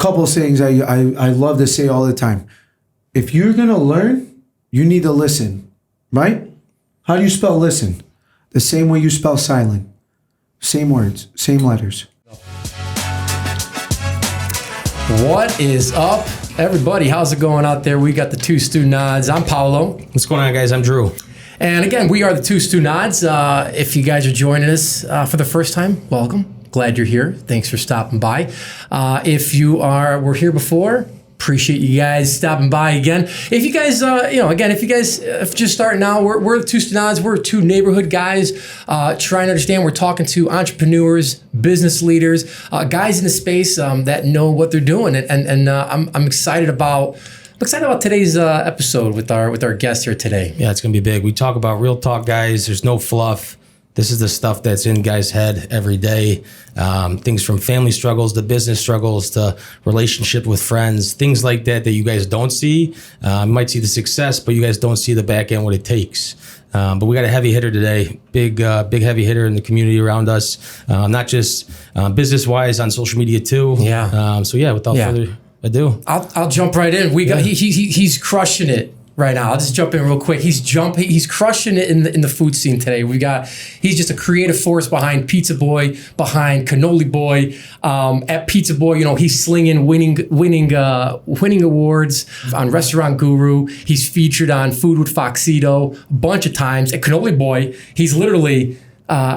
couple things I love to say all the time. If you're going to learn, you need to listen, right? How do you spell listen? The same way you spell silent. Same words, same letters. What is up, everybody? How's it going out there? We got the Two Stunads. I'm Paolo. What's going on, guys? I'm Drew. And again, we are the Two Stunads. If you guys are joining us for the first time, welcome. Glad you're here. Thanks for stopping by. If you were here before, appreciate you guys stopping by again. If you guys, if you guys just starting now, we're the Two Stunads. We're two neighborhood guys trying to understand. We're talking to entrepreneurs, business leaders, guys in the space that know what they're doing. And I'm excited about today's episode with our guest here today. Yeah, it's going to be big. We talk about real talk, guys. There's no fluff. This is the stuff that's in guys' head every day. Things from family struggles to business struggles to relationship with friends, things like that you guys don't see. You might see the success, but you guys don't see the back end, what it takes. But we got a heavy hitter today, big heavy hitter in the community around us, not just business-wise, on social media too. Yeah. Without further ado, I'll jump right in. He's crushing it right now. I'll just jump in real quick. He's crushing it in the food scene today. He's just a creative force behind Pizzaboy, behind Cannoli Boy. At Pizzaboy, he's slinging winning awards on Restaurant Guru. He's featured on Food with Foxito a bunch of times. At Cannoli Boy, he's literally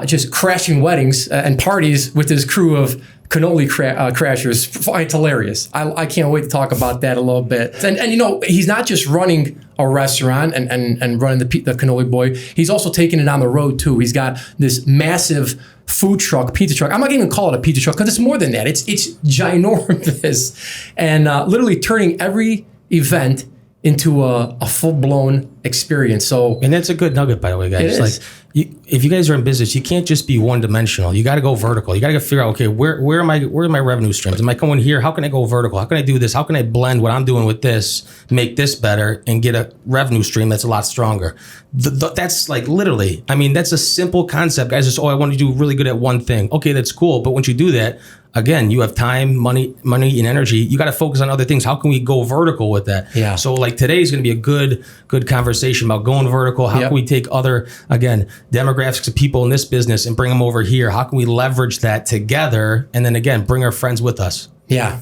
just crashing weddings and parties with his crew of cannoli crashers. It's hilarious. I can't wait to talk about that a little bit. And he's not just running a restaurant and running the Cannoli Boy. He's also taking it on the road too. He's got this massive food truck, pizza truck. I'm not even call it a pizza truck because it's more than that. It's ginormous, and literally turning every event into a full-blown experience. And that's a good nugget, by the way, guys. Like, if you guys are in business, you can't just be one-dimensional. You got to go vertical. You got to figure out, okay, where are my revenue streams? Am I going here? How can I go vertical? How can I do this? How can I blend what I'm doing with this, make this better, and get a revenue stream that's a lot stronger? That's like literally, that's a simple concept, guys. It's, I want to do really good at one thing. Okay, that's cool. But once you do that, again, you have time, money, and energy. You got to focus on other things. How can we go vertical with that? Yeah. So like today is going to be a good conversation about going vertical. How can we take other, again, demographics of people in this business and bring them over here? How can we leverage that together? And then again, bring our friends with us. Yeah.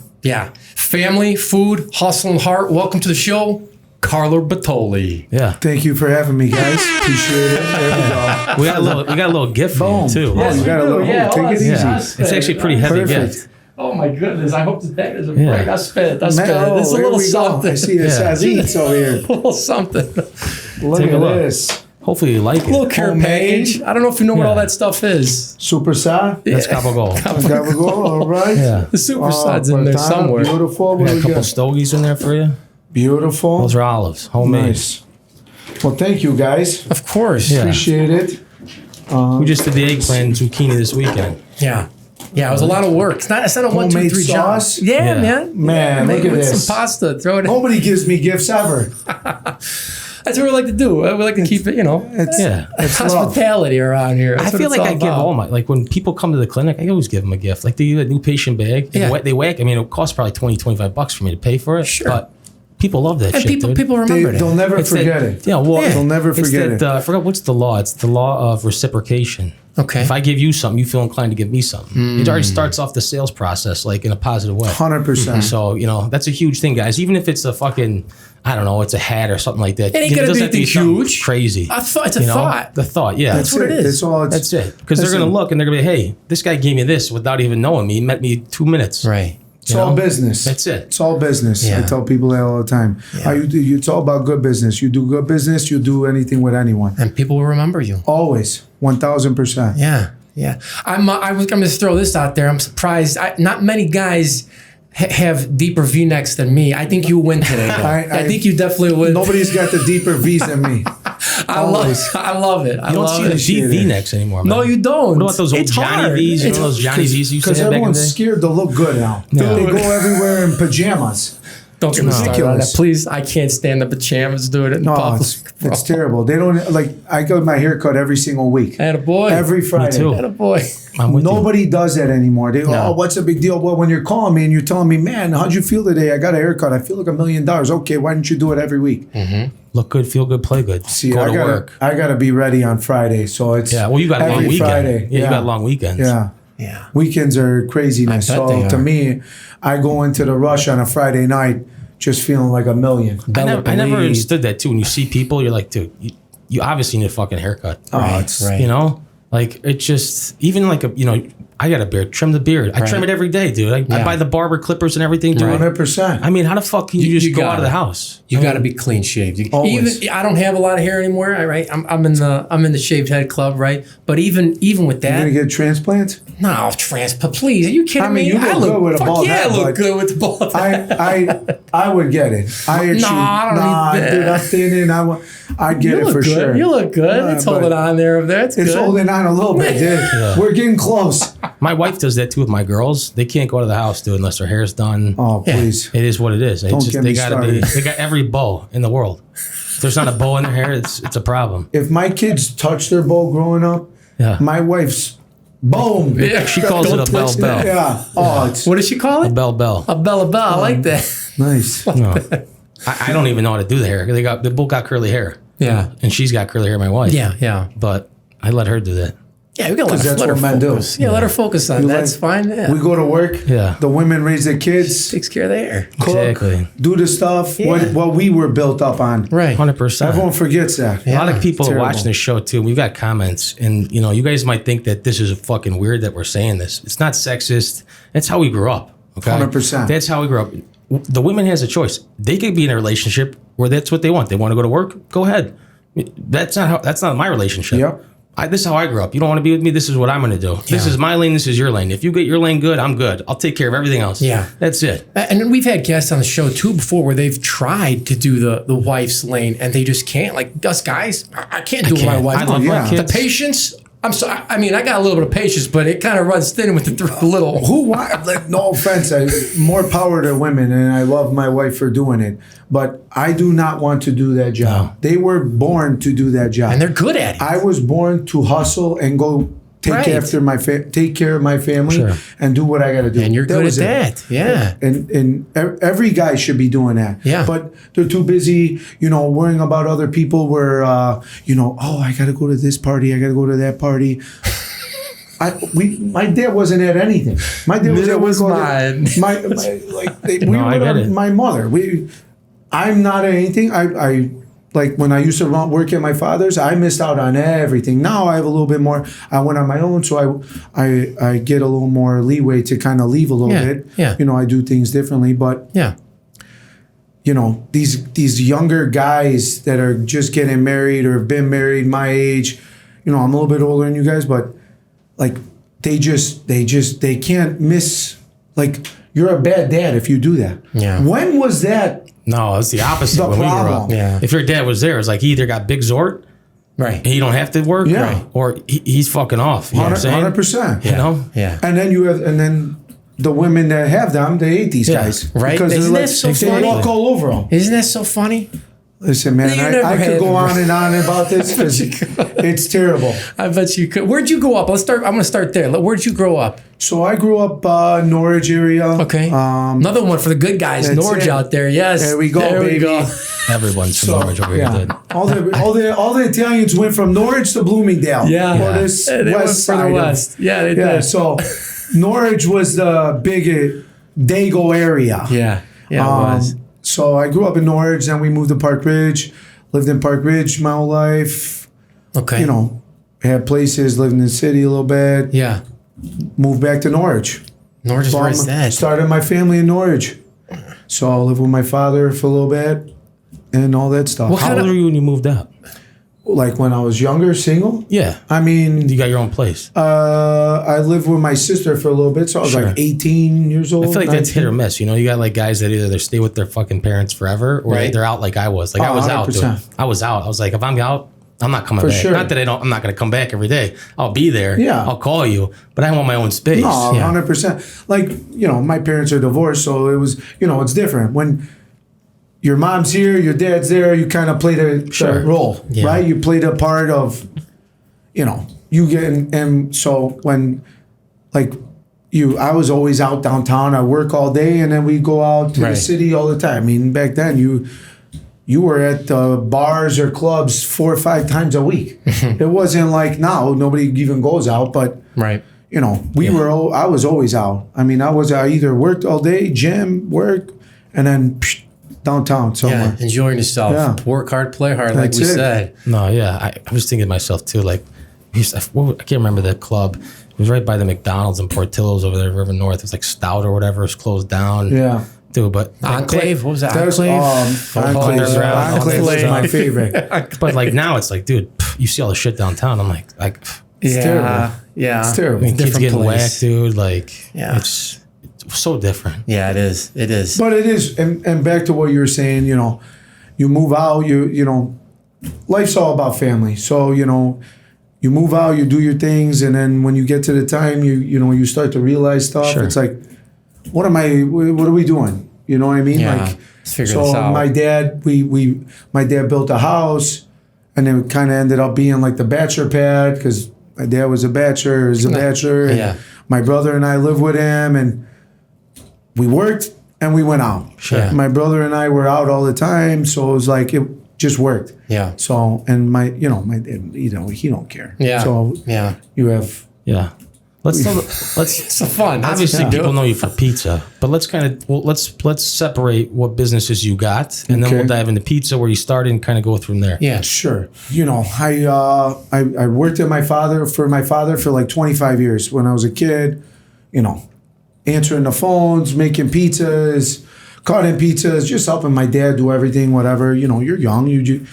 Family, food, hustle, and heart. Welcome to the show, Carlo Bertolli. Yeah. Thank you for having me, guys. Appreciate it. There we go. We got a little gift for you too. Yes, you got a little. Take it easy. It's actually a pretty heavy gift. Oh my goodness! I hope that is a break. I spit. This is a little something. I see this as eats over here. A little something. Look at this. Hopefully you like it. A little care package. I don't know if you know what all that stuff is. Super Sa? That's Gabagol. Gabagol, all right. Yeah. The Super Sa's in there somewhere. Beautiful. We got a couple stogies in there for you. Beautiful. Those are olives, homemade. Nice. Well, thank you, guys. Of course. Yeah. Appreciate it. We just did the eggplant and zucchini this weekend. Yeah, it was a lot of work. It's not a 1, 2, 3 job. Yeah, man. Look at this. Some pasta. Throw it in. Nobody gives me gifts ever. That's what we like to do. We like to keep it, It's hospitality around here. I feel like I give all my, like when people come to the clinic, I always give them a gift. Like they get a new patient bag. They whack. It costs probably $20-$25 for me to pay for it. Sure. But people love that shit, dude. People remember that. They'll never forget it. Yeah, well, they'll never forget it. I forgot what's the law. It's the law of reciprocation. Okay. If I give you something, you feel inclined to give me something. It already starts off the sales process like in a positive way. 100%. So, that's a huge thing, guys. Even if it's a fucking, I don't know, it's a hat or something like that. It ain't gonna be anything huge. Crazy. It's a thought. The thought, yeah. That's what it is. That's it. Because they're going to look and they're going to be, hey, this guy gave me this without even knowing me. He met me 2 minutes. Right. It's all business. That's it. It's all business. Yeah. I tell people that all the time. Yeah. It's all about good business. You do good business, you do anything with anyone. And people will remember you. Always. 1,000%. Yeah. I was going to throw this out there. I'm surprised. Not many guys have deeper V-necks than me. I think you win today. I think you definitely win. Nobody's got the deeper V's than me. I love it. You don't see the deep V-necks anymore, man. No, you don't. What about those old Johnny V's? Those Johnny V's you used to have back in the day? Because everyone's scared to look good now. No. They go everywhere in pajamas. Don't get me started on that, ridiculous. please. I can't stand the pajamas doing it in public. It's terrible. They don't like. I go my haircut every single week. Attaboy. Every Friday. too. Attaboy. I'm with you. Nobody does that anymore. They go, No. oh, what's the big deal? Well, when you're calling me and you're telling me, man, how'd you feel today? I got a haircut. I feel like $1 million. Okay, why didn't you do it every week? Look good, feel good, play good. See, Go I to gotta, work. I gotta be ready on Friday. So it's Yeah, well, you got a long every weekend. Friday. Yeah, you got long weekends. Yeah. Yeah. Weekends are craziness. I bet So they to are. me, I go into the rush on a Friday night just feeling like $1 million. I never Believe. understood that too. When you see people, you're like, dude, you obviously need a fucking haircut. Oh, it's Right. You know, like it just even like I got a beard. Trim the beard. I trim it every day, dude. I Yeah. buy the barber clippers and everything. Dude. 100%. I mean, how the fuck can you just You go got out of it. the house? You got to be clean shaved. Always. Even I don't have a lot of hair anymore. Right, I'm in the shaved head club. Right, but even with You're that, gonna get transplants? no please. Are you kidding I mean, me? you look good with a fuck bald yeah, head, I look but good with the bald head. I would get it. I actually, I don't need that. dude, I'm thinning. I'd get You it look for good. sure. You look good. It's but holding on there. It's It's good. holding on a little bit, dude. We're getting close. My wife does that too with my girls. They can't go to the house, dude, unless their hair's done. Oh, please. It is what it is. It's Don't just get they me gotta be. started. They got every bow in the world. If there's not a bow in their hair, it's a problem. If my kids touch their bow growing up, Yeah. my wife's boom. Yeah. She calls it a bell bell. Yeah. Oh, it's What does she call it? Bell bell. A bella bell. I like that. nice. No. I don't even know how to do the hair. They both got curly hair. Yeah. And she's got curly hair, my wife. Yeah. But I let her do that. Yeah, we gotta let her, that's let her what men do. focus. Yeah, let her focus on You that's like- fine. Yeah. We go to work. Yeah. The women raise their kids, Takes care of the hair. cook, Exactly. do the stuff Yeah. what we were built up on. Right. 100%. Everyone forgets that. A lot of people are terrible. watching this show too. We've got comments, and you guys might think that this is fucking weird that we're saying this. It's not sexist. That's how we grew up. Okay, 100%. That's how we grew up. The women has a choice. They could be in a relationship where that's what they want. They want to go to work. Go ahead. That's not my relationship. Yep. This is how I grew up. You don't want to be with me. This is what I'm going to do. This is my lane. This is your lane. If you get your lane good, I'm good. I'll take care of everything else. Yeah. That's it. And then we've had guests on the show too before where they've tried to do the wife's lane and they just can't. Like us guys, I can't do it with my can't. wife. I love yeah. my The kids. patience. I'm sorry. I mean, I got a little bit of patience, but it kind of runs thin with the little. Like, no offense, more power to women, and I love my wife for doing it. But I do not want to do that job. No. They were born to do that job. And they're good at it. I was born to hustle and go take Right. take care of my family Sure. and do what I got to do. And you're good at was it. that. Yeah. And every guy should be doing that. Yeah. But they're too busy, worrying about other people. Where oh, I got to go to this party. I got to go to that party. My dad wasn't at anything. My dad Neither was was mine. We No, I were get with it. my mother. I'm not at anything. I like when I used to work at my father's, I missed out on everything. Now I have a little bit more. I went on my own, so I get a little more leeway to kind of leave a little Yeah, bit. yeah. I do things differently, but Yeah. these younger guys that are just getting married or have been married my age, I'm a little bit older than you guys, but like they can't miss, like, you're a bad dad if you do that. Yeah. When was that? No, it's the opposite The when we grew up. problem. Yeah. If your dad was there, it's like he either got big Zort Right. and you don't have to work, Yeah. Right. or he's fucking off. You know what I'm saying? 100%. You know? Yeah. And then the women that have them, they hate these Yeah. guys. Right. Because Isn't they're that so they funny? walk all over them. Isn't that so funny? Listen, man, You never I could had go them. on and on about this because it's terrible. I bet you could. Where'd you grow up? I'm going to start there. Where'd you grow up? So I grew up Norwich area. Okay. Another one for the good guys. that's Norwich it. out there. Yes. There we go, There baby. we go. Everyone's from Norwich over here, dude. All the Italians went from Norwich to Bloomingdale. Yeah. Or this They went west side. further of- west. Yeah, they Yeah. did. So Norwich was the big Dago area. Yeah. Yeah, it was. So I grew up in Norwich, then we moved to Park Ridge. Lived in Park Ridge my whole life. Okay. Had places, lived in the city a little bit. Yeah. Moved back to Norwich. Norwich is where it's at. Started my family in Norwich. So I lived with my father for a little bit and all that stuff. What How kind old of- were you when you moved out? Like when I was younger, single? Yeah. I mean, You got your own place. I lived with my sister for a little bit, so I was Sure. like 18 years old. I feel like that's 19. hit or miss. You got like guys that either they stay with their fucking parents forever or Right. they're out like I was. Like I Oh, was out, dude. 100%. I was out. I was like, if I'm out, I'm not coming For back. sure. Not that I'm not going to come back every day. I'll be there. Yeah. I'll call you, but I want my own space. No, Yeah. 100%. Like, my parents are divorced, so it was, it's different. When your mom's here, your dad's there. You kind of play the role, right? You play the part of, you get and so when, like. I was always out downtown. I work all day, and then we go out to the city all the time. I mean, back then you were at bars or clubs 4 or 5 times a week. It wasn't like now nobody even goes out, but I was always out. I mean, I either worked all day, gym, work, and then downtown somewhere. Yeah, enjoying yourself. Yeah. Work hard, play hard, like we said. No, yeah, I was thinking to myself too. Like, I can't remember the club. It was right by the McDonald's in Portillo's over there, River North. It was like Stout or whatever. It was closed down. Yeah. Dude, but Enclave, what was that? Enclave was my favorite. But like now it's like, dude, you see all the shit downtown. I'm like, it's terrible. Yeah. It's terrible. I mean, kids getting whacked, dude. Like, it's so different. Yeah, it is. It is. But it is. And back to what you were saying, you move out, life's all about family. So, you move out, you do your things, and then when you get to the time, you start to realize stuff. Sure. It's like, what are we doing? You know what I mean? Yeah, like, let's figure this out. My dad, my dad built a house, and then it kind of ended up being like the bachelor pad because my dad was a bachelor, and my brother and I lived with him, and we worked and we went out. Sure. My brother and I were out all the time, so it was like it just worked. Yeah. So, and my dad, he don't care. Yeah. So you have. Yeah. Let's it's fun. Obviously, people know you for pizza, but let's separate what businesses you got, and then we'll dive into pizza where you started and kind of go from there. Yeah, sure. I worked at my father for like 25 years when I was a kid. Answering the phones, making pizzas, cutting pizzas, just helping my dad do everything, whatever. You're young.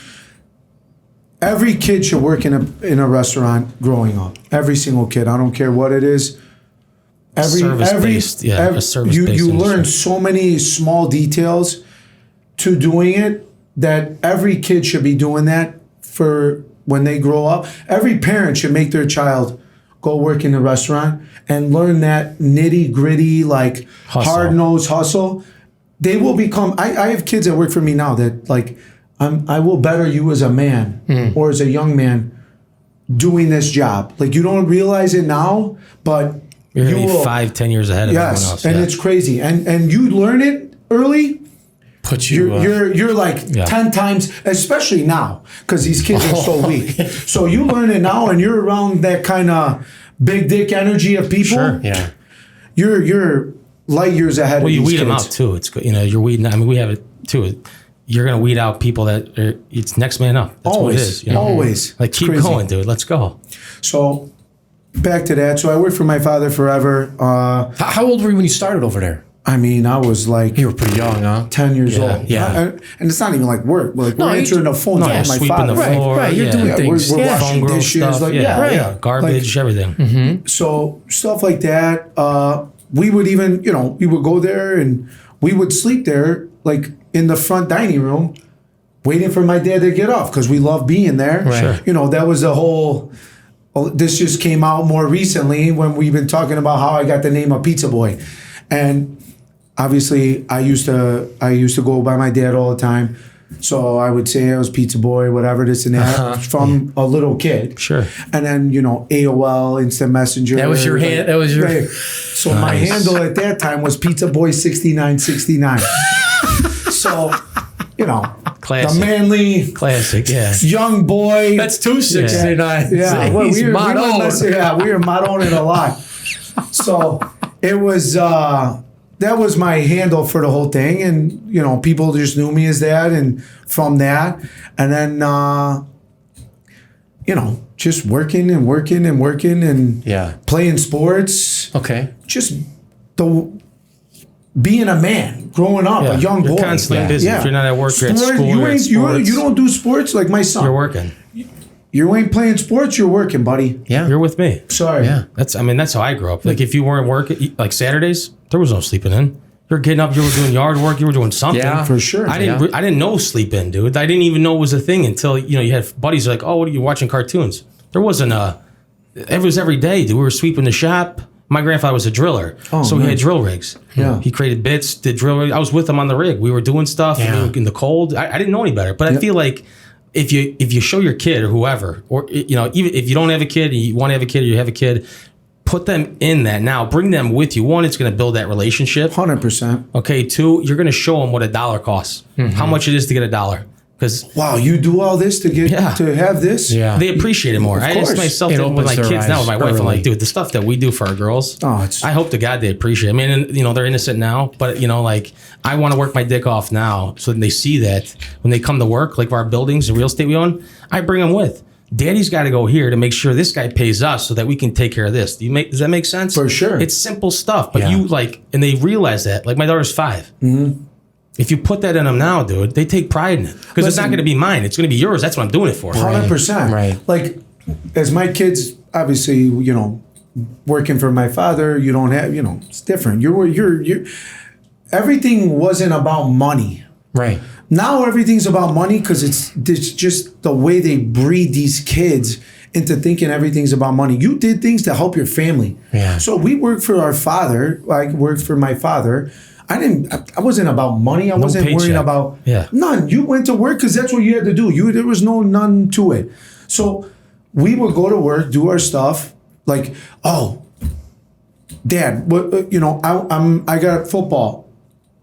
Every kid should work in a restaurant growing up. Every single kid. I don't care what it is. A service-based you learn so many small details to doing it that every kid should be doing that for when they grow up. Every parent should make their child go work in the restaurant and learn that nitty-gritty, like hard-nosed hustle. They will become. I have kids that work for me now that like I will better you as a man or as a young man doing this job. Like you don't realize it now, but you're gonna be 5-10 years ahead of everyone else. And it's crazy. And you learn it early. You're like 10 times, especially now, because these kids are so weak. So you learn it now, and you're around that kind of big dick energy of people. Sure. Yeah. You're light years ahead of these kids. Well, you weed them out too. It's you're weeding. I mean, we have it too. You're gonna weed out people that it's next man up. That's always, what it is. Always. Like keep going, dude. Let's go. So back to that. So I worked for my father forever. How old were you when you started over there? I mean, I was like... You were pretty young, huh? 10 years old. Yeah. And it's not even like work. We're answering the phone with my father. The floor. Right. You're doing things. We're washing dishes. Stuff. Like, garbage, everything. Mm-hmm. So stuff like that. We would even, we would go there and we would sleep there, like in the front dining room, waiting for my dad to get off because we love being there. Right. Sure. That was the whole... This just came out more recently when we've been talking about how I got the name of Pizzaboy. And... obviously, I used to go by my dad all the time, so I would say I was Pizza Boy, whatever, this and that, from a little kid. Sure. And then AOL, Instant Messenger. That was your hand. That was your. So my handle at that time was Pizzaboy 6969. So, Classic. the manly, classic, young boy. That's 269. Yeah, well, we were mottoing it a lot. So it was. That was my handle for the whole thing, and people just knew me as that, and from that, and then just working and playing sports. Okay, just being a man, growing up, a young boy. You're constantly busy. If you're not at work, you're at school. You don't do sports like my son. You're working. You ain't playing sports, you're working, buddy. Yeah. You're with me. Sorry. Yeah. That's how I grew up. Like if you weren't working, like Saturdays, there was no sleeping in. You're getting up, you were doing yard work, you were doing something. Yeah, for sure. I didn't know sleep in, dude. I didn't even know it was a thing until, you had buddies like, oh, what are you watching cartoons? There wasn't it was every day, dude. We were sweeping the shop. My grandfather was a driller, so he had drill rigs. Yeah. He created bits, did drill rigs. I was with him on the rig. We were doing stuff in the cold. I didn't know any better, but I feel like if you show your kid or whoever, or even if you don't have a kid, and you want to have a kid, or you have a kid, put them in that now. Bring them with you. One, it's going to build that relationship. 100%. Okay. Two, you're going to show them what $1 costs, how much it is to get $1. Because wow, you do all this to get to have this? Yeah. They appreciate it more. I ask myself that with my kids now, with my wife, I'm like, dude, the stuff that we do for our girls, I hope to God they appreciate it. I mean, and, they're innocent now, but, like, I want to work my dick off now so that they see that when they come to work, like our buildings, the real estate we own, I bring them with. Daddy's got to go here to make sure this guy pays us so that we can take care of this. Does that make sense? For sure. It's simple stuff, but and they realize that. Like, my daughter's 5. Mm-hmm. If you put that in them now, dude, they take pride in it. Because it's not going to be mine. It's going to be yours. That's what I'm doing it for. 100%. Right. Like, as my kids, obviously, working for my father, you don't have, it's different. You're everything wasn't about money. Right. Now everything's about money because it's just the way they breed these kids into thinking everything's about money. You did things to help your family. Yeah. So we worked for our father. I worked for my father. I wasn't about money. I wasn't worrying about none. You went to work because that's what you had to do. There was none to it. So we would go to work, do our stuff. Like, oh, Dad, what I got football.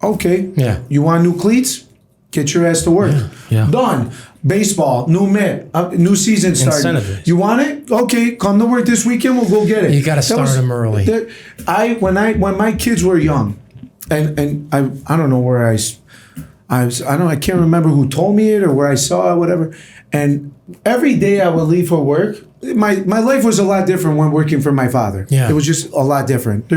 Okay. Yeah. You want new cleats? Get your ass to work. Yeah. Done. Baseball, new mitt, new season starting. Incentive. You want it? Okay, come to work this weekend. We'll go get it. You got to start them early. When my kids were young. And I don't know where I can't remember who told me it or where I saw it, whatever. And every day I would leave for work. My life was a lot different when working for my father. Yeah. It was just a lot different.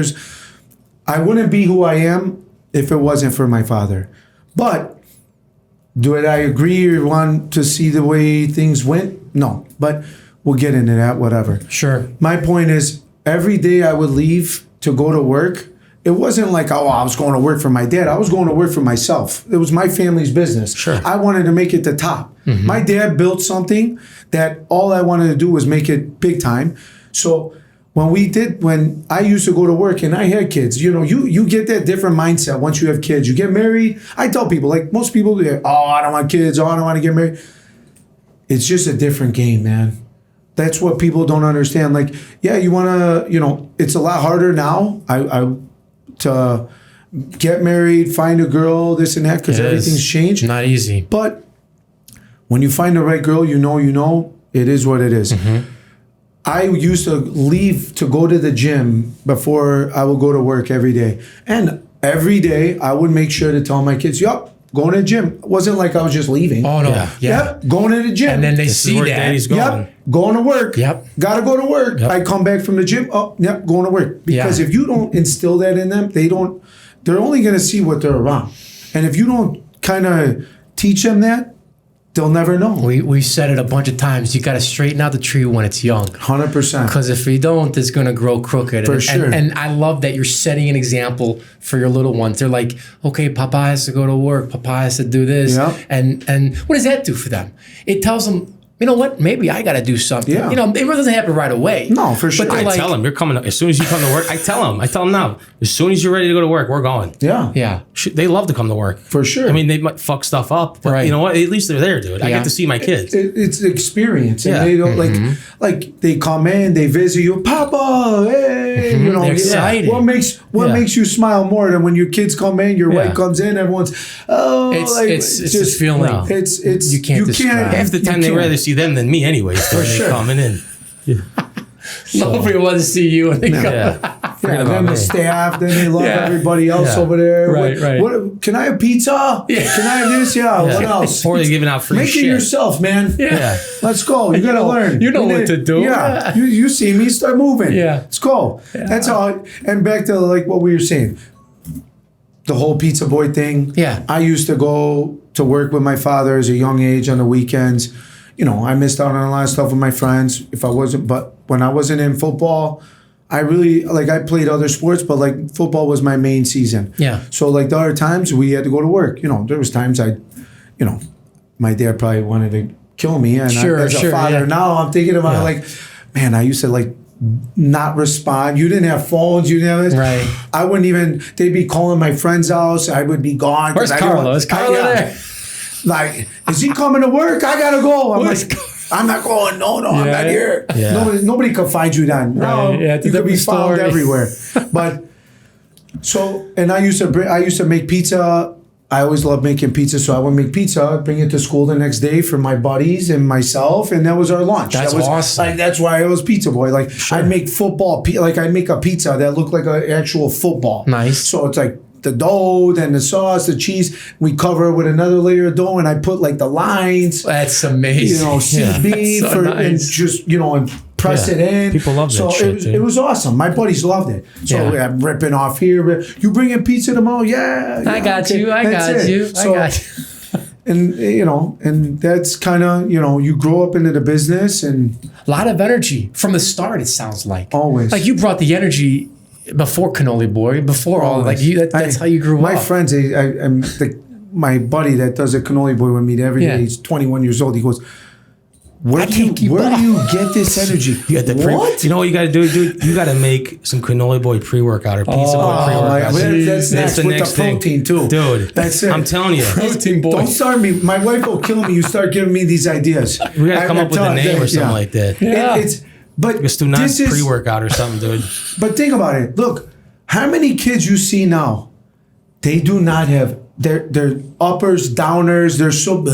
I wouldn't be who I am if it wasn't for my father. But do I agree or want to see the way things went? No. But we'll get into that, whatever. Sure. My point is, every day I would leave to go to work, it wasn't like, I was going to work for my dad. I was going to work for myself. It was my family's business. Sure. I wanted to make it the top. Mm-hmm. My dad built something that all I wanted to do was make it big time. So when I used to go to work and I had kids, you get that different mindset once you have kids. You get married. I tell people, like most people, I don't want kids. I don't want to get married. It's just a different game, man. That's what people don't understand. Like, you want to, it's a lot harder now. To get married, find a girl, this and that, because everything's changed. Not easy. But when you find the right girl, it is what it is. Mm-hmm. I used to leave to go to the gym before I would go to work every day. And every day I would make sure to tell my kids, going to the gym. It wasn't like I was just leaving. Oh, no. Yeah. Yep, going to the gym. And then they see that. Daddy's going. Yep, going to work. Yep. Got to go to work. Yep. I come back from the gym. Oh, yep, going to work. Because if you don't instill that in them, they're only going to see what they're around. And if you don't kind of teach them that, they'll never know. We said it a bunch of times. You got to straighten out the tree when it's young. 100%. Because if you don't, it's going to grow crooked. For sure. And I love that you're setting an example for your little ones. They're like, okay, Papa has to go to work. Papa has to do this. Yep. And what does that do for them? It tells them, you know what? Maybe I got to do something. Yeah. It doesn't happen right away. No, for sure. But I tell them, you're coming as soon as you come to work. I tell them now, as soon as you're ready to go to work, we're going. Yeah. Yeah. They love to come to work. For sure. I mean, they might fuck stuff up, but you know what? At least they're there, dude. I get to see my kids. It's experience. And Yeah. they don't like they come in, they visit you, Papa, hey, They're excited. What makes you smile more than when your kids come in, your wife comes in, everyone's It's just feeling. No. It's You can't describe. Half the time, they'd rather see them than me anyways. For sure. Coming in. Nobody wants to see you when they come. Yeah. then the staff, then they love everybody else over there. Right. What, can I have pizza? Yeah. Can I have this? Yeah. What else? Or they're giving out free Make shit. it yourself, man. Yeah. Let's go. You gotta learn. You know what to do. Yeah. You see me, start moving. Yeah. Let's go. Yeah. That's all. And back to like what we were saying. The whole Pizzaboy thing. Yeah. I used to go to work with my father as a young age on the weekends. I missed out on a lot of stuff with my friends but when I wasn't in football, I really, I played other sports, but football was my main season. Yeah. So the other times we had to go to work. There was times my dad probably wanted to kill me. And as a father, now I'm thinking about man, I used to not respond. You didn't have phones. You didn't have this. Right. I wouldn't even. They'd be calling my friend's house. I would be gone. Where's Carlo? Is Carlo there? Like, is he coming to work? I gotta go. I'm Where's like, I'm not going. No, I'm not here. Yeah. Nobody can find you then. No, Yeah, it's a you could be different found story. everywhere. But so, and I used to make pizza. I always loved making pizza, so I would make pizza, bring it to school the next day for my buddies and myself, and that was our lunch. That's that was, awesome. Like, that's why I was Pizza Boy. Like, I'd make I'd make a pizza that looked like an actual football. Nice. So it's like the dough, then the sauce, the cheese. We cover it with another layer of dough, and I put like the lines. That's amazing. CB That's so and nice. just and press it in. People love that so shit, it was awesome. My buddies loved it. So Yeah. I'm ripping off here. You bringing pizza tomorrow? Yeah. I got you. I That's got it. you. So, I got you. and that's kind of, you grow up into the business and A lot of energy from the start. It sounds like Always. like you brought the energy before Cannoli Boy, before all like you. That's how you grew my up. friends, my buddy that does a cannoli boy with me every day, Yeah. he's 21 years old. He goes, where do can't keep you up." get this energy? You got the what? You know what you got to do, dude? You got to make some Cannoli Boy pre-workout or Pizza Boy Oh, pre-workout. that's next with the protein too. Dude. That's it. I'm telling you. Protein Boy. Don't start me. My wife will kill me. You start giving me these ideas. We got to come up with a name or something yeah. like that. Yeah. But It's Two Stunads this is pre-workout or something, dude. But think about it. Look, how many kids you see now? They do not have their uppers, downers. They're so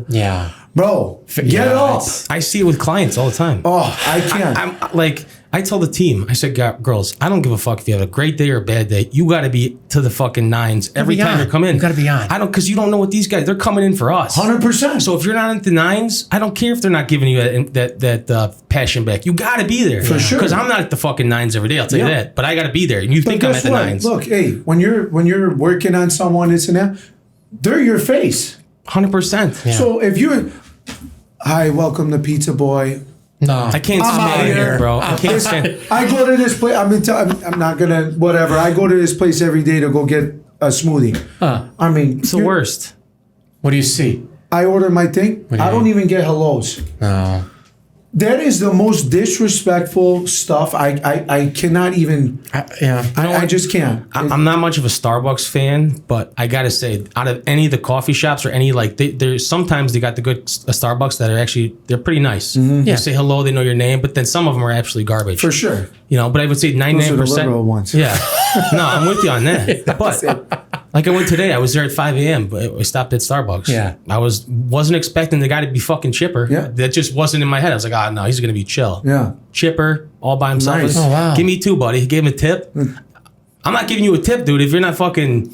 Yeah. bro. Get Yeah, up. it's- I see it with clients all the time. Oh, I can't. I'm like, I tell the team, I said, girls, I don't give a fuck if you have a great day or a bad day. You got to be to the fucking nines every be time on. you come in. You gotta be on. Because you don't know what these guys, they're coming in for us. 100%. So if you're not at the nines, I don't care if they're not giving you that passion back. You got to be there. For sure. Because I'm not at the fucking nines every day, I'll tell you Yeah. that. But I got to be there. And you think I'm at guess the what? nines. Look, hey, when you're working on someone, this and that, they're your face. 100%. So if you're, hi, welcome to Pizza Boy. No, I can't I'm outta stand here. it, bro. I can't stand I go to this place. I'm not gonna whatever. I go to this place every day to go get a smoothie. I mean, It's the worst. What do you see? I order my thing. do you I don't mean? even get hellos. No. That is the most disrespectful stuff. I cannot even. Yeah. I just can't. I'm not much of a Starbucks fan, but I gotta say, out of any of the coffee shops or any there's sometimes they got the good Starbucks that are actually they're pretty nice. Mm-hmm. You say hello, they know your name, but then some of them are actually garbage. For sure. But I would say 99%. Those are the liberal ones. Yeah, no, I'm with you on that. But like I went today, I was there at 5 a.m. But I stopped at Starbucks. Yeah. I wasn't expecting the guy to be fucking chipper. Yeah. That just wasn't in my head. I was like, no, he's gonna be chill. Yeah. Chipper, all by himself. Nice. Oh, wow. Give me two, buddy. He gave him a tip. I'm not giving you a tip, dude, if you're not fucking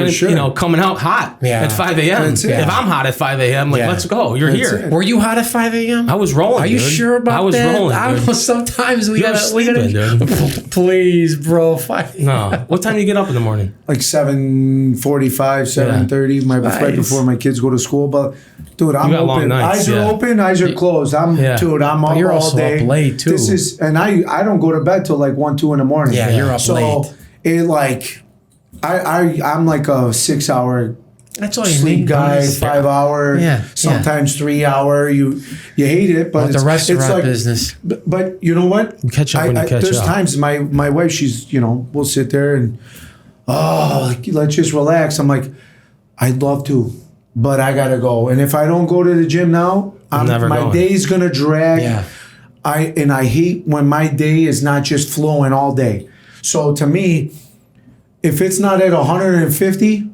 sure. coming out hot Yeah. at 5 a.m. That's it. If I'm hot at 5 a.m., like, Yeah. let's go. You're That's here. it. Were you hot at 5 a.m.? I was rolling. Are you dude. sure about that? I was rolling. I don't dude. know. Sometimes we You were gotta. We sleeping, gotta please, bro. 5. No. What time do you get up in the morning? Like 7:45, 7:30, right Nice. before my kids go to school. But dude, I'm got long open. nights, Eyes yeah. are open, eyes are closed. I'm Yeah. I'm up you're all also day. up late, too. This is, and I don't go to bed till like 1, 2 in the morning. Yeah, you're up so late. it like I'm like a 6 hour That's all you sleep need. guy, Honestly. 5 hour, Yeah, sometimes 3 hour. You hate it, but But the it's restaurant like, business. But you know what? You catch up when you catch there's up. times my wife, she's we'll sit there and let's just relax. I'm like, I'd love to, but I gotta go. And if I don't go to the gym now, never my going. day's gonna drag. Yeah. I hate when my day is not just flowing all day. So to me, if it's not at 150,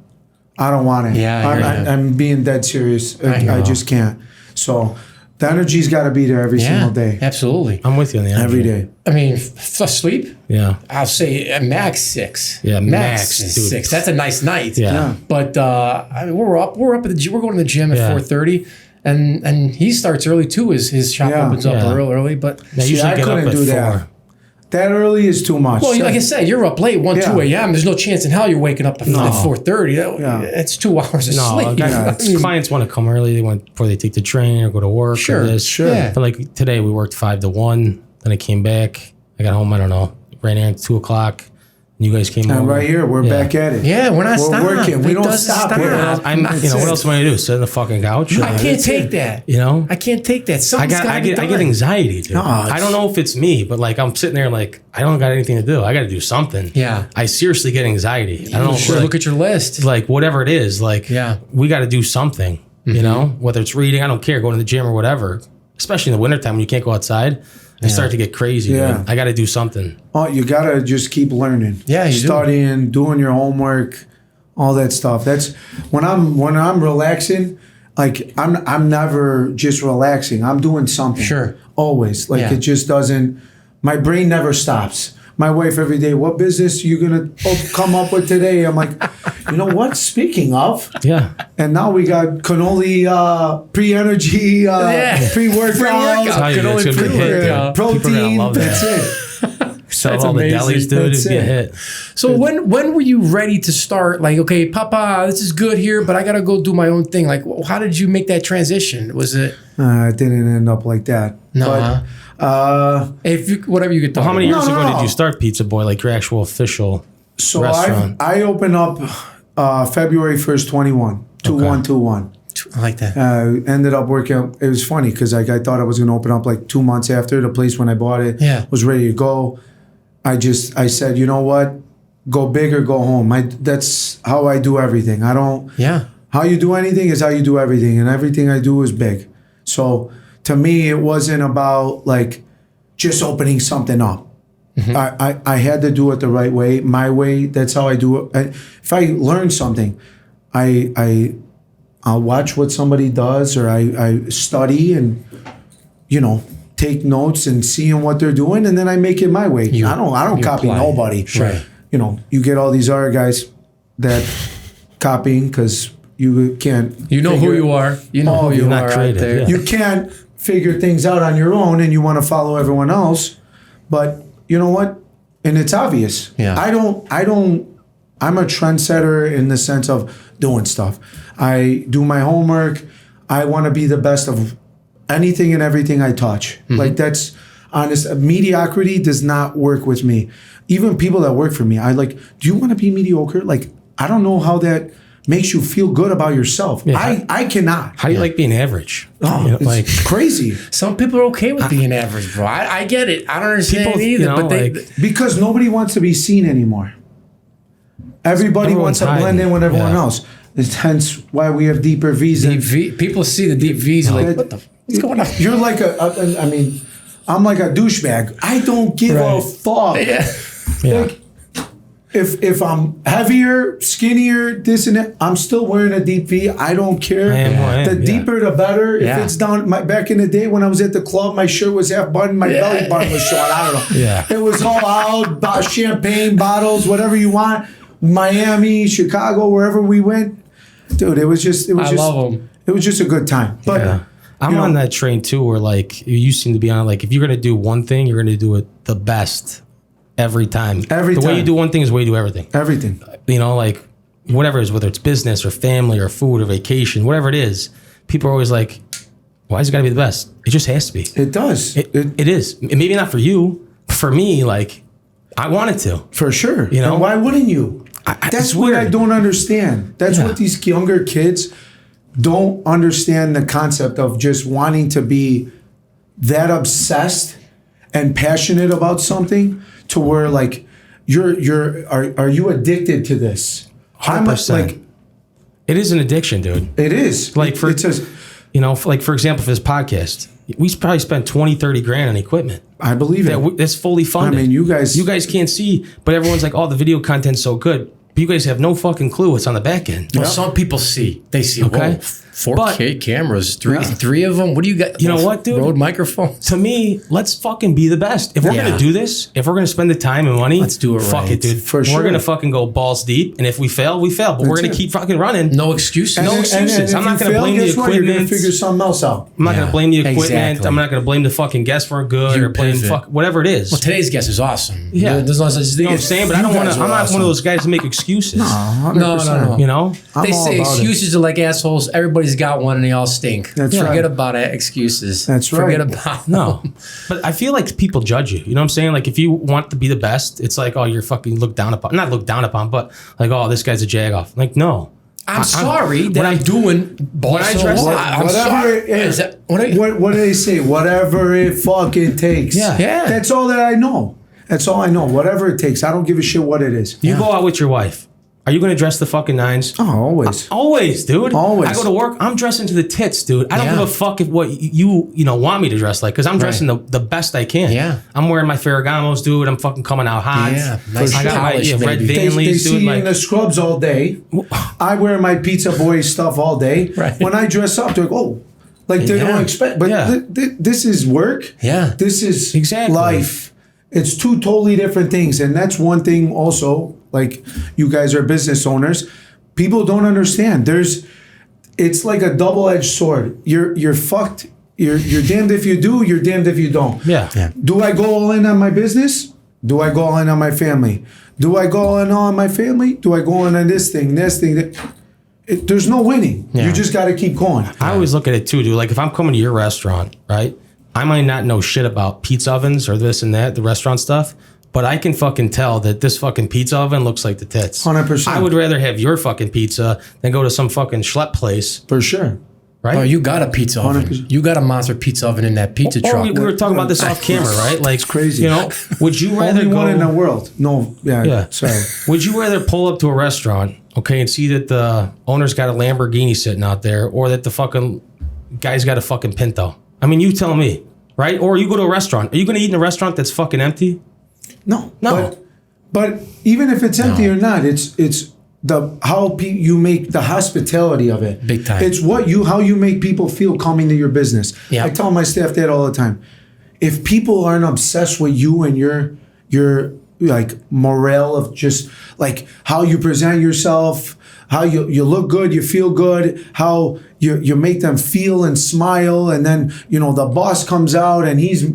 I don't want it. Yeah, I hear you. I'm being dead serious. I hear I you. just can't. So the energy's got to be there every single day. Absolutely. I'm with you on the energy. Every day. I mean, for sleep, Yeah. I'll say at max 6. Yeah, max, is dude. 6. That's a nice night. Yeah. Yeah. But I mean, we're up at the gym. We're going to the gym at Yeah. 4:30, and he starts early too. His shop Yeah. opens up Yeah. early, but I usually I get up couldn't at do 4. that. That early is too much. well, like I said, you're up late 1, 2 Yeah. a.m. There's no chance in hell you're waking up at 4:30. Yeah. It's 2 hours of No, sleep. guys, I mean, clients want to come early. They want before they take the train or go to work. Sure, or this. sure. Yeah. But like today, we worked 5 to 1. Then I came back. I got home. I don't know. Ran errands 2 o'clock. You guys came And over. right here, we're back at it. Yeah, we're not stopping. Working. We don't stop. You know, what else am I gonna do? Sit on the fucking couch? I can't take that. You know, I can't take that. I get anxiety, dude. No, I don't know if it's me, but like I'm sitting there like I don't got anything to do. I got to do something. Yeah. I seriously get anxiety. I don't know. Sure, look at your list. Like whatever it is, like we got to do something. You know, whether it's reading, I don't care, going to the gym or whatever. Especially in the wintertime when you can't go outside, I start to get crazy. Yeah. Dude. I got to do something. Oh, you gotta just keep learning. Yeah, you do. Studying, doing your homework, all that stuff. That's when I'm relaxing. Like I'm never just relaxing. I'm doing something. Sure. Always. Like Yeah. it just doesn't. My brain never stops. My wife every day. What business are you gonna come up with today? I'm like, you know what? Speaking of. Yeah. And now we got cannoli pre-energy, pre-workout, How you guys gonna be hit, dude. People are gonna protein. love that. That's it. Sell That's all amazing. the delis, dude. That's It'd be a it. hit. So when were you ready to start? Like, okay, Papa, this is good here, but I gotta go do my own thing. Like, how did you make that transition? Was it It didn't end up like that. No, But, if you, whatever you could talk How many about. years No, ago no. did you start Pizzaboy, like your actual official so restaurant? I opened up February 1st, 21, 2121. I like that. Ended up working. It was funny because like I thought I was going to open up like 2 months after the place when I bought it. Yeah. Was ready to go. I said, you know what, go big or go home. That's how I do everything. I don't. Yeah. How you do anything is how you do everything, and everything I do is big. So to me, it wasn't about like just opening something up. I had to do it the right way, my way. That's how I do it. If I learn something, I'll watch what somebody does, or I study and take notes and seeing what they're doing, and then I make it my way. I don't copy apply. nobody. Sure. You get all these other guys that copying because you can't. You know who you are. You know who you you're not are out creative, there. yeah. You can't figure things out on your own, and you want to follow everyone else. But you know what? And it's obvious. Yeah. I'm a trendsetter in the sense of doing stuff. I do my homework. I want to be the best of anything and everything I touch. Like that's honest. Mediocrity does not work with me. Even people that work for me, do you want to be mediocre? Like, I don't know how that makes you feel good about yourself. Yeah. I cannot. How do you like being average? Oh, it's crazy. Some people are okay with being average, bro. I get it. I don't understand People, either. you know, but they, like- Because nobody wants to be seen anymore. Everybody wants Everyone's to blend hiding. in with everyone Yeah. else. It's hence why we have deeper V's. deep V, people see the deep V's like, what the what's going on? You're like I'm like a douchebag. I don't give a Right. fuck. Yeah. Like, if I'm heavier, skinnier, this and that, I'm still wearing a deep V. I don't care. I am who I am, The yeah. deeper, the better. Yeah. If it's down, back in the day when I was at the club, my shirt was half buttoned, my belly button was short. I don't know. Yeah. It was all out, champagne bottles, whatever you want. Miami, Chicago, wherever we went, dude. It was just. I love 'em. It was just a good time. But Yeah. I'm you know, on that train too, where like you seem to be on. Like if you're gonna do one thing, you're gonna do it the best every time. The way time. you do one thing is the way you do everything. everything. You know, like whatever it is, whether it's business or family or food or vacation, whatever it is, people are always like, "Why is it gotta be the best?" It just has to be. It does. It is. Maybe not for you. For me, like I want it to. For sure. You know? And why wouldn't you? It's That's what I weird. don't understand. That's Yeah. what these younger kids don't understand, the concept of just wanting to be that obsessed and passionate about something to where like are you addicted to this? 100%. Like It is an addiction, dude. it is. Like for it's just, you know, like for example, for this podcast, we probably spent 20, 30 grand on equipment. I believe it. That's fully funded. I mean, you guys can't see, but everyone's like, "Oh, the video content's so good." But you guys have no fucking clue what's on the back end. Well, some people see. They see, Okay. whoa, 4K cameras, three of them. What do you got? You know what, dude? Rode microphones. To me, let's fucking be the best. If we're Yeah. gonna do this, if we're gonna spend the time and money, Let's do it fuck right. it, dude. For We're sure. gonna fucking go balls deep, and if we fail, we fail. But we're gonna it. keep fucking running. No excuses. No and excuses. if I'm you not gonna fail, blame the guess what? You're gonna equipment. figure something else out. I'm not Yeah, gonna blame the equipment. exactly. I'm not gonna blame the fucking guests for good You or blame pivot. fuck whatever it is. Well, today's guest is awesome. Yeah. There's no such thing. You know what I'm saying? But I You don't want guys to. are I'm not awesome. one of those guys to make excuses. No. You know? I'm They all say about it. excuses are like assholes. Everybody everybody's got one and they all stink. That's right. Forget about it. Excuses. That's right. Forget about No, but I feel like people judge you. You know what I'm saying? Like if you want to be the best, it's like, oh, you're fucking looked down upon. Not looked down upon, but like, oh, this guy's a jag-off. Like, no. I'm sorry that I'm doing. When I dress, I'm sorry. What do they say? Whatever it fucking takes. Yeah. That's all that I know. That's all I know. Whatever it takes. I don't give a shit what it is. You go out with your wife. Are you going to dress the fucking nines? Oh, always. Always, dude. Always. I go to work. I'm dressing to the tits, dude. I don't Yeah. give a fuck if what you want me to dress like, because I'm dressing the best I can. Yeah. I'm wearing my Ferragamos, dude. I'm fucking coming out hot. Yeah. Nice I got my polish, red baby. They Vanleys, see dude. you Like, in the scrubs all day. I wear my Pizzaboy stuff all day. Right. When I dress up, they're like, oh, like they Yeah. don't expect. But Yeah. this is work. Yeah. This is Exactly. life. It's two totally different things. And that's one thing also, like you guys are business owners. People don't understand. It's like a double-edged sword. You're fucked. You're damned if you do, you're damned if you don't. yeah. Do I go all in on my business? Do I go all in on my family? Do I go all in on my family? Do I go in on this thing? There's no winning. Yeah. You just got to keep going. I always look at it too, dude. Like if I'm coming to your restaurant, right? I might not know shit about pizza ovens or this and that, the restaurant stuff, but I can fucking tell that this fucking pizza oven looks like the tits. 100%. I would rather have your fucking pizza than go to some fucking schlep place, For sure. right? Oh, you got a pizza oven. 100%. You got a monster pizza oven in that pizza Or truck. we were talking about this off camera, right? Like, It's crazy. You know, would you rather Only go? one in the world. No, Yeah. sorry. Would you rather pull up to a restaurant, okay, and see that the owner's got a Lamborghini sitting out there, or that the fucking guy's got a fucking Pinto? I mean, you tell me, right? Or you go to a restaurant. Are you going to eat in a restaurant that's fucking empty? No. No. But even if it's empty or not, it's the you make the hospitality of it. Big time. It's how you make people feel coming to your business. Yeah. I tell my staff that all the time. If people aren't obsessed with you and your like morale of just like how you present yourself, how you look good, you feel good, how you make them feel and smile, and then the boss comes out and he's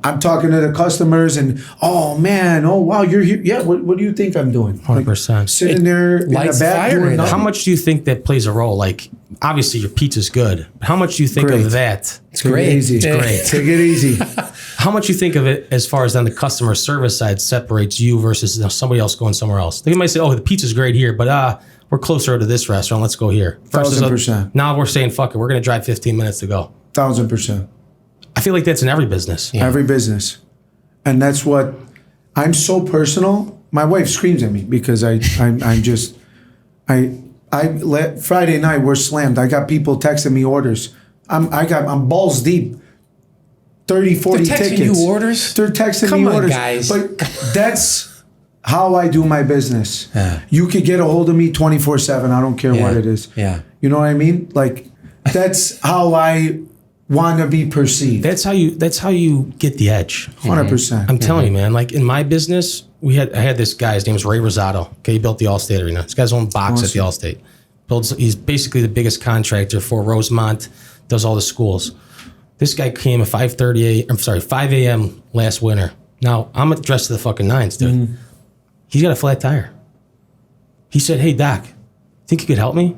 I'm talking to the customers and oh man, oh wow, you're here. Yeah, what do you think I'm doing? 100%. Sitting there in the lights back fire doing in nothing. How much do you think that plays a role? Like, obviously your pizza's good. How much do you think Great. of that? It's Take great. it easy. Yeah. Great. Take it easy. How much you think of it as far as then the customer service side separates you versus somebody else going somewhere else? They might say, oh, the pizza's great here, but we're closer to this restaurant. Let's go here. Versus 1000%. now we're saying, fuck it, we're going to drive 15 minutes to go. 1000%. I feel like that's in every business. Every business. And that's what I'm so personal. My wife screams at me because I'm just Friday night we're slammed. I got people texting me orders. I'm balls deep. 30, 40 They're texting tickets. you orders? They're texting Come me on, orders. guys. But that's how I do my business. Yeah. You could get a hold of me 24/7. I don't care what it is. Yeah. You know what I mean? Like that's how I want to be perceived. That's how you get the edge. 100%. I'm telling you, man. Like in my business, I had this guy. His name was Ray Rosato. Okay, he built the Allstate Arena. This guy's own box at the Allstate. He's basically the biggest contractor for Rosemont. Does all the schools. This guy came at 5 a.m. last winter. Now I'm dressed to the fucking nines, dude. He's got a flat tire. He said, "Hey Doc, think you could help me?"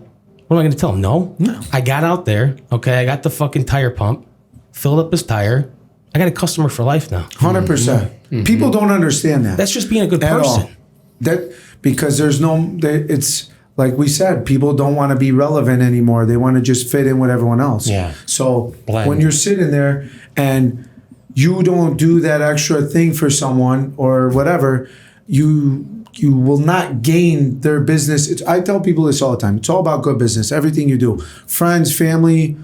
What am I going to tell him? No. I got out there. Okay, I got the fucking tire pump, filled up his tire. I got a customer for life now. 100%. People don't understand that. That's just being a good at person. all. Because it's like we said, people don't want to be relevant anymore. They want to just fit in with everyone else. Yeah. So Blend. when you're sitting there and you don't do that extra thing for someone or whatever, you will not gain their business. I tell people this all the time. It's all about good business. Everything you do, friends, family,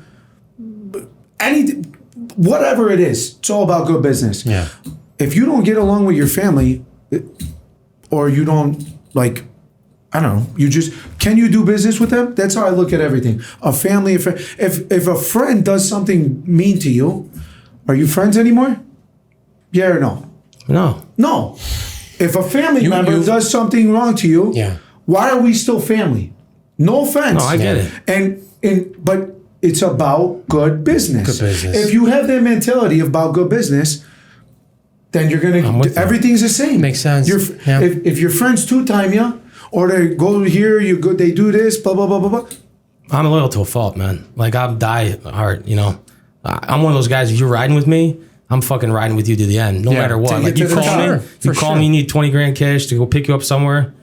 anything, whatever it is, it's all about good business. Yeah. If you don't get along with your family, or you don't I don't know. Can you do business with them? That's how I look at everything. A family, if a friend does something mean to you, are you friends anymore? Yeah or no? No. No. If a family member does something wrong to you, why are we still family? No offense. No, I get it. But it's about good business. Good business. If you have that mentality about good business, then you're gonna everything's the same. Makes sense. If your friends two-time you, or they go here, they do this, blah blah blah blah blah. I'm loyal to a fault, man. Like, I'll die hard, you know. I'm one of those guys, if you're riding with me, I'm fucking riding with you to the end, no matter what. Like, you call me, you need 20 grand cash to go pick you up somewhere.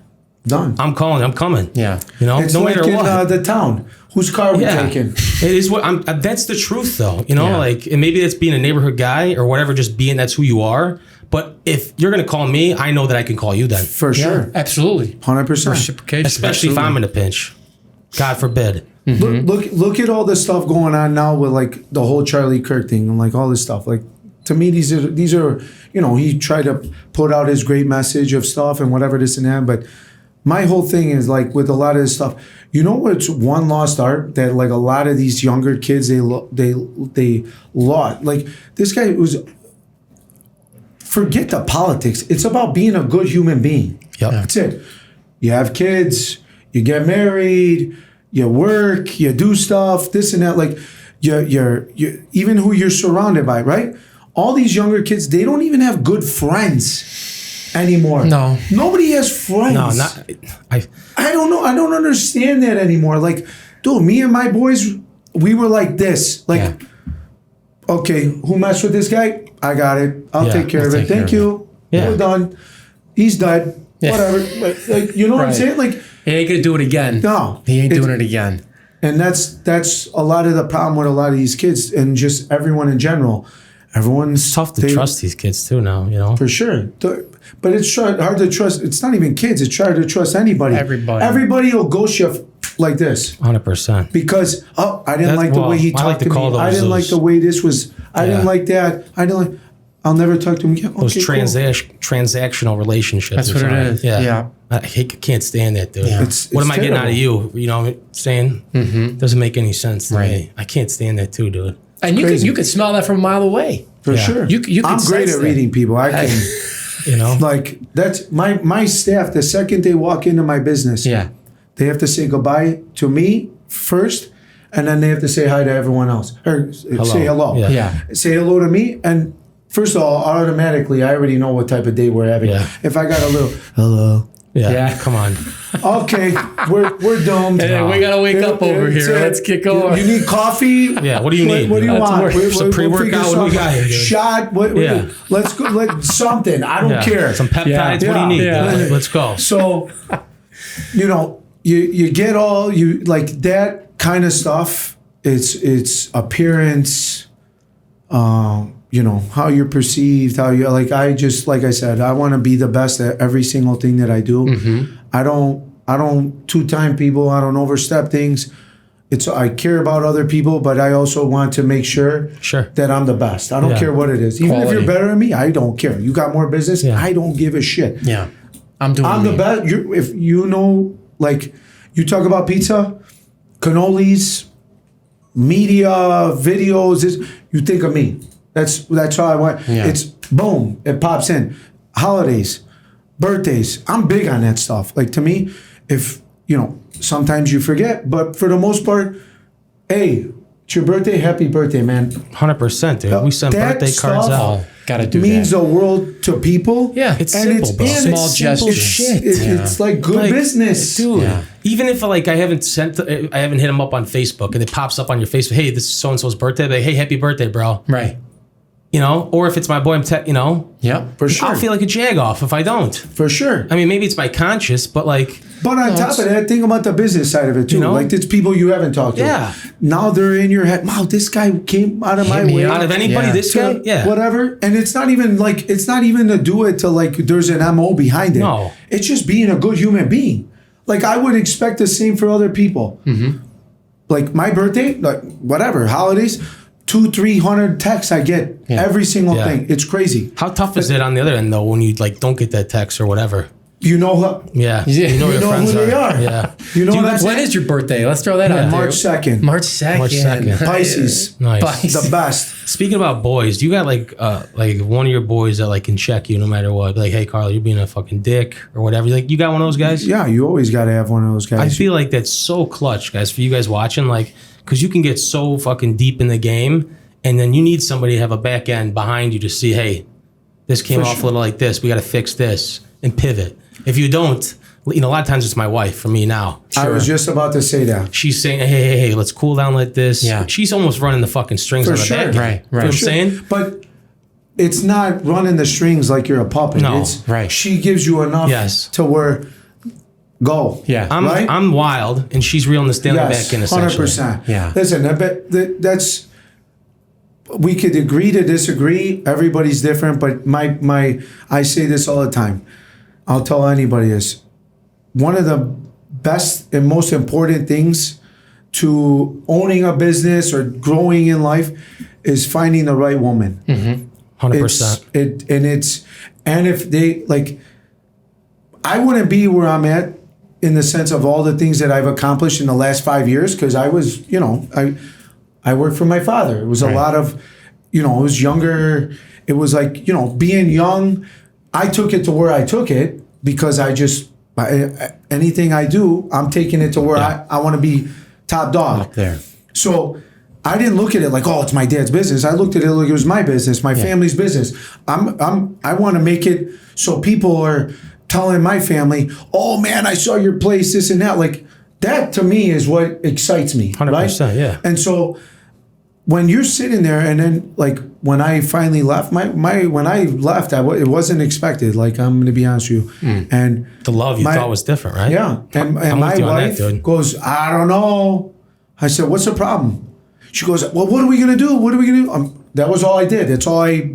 Done. I'm calling, I'm coming. Yeah. You know, It's no like matter in, what. the town. Whose car are we taking? It is what that's the truth, though. You know, like, and maybe that's being a neighborhood guy or whatever, just being that's who you are. But if you're going to call me, I know that I can call you then. For sure. Absolutely. 100%. Reciprocation. Especially if I'm in a pinch. God forbid. Look at all the stuff going on now with like the whole Charlie Kirk thing and like all this stuff. Like, to me, these are you know, he tried to put out his great message of stuff and whatever this and that. But my whole thing is like with a lot of this stuff, you know what's one lost art that like a lot of these younger kids they lost. Like, this guy was, forget the politics. It's about being a good human being. Yep. That's it. You have kids, you get married, you work, you do stuff, this and that. Like, you're even who you're surrounded by, right? All these younger kids, they don't even have good friends anymore. No. Nobody has friends. No, not. I don't know. I don't understand that anymore. Like, dude, me and my boys, we were like this. Like, okay, who messed with this guy? I got it. I'll take care of it. Thank you. Yeah. We're done. He's dead. Yeah. Whatever. Like, you know what I'm saying? Like, he ain't gonna do it again. No. He ain't doing it again. and that's a lot of the problem with a lot of these kids and just everyone in general. Everyone's tough to trust these kids too now, you know? For sure. But it's hard to trust. It's not even kids. It's hard to trust anybody. Everybody will ghost you like this. 100%. Because, I didn't like the way he talked to me. I didn't like the way this was. I didn't like that. I'll never talk to him again. Those transactional relationships. That's what it is. Yeah. I can't stand that, dude. Yeah. What am I getting out of you? You know what I'm saying? Mm-hmm. Doesn't make any sense to me. I can't stand that too, dude. And you could smell that from a mile away. For sure. I'm great at reading people. I can, you know, like that's my staff. The second they walk into my business, they have to say goodbye to me first, and then they have to say hi to everyone else or say hello. Say hello to me, and first of all, automatically, I already know what type of day we're having. Yeah. If I got a little hello. Yeah, come on. Okay, we're doomed. Hey, we gotta wake up over here. Let's kick going. You need coffee? Yeah. What do you need? What do you want? Some pre-workout. What do we got here, dude? Shot? What? Let's go. Something. I don't care. Some peptides. What do you need? Yeah. Let's go. So, you get all like that kind of stuff. It's appearance. How you're perceived, how you like I said, I want to be the best at every single thing that I do. Mm-hmm. I don't two-time people, I don't overstep things. I care about other people, but I also want to make sure that I'm the best. I don't care what it is. Even if you're better than me, I don't care. You got more business, I don't give a shit. Yeah. I'm the best. If like you talk about pizza, cannolis, media, videos, you think of me. That's how I want. Yeah. It's boom, it pops in. Holidays, birthdays, I'm big on that stuff. Like to me, if sometimes you forget, but for the most part, hey, it's your birthday, happy birthday, man. 100%, dude. We send birthday cards out. Gotta do means the world to people. Yeah, it's simple, bro. Small gestures. It's like good business, dude. Yeah. Even if I haven't hit him up on Facebook and it pops up on your Facebook, hey, this is so and so's birthday. Like, hey, happy birthday, bro. Right. Or if it's my boy, yeah, for sure. I'll feel like a jag off if I don't. For sure. I mean, maybe it's my conscious, but like. But on top of that, think about the business side of it too. Like it's people you haven't talked to. Yeah. Now they're in your head. Wow, this guy came out of my way. Out of anybody, this guy, whatever. And it's not even to do it to like there's an MO behind it. No, it's just being a good human being. Like I would expect the same for other people. Mm-hmm. Like my birthday, like whatever holidays. 200-300 texts I get every single thing. It's crazy. How tough is it on the other end though when you like don't get that text or whatever? You know who? Yeah. You know who they are. Yeah. When is your birthday? Let's throw that out. March 2nd. March 2nd. Pisces. Nice. Pisces. The best. Speaking about boys, do you got like one of your boys that like can check you no matter what? Like, hey, Carl, you're being a fucking dick or whatever. Like, you got one of those guys? Yeah, you always got to have one of those guys. I feel like that's so clutch, guys, for you guys watching. Like, because you can get so fucking deep in the game, and then you need somebody to have a back end behind you to see, hey, this came off a little like this. We got to fix this and pivot. If you don't, you know, a lot of times it's my wife for me now. I was just about to say that. She's saying, hey, let's cool down like this. Yeah. She's almost running the fucking strings For on the sure. back. Right. You know what I'm saying? But it's not running the strings like you're a puppet. No. It's, Right. She gives you enough Yes. to where go. Yeah. Right? I'm wild, and she's reeling the Stanley back in, essentially. 100%. Yeah. Listen, I bet that's. We could agree to disagree. Everybody's different, but I say this all the time. I'll tell anybody this. One of the best and most important things to owning a business or growing in life is finding the right woman. 100%. And if they like, I wouldn't be where I'm at in the sense of all the things that I've accomplished in the last 5 years because I was, I worked for my father. It was a lot of, it was younger. It was like, being young. I took it to where I took it because anything I do, I'm taking it to where I want to be top dog. Up there. So I didn't look at it like, oh, it's my dad's business. I looked at it like it was my business, my family's business. I want to make it so people are telling my family, oh man, I saw your place, this and that. Like that to me is what excites me. 100%, right? yeah. And so when you're sitting there and then like when I finally left, when I left, it wasn't expected. Like I'm going to be honest with you. And The love you thought was different, right? yeah. And I'm my with you on that, wife dude. goes, I don't know. I said, what's the problem? She goes, well, what are we going to do? What are we going to do? That was all I did. That's all I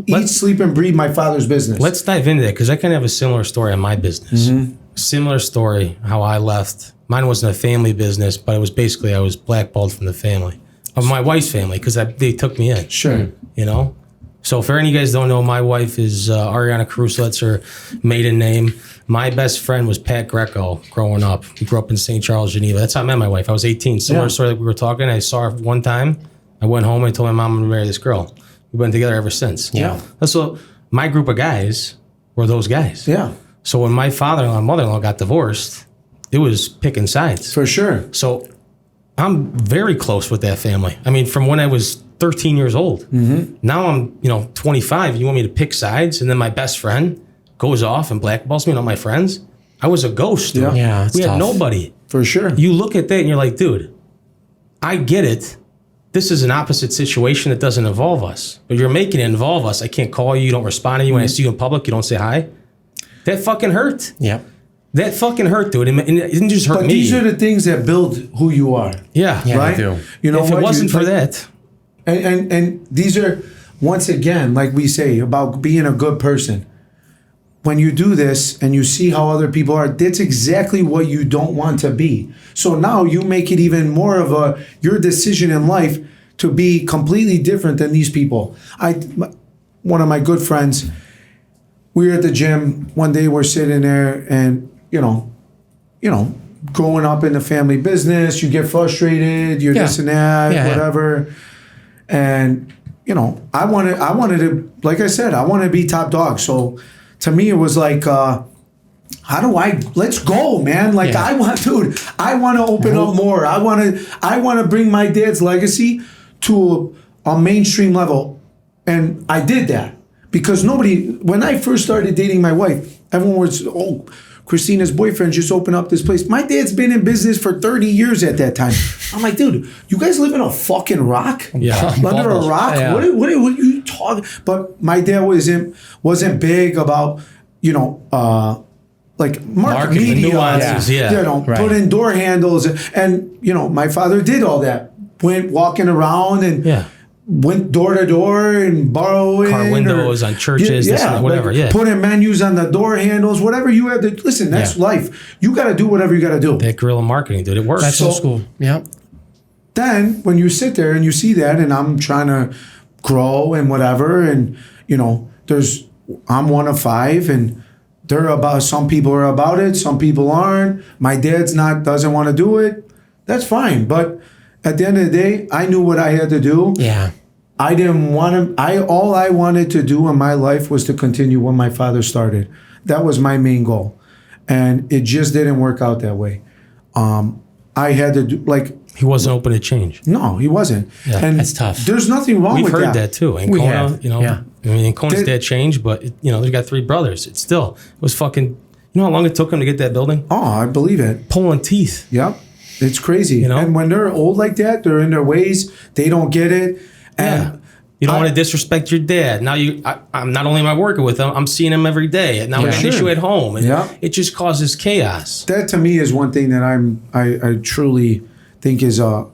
eat, sleep, and breathe my father's business. Let's dive into that because I kind of have a similar story on my business. Similar story, how I left. Mine wasn't a family business, but it was basically I was blackballed from the family, of my wife's family, because they took me in. Sure. So for any of you guys don't know, my wife is Ariana Caruso. That's her maiden name. My best friend was Pat Greco growing up. We grew up in St. Charles, Geneva. That's how I met my wife. I was 18. Similar story that we were talking. I saw her one time. I went home and I told my mom I'm going to marry this girl. We've been together ever since. Yeah. So my group of guys were those guys. Yeah. So when my father-in-law and mother-in-law got divorced, it was picking sides. For sure. So I'm very close with that family. I mean, from when I was 13 years old. Now I'm, 25. You want me to pick sides? And then my best friend goes off and blackballs me and all my friends. I was a ghost. Yeah. Yeah, it's we had tough. nobody. For sure. You look at that and you're like, dude, I get it. This is an opposite situation that doesn't involve us. But you're making it involve us. I can't call you. You don't respond to you. When I see you in public, you don't say hi. That fucking hurt. Yep. That fucking hurt, dude. And it didn't just hurt But me. these are the things that build who you are. Yeah. Right? they do. You know If it what? wasn't for that. And these are, once again, like we say, about being a good person. When you do this and you see how other people are, that's exactly what you don't want to be. So now you make it even more of your decision in life to be completely different than these people. One of my good friends, we were at the gym one day, we're sitting there and, growing up in the family business, you get frustrated, you're this and that, whatever. And, I wanted to, like I said, I wanted to be top dog. So to me, it was like, let's go, man. Like I want to open up more. I want to bring my dad's legacy to a mainstream level. And I did that because when I first started dating my wife, everyone was, Christina's boyfriend just opened up this place. My dad's been in business for 30 years at that time. I'm like, dude, you guys live in a fucking rock? Yeah. Under a rock? Yeah. What are you talking? But my dad wasn't big about, like marketing media, nuances, put in door handles. And, my father did all that. Went walking around and went door to door and borrowing. Car windows on churches, this and that, whatever, putting menus on the door handles, whatever you have to, listen, that's life. You got to do whatever you got to do. That guerrilla marketing, dude, it works. That's old school. Yep. Then when you sit there and you see that and I'm trying to grow and whatever, and, I'm one of five and some people are about it, some people aren't. My dad's doesn't want to do it. That's fine. But at the end of the day, I knew what I had to do. Yeah. I didn't want to, all I wanted to do in my life was to continue what my father started. That was my main goal. And it just didn't work out that way. I had to do, he wasn't open to change. No, he wasn't. Yeah, and that's tough. There's nothing wrong with that. We've heard that too. And We Kona, have. Yeah. I mean, Kona's dad changed, but, they got three brothers. It was fucking, You know how long it took them to get that building? Oh, I believe it. Pulling teeth. Yep. It's crazy. You know? And when they're old like that, they're in their ways. They don't get it. And You don't want to disrespect your dad. Now I'm not only am I working with him, I'm seeing him every day. And now it's an issue at home. And it just causes chaos. That to me is one thing that I truly think is a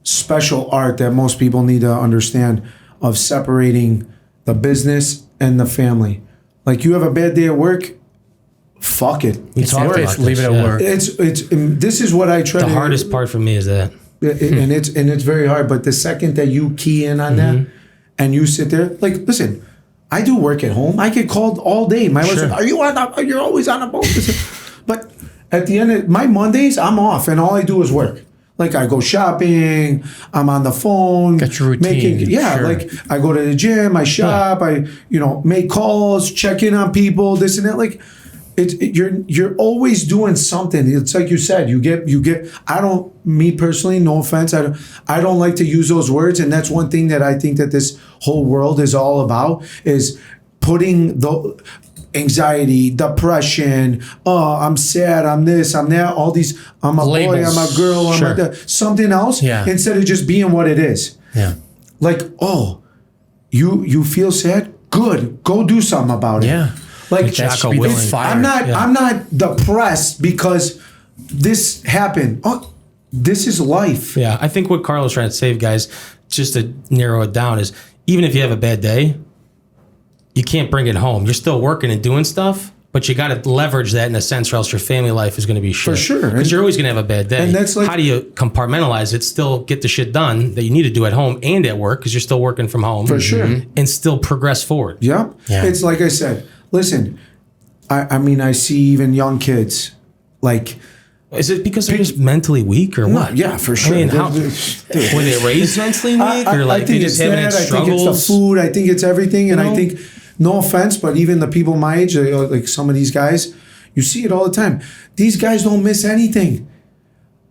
special art that most people need to understand, of separating the business and the family. Like, you have a bad day at work, fuck it. We talk about this. Leave it at work. This is what I try The to... hardest part for me is that. And it's very hard. But the second that you key in on that and you sit there, like, listen, I do work at home. I get called all day. My wife's like, you're always on a boat. But at the end of my Mondays, I'm off and all I do is work. Like, I go shopping, I'm on the phone. Got your routine. Like, I go to the gym, I shop, I make calls, check in on people, this and that. Like, you're always doing something. It's like you said, you get. Me personally, no offense, I don't like to use those words, and that's one thing that I think that this whole world is all about, is putting the anxiety, depression, I'm sad, I'm this, I'm that, all these, I'm a boy, I'm a girl, I'm like that, something else, instead of just being what it is. Yeah. Like, you feel sad? Good. Go do something about it. Yeah. Like, I'm not depressed because this happened. Oh, this is life. Yeah, I think what Carlo's trying to say, guys, just to narrow it down, is even if you have a bad day, you can't bring it home. You're still working and doing stuff, but you got to leverage that in a sense, or else your family life is going to be shit. For sure. Because you're always going to have a bad day. And that's like, how do you compartmentalize it, still get the shit done that you need to do at home and at work, because you're still working from home. For sure. And still progress forward. Yeah. It's like I said, listen, I mean, I see even young kids, like... Is it because they're just mentally weak or what? Yeah, for sure. I mean, were they raised mentally weak? Or like they just haven't had struggles? I think it's the food. I think it's everything. And I think, no offense, but even the people my age, like some of these guys, you see it all the time. These guys don't miss anything.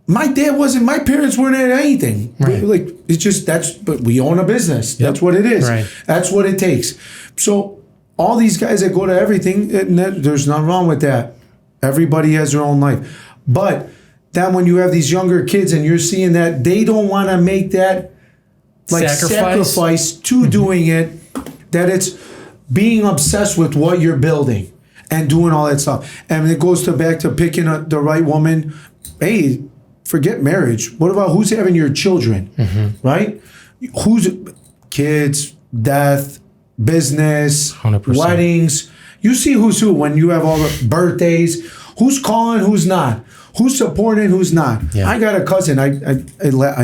My parents weren't at anything. Right. Like, it's just, but we own a business. That's what it is. Right. That's what it takes. So all these guys that go to everything, there's nothing wrong with that. Everybody has their own life. But then when you have these younger kids and you're seeing that they don't want to make that like sacrifice to doing it, that it's being obsessed with what you're building and doing all that stuff. And it goes back to picking the right woman. Hey, forget marriage. What about who's having your children, right? Who's kids, death, business, 100%. Weddings. You see who's who when you have all the birthdays. Who's calling, who's not? Who's supporting, who's not? Yeah. I got a cousin. I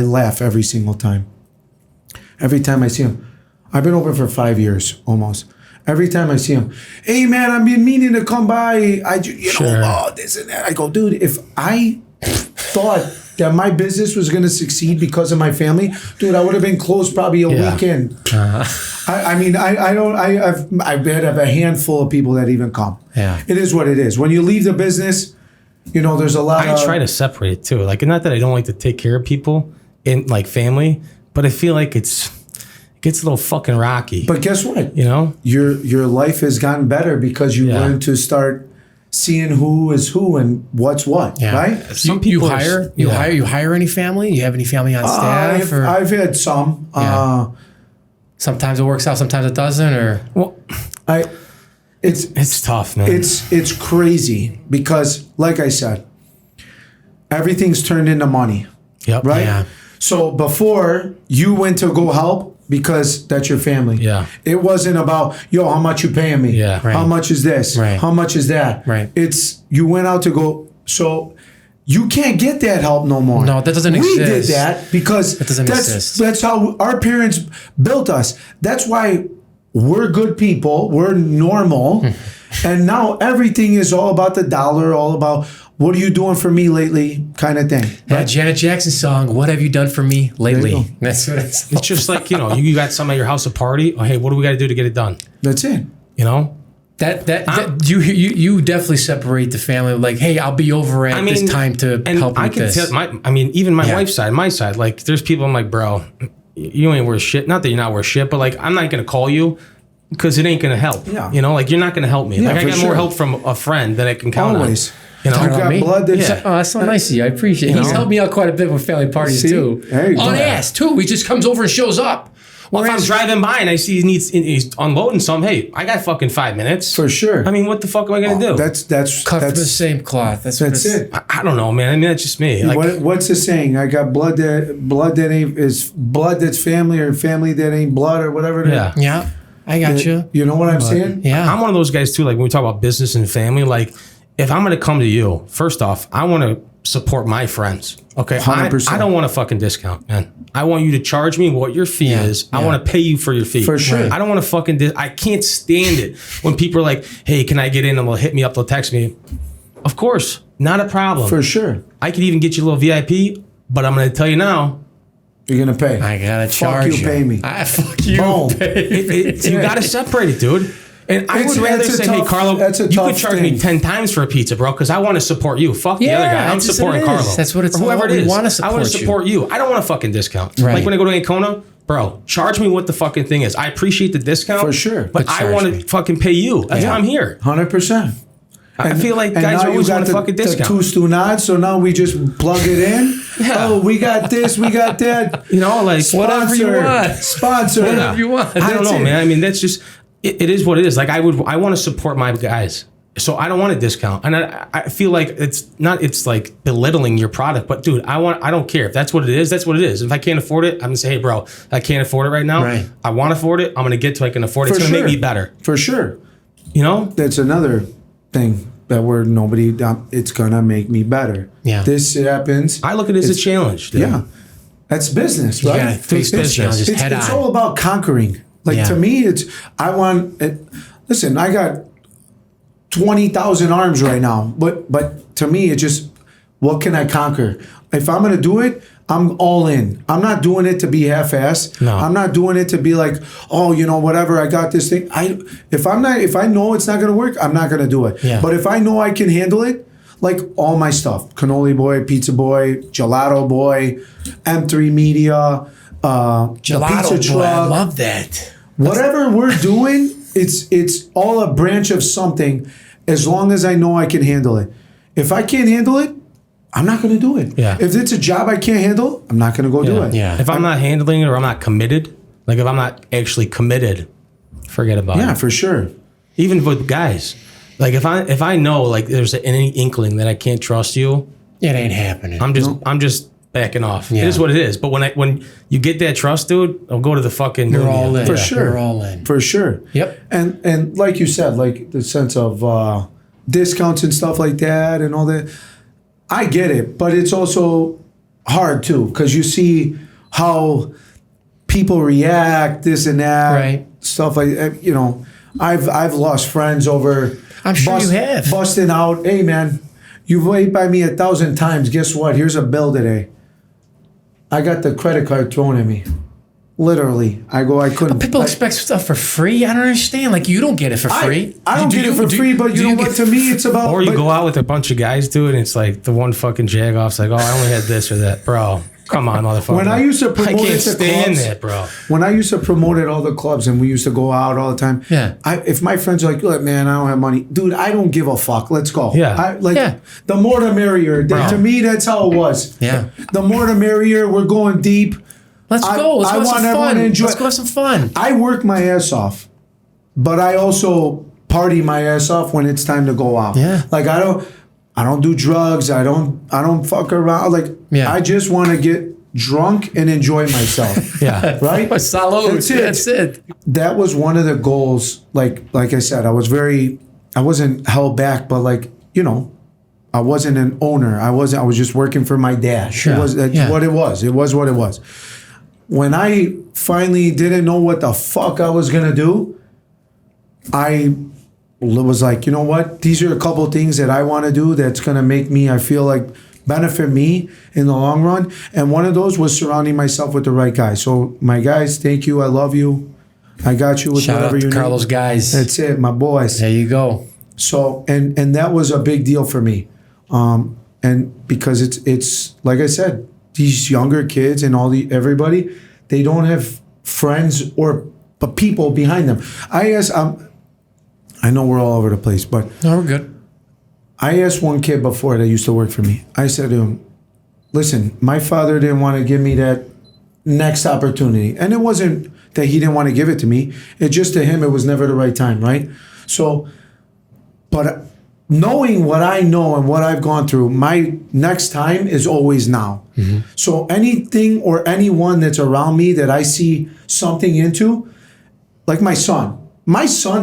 laugh every single time. Every time I see him. I've been open for 5 years almost. Every time I see him, hey man, I've been meaning to come by. This and that. I go, dude, if I thought that my business was going to succeed because of my family, dude, I would have been closed probably a weekend. I have a handful of people that even come. Yeah. It is what it is. When you leave the business, there's a lot I try to separate it too. Like, not that I don't like to take care of people in like family, but I feel like it gets a little fucking rocky. But guess what? Your life has gotten better because you learn to start seeing who is who and what's what, right? Some people you hire any family? You have any family on staff? I've had some. Sometimes it works out, sometimes it doesn't. It's tough, man. It's crazy because, like I said, everything's turned into money. Yep. Right. Yeah. So before you went to go help because that's your family. Yeah. It wasn't about, how much you paying me? Yeah. Right. How much is this? Right. How much is that? Right. It's you went out to go. So you can't get that help no more. No, that doesn't exist. We did that because that's how our parents built us. That's why we're good people. We're normal. And now everything is all about the dollar, all about what are you doing for me lately kind of thing. That Janet Jackson song, What Have You Done For Me Lately? That's what it's just like, you got somebody at your house, a party. Oh, hey, what do we got to do to get it done? That's it. That you definitely separate the family. Like, hey, I'll be over at this time to help with this. Even my wife's side, my side, like there's people I'm like, bro, you ain't worth shit. Not that you're not worth shit, but like I'm not gonna call you because it ain't gonna help. Yeah. You know, like you're not gonna help me. Yeah, like I for got sure. more help from a friend that I can count Always. on. You know, You got me? blood that's Yeah. Oh, that's so nice of you. I appreciate it. He's know? helped me out quite a bit with family parties, See? too. There you go. Unasked, too. He just comes over and shows up. well, if I'm driving by and I see he's unloading some, hey, I got fucking 5 minutes. for sure. I mean, what the fuck am I gonna do? That's Cut from the same cloth. That's it. I don't know, man. I mean, that's just me. Like, What's the saying? I got blood that ain't is blood that's family or family that ain't blood or whatever. It is. yeah. Yeah, I got you. You know what I'm saying? Yeah. I'm one of those guys too. Like when we talk about business and family, like if I'm gonna come to you, first off, I want to support my friends. Okay, 100%. I don't want a fucking discount, man. I want you to charge me what your fee is. I want to pay you for your fee. For sure. I don't want to fucking. I can't stand it when people are like, "Hey, can I get in?" And they'll hit me up. They'll text me. Of course, not a problem. For sure. I could even get you a little VIP, but I'm gonna tell you now. You're gonna pay. I gotta Fuck charge you, pay me. Fuck you, Boom. pay me. You gotta separate it, dude. And I would rather that's a say, tough- hey, Carlo, that's a you could tough charge me thing. 10 times for a pizza, bro, because I want to support you. Fuck the other guy. I'm that's just supporting what it is. Carlo. That's what it's or whoever all it about. is. We wanna I want to support you. support you. I don't want a fucking discount. Right. Like when I go to Ancona, bro, charge me what the fucking thing is. I appreciate the discount. For sure. But But I charge want me. to fucking pay you. That's why I'm here. 100%. I feel like And guys now you always got want a fucking the discount. Two Stunads, so now we just plug it in. Yeah. Oh, we got this, we got that. You know, like Whatever you want. Sponsor. Whatever you want. I don't That's know, it. man. I mean, that's just it is what it is. Like I want to support my guys. So I don't want a discount. And I feel like it's like belittling your product, but dude, I don't care. If that's what it is, that's what it is. If I can't afford it, I'm gonna say, hey bro, I can't afford it right now. Right. I want to afford it. I'm gonna get to I can afford it. For It's gonna sure. make me better. For sure. You know? That's another thing that where nobody, it's gonna make me better. Yeah. This happens. I look at it as a challenge. Dude. Yeah. That's business, You right? gotta face business. challenges It's, head it's on. all about conquering. Like Yeah. to me, listen, I got 20,000 arms right now, but to me, it's just, what can I conquer? If I'm gonna do it, I'm all in. I'm not doing it to be half-assed. No. I'm not doing it to be like, oh, whatever, I got this thing. If I know it's not gonna work, I'm not gonna do it. Yeah. But if I know I can handle it, like all my stuff, Cannoli Boy, Pizza Boy, Gelato Boy, M3 Media, the pizza Gelato boy, I truck, love that. whatever we're doing, it's all a branch of something. As long as I know I can handle it. If I can't handle it, I'm not going to do it. Yeah. If it's a job I can't handle, I'm not going to go do it. Yeah. If I'm not handling it or I'm not committed, like if I'm not actually committed, forget about it. Yeah, for sure. Even with guys, like if I know like there's any inkling that I can't trust you, It ain't happening. I'm just backing off. Yeah. It is what it is. But when you get that trust, dude, I'll go to the fucking You're moon, all yeah. in. For Yeah, sure. You're all in. For sure. Yep. And like you said, like the sense of discounts and stuff like that and all that, I get it. But it's also hard too, because you see how people react, this and that, Right. stuff like I've lost friends over. I'm sure you have. Busting out. Hey man, you've waited by me 1,000 times. Guess what? Here's a bill today. I got the credit card thrown at me. Literally, I couldn't. People expect stuff for free. I don't understand. Like you don't get it for free. I don't get it for free, but you know what? To me, it's about. Or you but- go out with a bunch of guys, dude, and it's like the one fucking jagoff's like, oh, I only had this or that, bro. Come on, motherfucker. When I used to promote I can't it to stand clubs, that, bro. When I used to promote at all the clubs and we used to go out all the time, Yeah. If my friends are like, look, man, I don't have money, dude, I don't give a fuck. Let's go. Yeah. Yeah. The more the merrier. Bro. To me, that's how it was. Yeah. The more the merrier. We're going deep. Let's go. Let's I go have want some everyone fun. to enjoy- Let's go have some fun. I work my ass off, but I also party my ass off when it's time to go out. Yeah. Like I don't do drugs. I don't fuck around. Like Yeah. I just want to get drunk and enjoy myself. Yeah. Right? Salud. That's it. That's it. That was one of the goals. Like I said, I wasn't held back, but I wasn't an owner. I was just working for my dad. Sure. That's Yeah. what it was. It was what it was. When I finally didn't know what the fuck I was gonna do, I was like, you know what? These are a couple of things that I want to do that's gonna make me, I feel like, benefit me in the long run. And one of those was surrounding myself with the right guys. So my guys, thank you. I love you. I got you with Shout whatever out to you Carlos need. guys. That's it, my boys. There you go. So and that was a big deal for me, and because it's like I said, these younger kids and everybody, they don't have friends or but people behind them. I asked, I know we're all over the place, but No, we're good. I asked one kid before that used to work for me. I said to him, listen, my father didn't want to give me that next opportunity. And it wasn't that he didn't want to give it to me. It just to him, it was never the right time, right? So, but knowing what I know and what I've gone through, my next time is always now. So anything or anyone that's around me that I see something into, like my son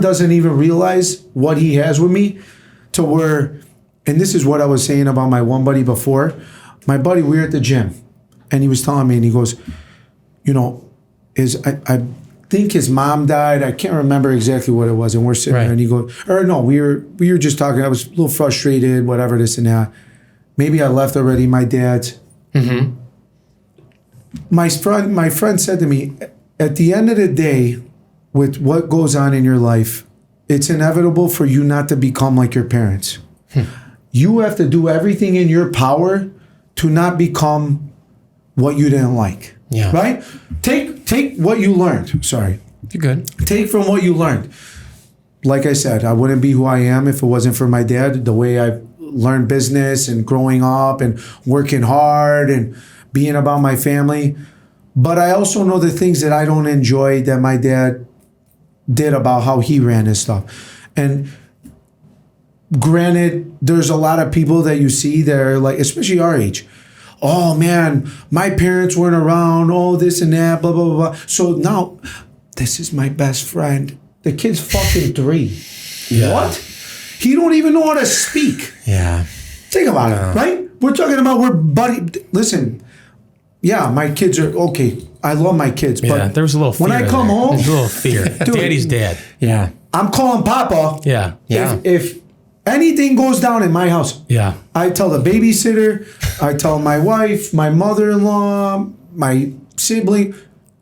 doesn't even realize what he has with me to where, and this is what I was saying about my one buddy before. My buddy, we were at the gym and he was telling me, and he goes, you know, I think his mom died. I can't remember exactly what it was. And we're sitting there and he goes, or no, we were just talking. I was a little frustrated, whatever, this and that. Maybe I left already, my dad's. My friend said to me, at the end of the day, with what goes on in your life, it's inevitable for you not to become like your parents. You have to do everything in your power to not become what you didn't like. Yeah. Right? Take what you learned. Sorry. You're good. Take from what you learned. Like I said, I wouldn't be who I am if it wasn't for my dad. The way I learned business and growing up and working hard and being about my family. But I also know the things that I don't enjoy that my dad did about how he ran his stuff. And granted, there's a lot of people that you see that are like, especially our age, oh man, my parents weren't around, oh this and that, blah, blah, blah, blah. So now, this is my best friend. The kid's fucking 3. Yeah. What? He don't even know how to speak. Yeah. Think about it, right? We're talking about we're buddy. Listen, yeah, my kids are okay. I love my kids, but there was a little fear when I come home, there's a little fear. Daddy's dad. Yeah. I'm calling Papa. Yeah. Yeah. If anything goes down in my house, Yeah. I tell the babysitter, I tell my wife, my mother-in-law, my sibling,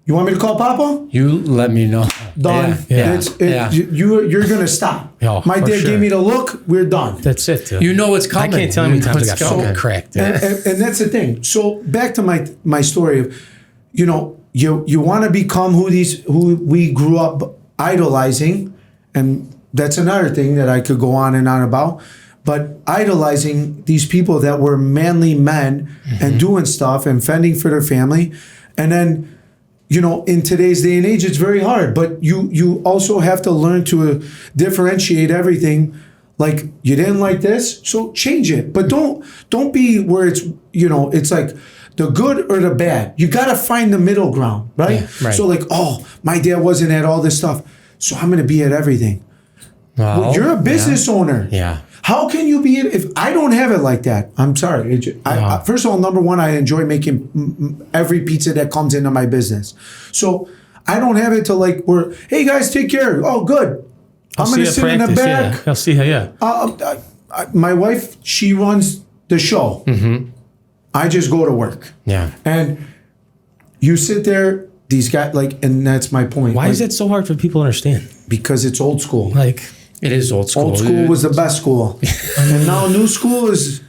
you want me to call Papa? You let me know. Done. Yeah. You're gonna stop. Oh, my for dad sure. gave me the look. We're done. That's it, dude. You know what's I coming. can't tell how many times I got coming. fucking cracked, dude. And that's the thing. So back to my story of, you know, you want to become who we grew up idolizing, and that's another thing that I could go on and on about. But idolizing these people that were manly men and doing stuff and fending for their family, and then, you know, in today's day and age, it's very hard. But you also have to learn to differentiate everything. Like, you didn't like this, so change it. But don't be where it's, you know, it's like the good or the bad. You got to find the middle ground, right? Yeah, right. So like, oh, my dad wasn't at all this stuff, so I'm going to be at everything. Well, you're a business owner. Yeah. How can you be, if I don't have it like that? I'm sorry. First of all, number one, I enjoy making every pizza that comes into my business. So I don't have it to like where, hey guys, take care. Oh, good. I'm going to sit in the back. Yeah. I'll see her, yeah. My wife, she runs the show. I just go to work. Yeah. And you sit there, these guys, like, and that's my point. Why like, is it so hard for people to understand? Because it's old school. Like, It is old school. Old school was the best school. And now new school is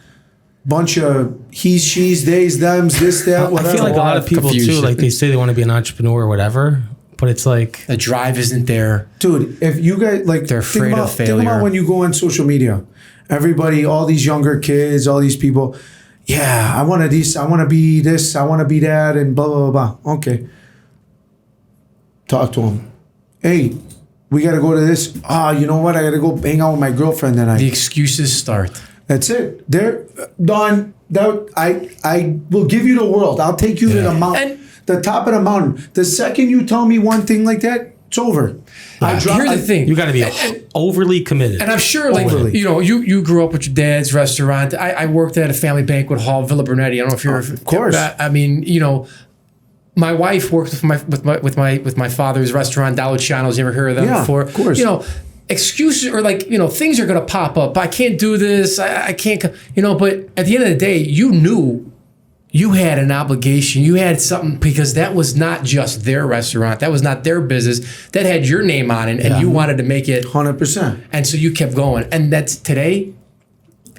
bunch of he's, she's, theys, thems, this, that, whatever. I feel like a lot of people Confusion. too, like they say they want to be an entrepreneur or whatever, but it's like, The drive isn't there. Dude, if you guys, like, They're afraid of Think failure. about when you go on social media. Everybody, all these younger kids, all these people, yeah, I want to this, I want to be this, I want to be that, and blah, blah, blah, blah. Okay. Talk to them. Hey, we got to go to this. You know what? I got to go hang out with my girlfriend tonight. The excuses start. That's it. There, Don. I will give you the world. I'll take you to the mountain, the top of the mountain. The second you tell me one thing like that, it's over. Here's the thing. you got to be overly committed. And I'm sure, like, Overly. you know, you grew up with your dad's restaurant. I worked at a family banquet hall, Villa Brunetti. I don't know if you're, Of course. I mean, you know, my wife worked with my father's restaurant, Dollar Channels. You ever heard of them Yeah, before? of course. You know, excuses or like, you know, things are gonna pop up. I can't do this. I can't. You know, but at the end of the day, you knew you had an obligation. You had something because that was not just their restaurant. That was not their business. That had your name on it, and you wanted to make it 100%. And so you kept going. And that's today.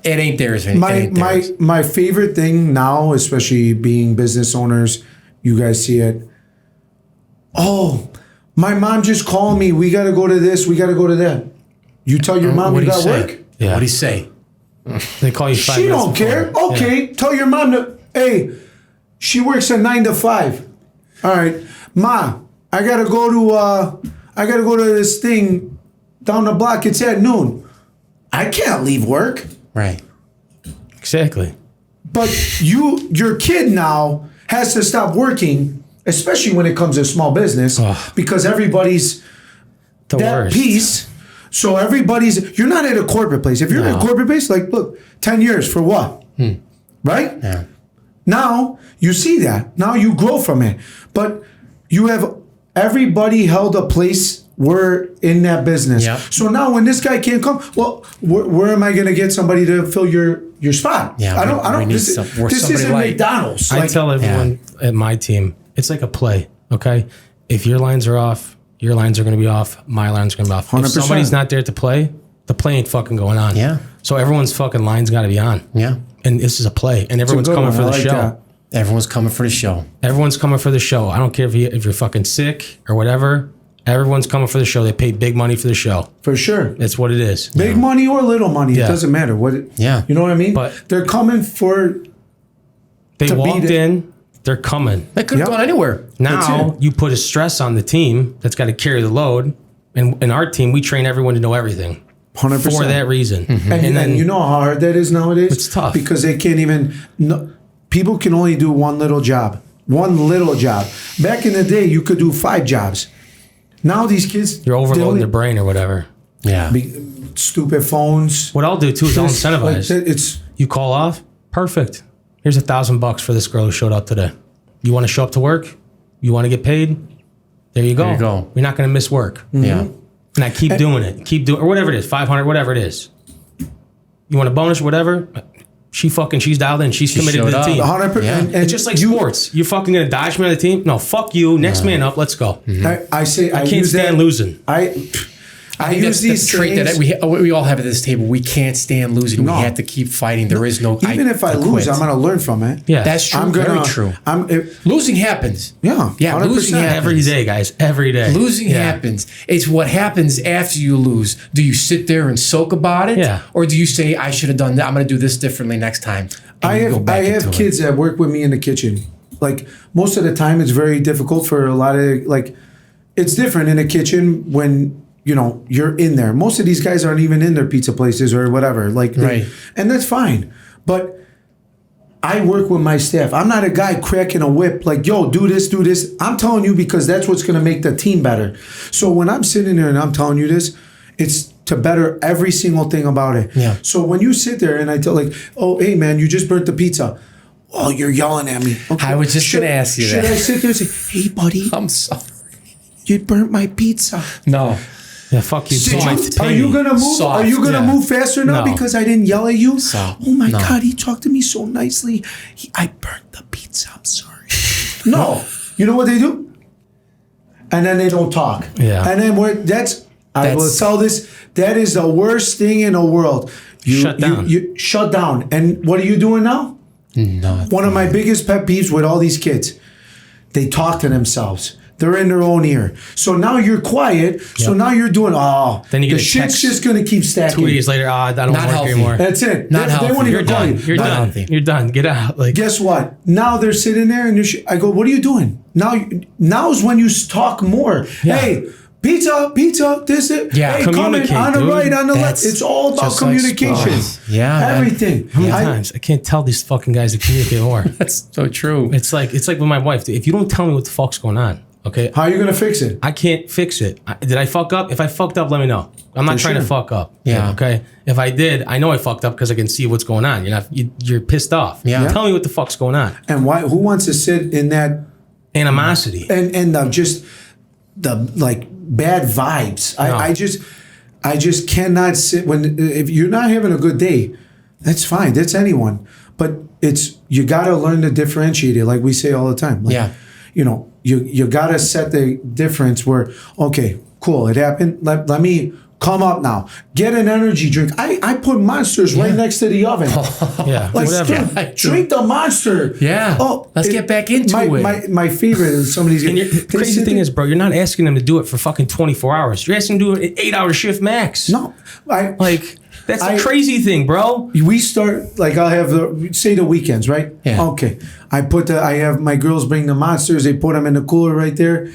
It ain't theirs. It ain't theirs. My favorite thing now, especially being business owners, you guys see it. Oh, My mom just called me. We got to go to this. We got to go to that. You tell your mom you got work? Yeah. What'd he say? They call you 5 She minutes don't before. care. Okay, tell your mom to, hey, she works at 9 to 5. All right, Ma, I gotta go to this thing down the block. It's at noon. I can't leave work. Right. Exactly. But your kid now has to stop working, especially when it comes to small business, because everybody's The that worst. piece. So you're not at a corporate place. If you're at a corporate place, like, look, 10 years for what? Right? Yeah. Now you see that. Now you grow from it. But you have everybody held a place where in that business. Yep. So now when this guy can't come, well, where am I going to get somebody to fill your spot? Yeah, I don't. This isn't like McDonald's. I tell everyone at my team, it's like a play, okay? If your lines are off, your lines are going to be off, my lines are going to be off. 100%. If somebody's not there to play, the play ain't fucking going on. Yeah. So everyone's fucking lines got to be on. Yeah. And this is a play. And everyone's good coming one. for I the like show. that. Everyone's coming for the show. Everyone's coming for the show. I don't care if you're fucking sick or whatever. Everyone's coming for the show. They pay big money for the show. For sure. That's what it is. Big money or little money, it Yeah. doesn't matter. Yeah. You know what I mean? But- they're coming for. They To beat walked it. in, they're coming. That could have Yep. gone anywhere. Now it. you put a stress on the team that's got to carry the load. And in our team, we train everyone to know everything 100%. for that reason. And you know how hard that is nowadays? It's tough. Because they can't even. No, people can only do one little job. One little job. Back in the day, you could do 5 jobs. Now these kids. You're they overloading only- their brain or whatever. Yeah. Stupid phones. What I'll do too is I'll This, like, incentivize. it's You call off, perfect. Here's $1,000 for this girl who showed up today. You want to show up to work? You want to get paid? There you go. There you go. You're not going to miss work. Yeah. And I keep doing it. Keep doing, or whatever it is, 500, whatever it is. You want a bonus or whatever? She's dialed in. She's committed to showed the up. team. 100%. Yeah. And It's just like sports. You're fucking going to dodge me on the team? No, fuck you. Next man up. Let's go. I say I Can't use stand that, losing. I think use that's these the trait sayings- that we all have at this table. We can't stand losing. No. We have to keep fighting. There is no. even if I lose, quit. I'm gonna learn from it. Yeah. That's true. I'm gonna. Very true. It, Losing happens. yeah. Yeah, 100%. losing happens. Every day, guys. Every day. Losing Yeah. happens. It's what happens after you lose. Do you sit there and soak about it? Yeah. Or do you say, I should have done that. I'm going to do this differently next time. And I you go have back I into have it. kids that work with me in the kitchen. Like most of the time, it's very difficult for a lot of like. It's different in the kitchen when you're in there. Most of these guys aren't even in their pizza places or whatever. Right. And that's fine. But I work with my staff. I'm not a guy cracking a whip like, yo, do this, do this. I'm telling you because that's what's going to make the team better. So when I'm sitting there and I'm telling you this, it's to better every single thing about it. Yeah. So when you sit there and I tell like, oh, hey man, you just burnt the pizza. Oh, you're yelling at me. Okay. I was just gonna ask you should that. I sit there and say, hey buddy, I'm sorry. you burnt my pizza. No. Yeah, fuck you. Did Pay my you- pay are you me. gonna move? Soft, Are you gonna yeah. move faster now No. because I didn't yell at you? Soft. Oh my No. God, he talked to me so nicely. I burnt the pizza. I'm sorry. No, you know what they do? And then they don't talk. Yeah. And then I will That's- tell this. That is the worst thing in the world. Shut down. You shut down. And what are you doing now? No. One of my biggest pet peeves with all these kids, they talk to themselves. They're in their own ear. So now you're quiet. So now you're doing, Then you get the a shit's text just going to keep stacking. 2 days later, I don't Not work healthy. anymore. That's it. Not they healthy. won't You're even call done. you. You're Not done. healthy. You're done. Get out. Like, Guess what? Now they're sitting there and I go, what are you doing? Now's when you talk more. Yeah. Hey, pizza, this, it. Yeah. Hey, coming Communicate, on the dude. right, on the left. That's It's all about just like communication. sports. Yeah, man. Everything. how many I- times? I can't tell these fucking guys to communicate more. That's so true. It's like with my wife. Dude. If you don't tell me what the fuck's going on, okay, How are you going to fix it? I can't fix it. Did I fuck up? If I fucked up, let me know. I'm not For trying to sure. fuck up. Yeah. Okay. If I did, I know I fucked up because I can see what's going on. You're pissed off. Yeah. Tell me what the fuck's going on. And why? Who wants to sit in that Animosity. and just the like bad vibes? No. I just cannot sit if you're not having a good day. That's fine. That's anyone. But you got to learn to differentiate it, like we say all the time. Like, Yeah. You got to set the difference where, okay, cool, it happened. Let me come up now. Get an energy drink. I put Monsters right next to the oven. Yeah, Like, whatever. dude, drink the Monster. Yeah. Let's get back into it. My favorite is somebody's. And the crazy thing is, bro, you're not asking them to do it for fucking 24 hours. You're asking them to do it an 8-hour shift max. No, That's a crazy thing, bro. We start like I'll have the weekends, right? Yeah. Okay. I have my girls bring the Monsters. They put them in the cooler right there.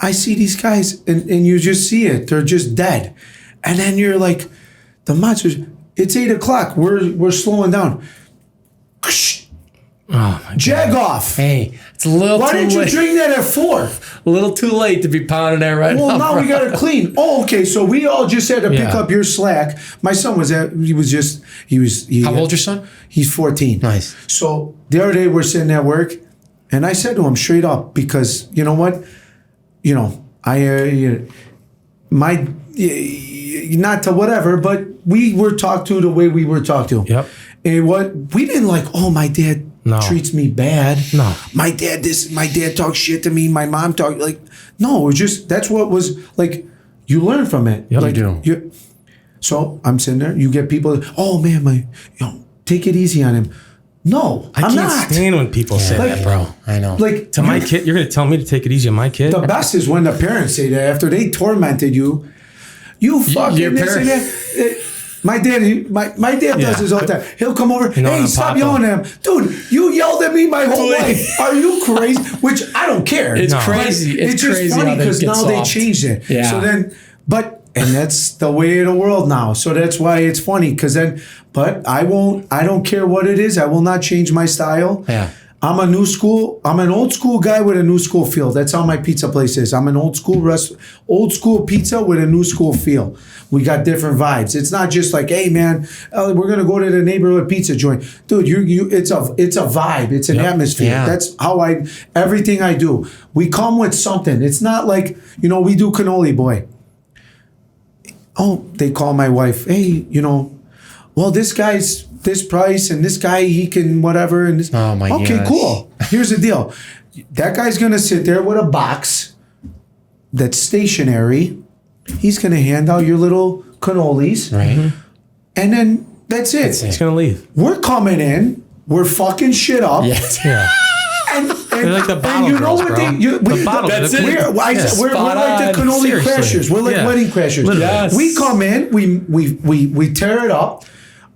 I see these guys, and you just see it. They're just dead, and then you're like, the Monsters. It's 8:00. We're slowing down. Oh my Jag God. off. Hey, it's a little Why too didn't you late. drink that at 4? A little too late to be pounding that right Well, now. now we got to clean. Oh, okay. So we all just had to pick Yeah. up your slack. My son was How old's your son? He's 14. Nice. So the other day we're sitting at work, and I said to him straight up, because you know what, not to whatever, but we were talked to the way we were talked to. Yep. And we didn't like, oh, my dad treats me bad. No. My dad talks shit to me. My mom talks no, it was just, that's what was like, you learn from it. Yep. Like, You do. So I'm sitting there, you get people, oh man, take it easy on him. No, I I'm can't not. stand when people say Like, that, bro. I know. Like To my kid, you're gonna tell me to take it easy on my kid? the best is when the parents say that after they tormented you. You fucking your this and parent- that. My dad does this all the time. He'll come over. know, Hey, I'm stop Papa. yelling at him, dude. You yelled at me my whole life. Are you crazy? Which I don't care. It's No. crazy. It's just crazy funny how they because get now they soft. changed it. Yeah. So then, and that's the way of the world now. So that's why it's funny because but I don't care what it is. I will not change my style. Yeah. I'm an old school guy with a new school feel. That's how my pizza place is. I'm an old school pizza with a new school feel. We got different vibes. It's not just like, hey man, we're gonna go to the neighborhood pizza joint, dude. It's a vibe. It's an atmosphere. Yeah. That's how everything I do. We come with something. It's not like we do cannoli boy. Oh, they call my wife. Hey, well, this guy's this price and this guy, he can whatever. And this. Oh my Okay, gosh. cool. Here's the deal. That guy's going to sit there with a box that's stationary. He's going to hand out your little cannolis. Right. And then that's it. He's gonna leave. We're coming in. We're fucking shit up. Yes. Yeah. And They're like the bottle girls, bro. The bottle That's girls. it. We're like the cannoli Seriously. crashers. We're like Yeah. wedding crashers. Literally. Yes. We come in, we tear it up.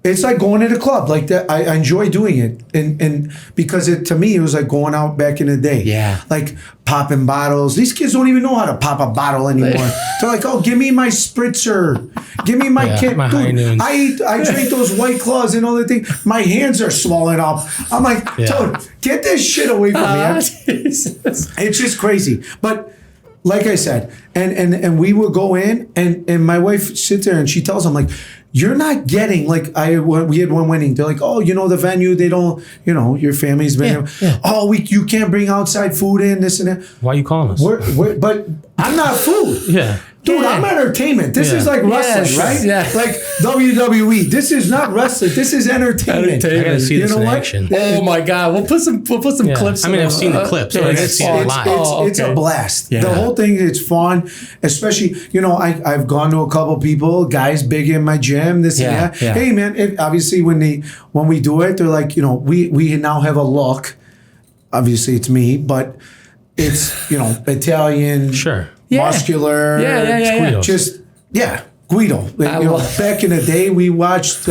It's like going to the club. Like that, I enjoy doing it, and because to me it was like going out back in the day. Yeah. like popping bottles. These kids don't even know how to pop a bottle anymore. They're like, oh, give me my spritzer, give me my kit. my High Noons. I drink those White Claws and all that thing. My hands are swollen up. I'm like, dude, get this shit away from me. Jesus. It's just crazy. But like I said, and we would go in and my wife sits there and she tells them like, you're not getting like we had one wedding. They're like, oh, the venue, they don't, your family's been oh, you can't bring outside food in, this and that. Why are you calling us? But I'm not food. Yeah. Dude, Yeah. I'm entertainment. This is like wrestling, Yes. right? Yeah. Like WWE. This is not wrestling. This is entertainment. I gotta see this You know in what? action. Oh my God. We'll put some Yeah. clips. I mean, in I've seen the clips, but I gotta see it live. It's a blast. Yeah. The whole thing, it's fun. Especially, I've gone to a couple people, guys big in my gym, this Yeah, and that. yeah. Hey man, obviously when we do it, they're like, we now have a look. Obviously it's me, but it's, Italian, Sure. muscular. Yeah. Guido. Just, Guido. love- Back in the day, we watched,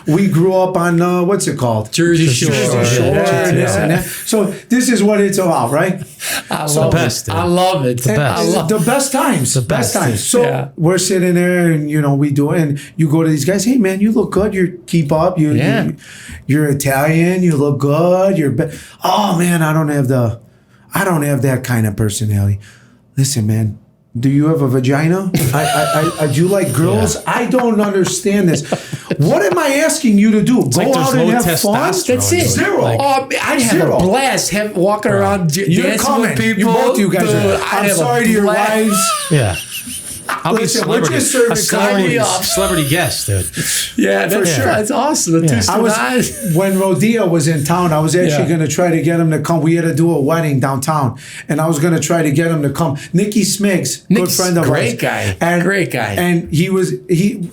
we grew up on, what's it called? Jersey Shore. Jersey Shore Yeah, and this and that. So this is what it's about, right? I So love best, it. dude. I love it. best. I love The best times. The best. times. So Yeah. we're sitting there and, we do it. And you go to these guys, hey, man, you look good. You keep up. You're Italian. You look good. Oh, man, I don't have that kind of personality. Listen, man. Do you have a vagina? I do you like girls? Yeah. I don't understand this. What am I asking you to do? Go like there's out and low have fun? testosterone. That's it. Zero. I'd have Zero. a blast walking around You're dancing coming. with people. Both you guys Dude, are. I'd I'm have sorry a to your blast. wives. Yeah. I'll be a Listen, we're celebrity. just serving A celebrity, coffee. celebrity guest, dude. Yeah, that's sure. That's awesome. The Two I was Stunads. when Rodia was in town. I was actually Yeah. going to try to get him to come. We had to do a wedding downtown, and I was going to try to get him to come. Nicky Smiggs, good Nick's friend of great ours, guy. and Great guy. And he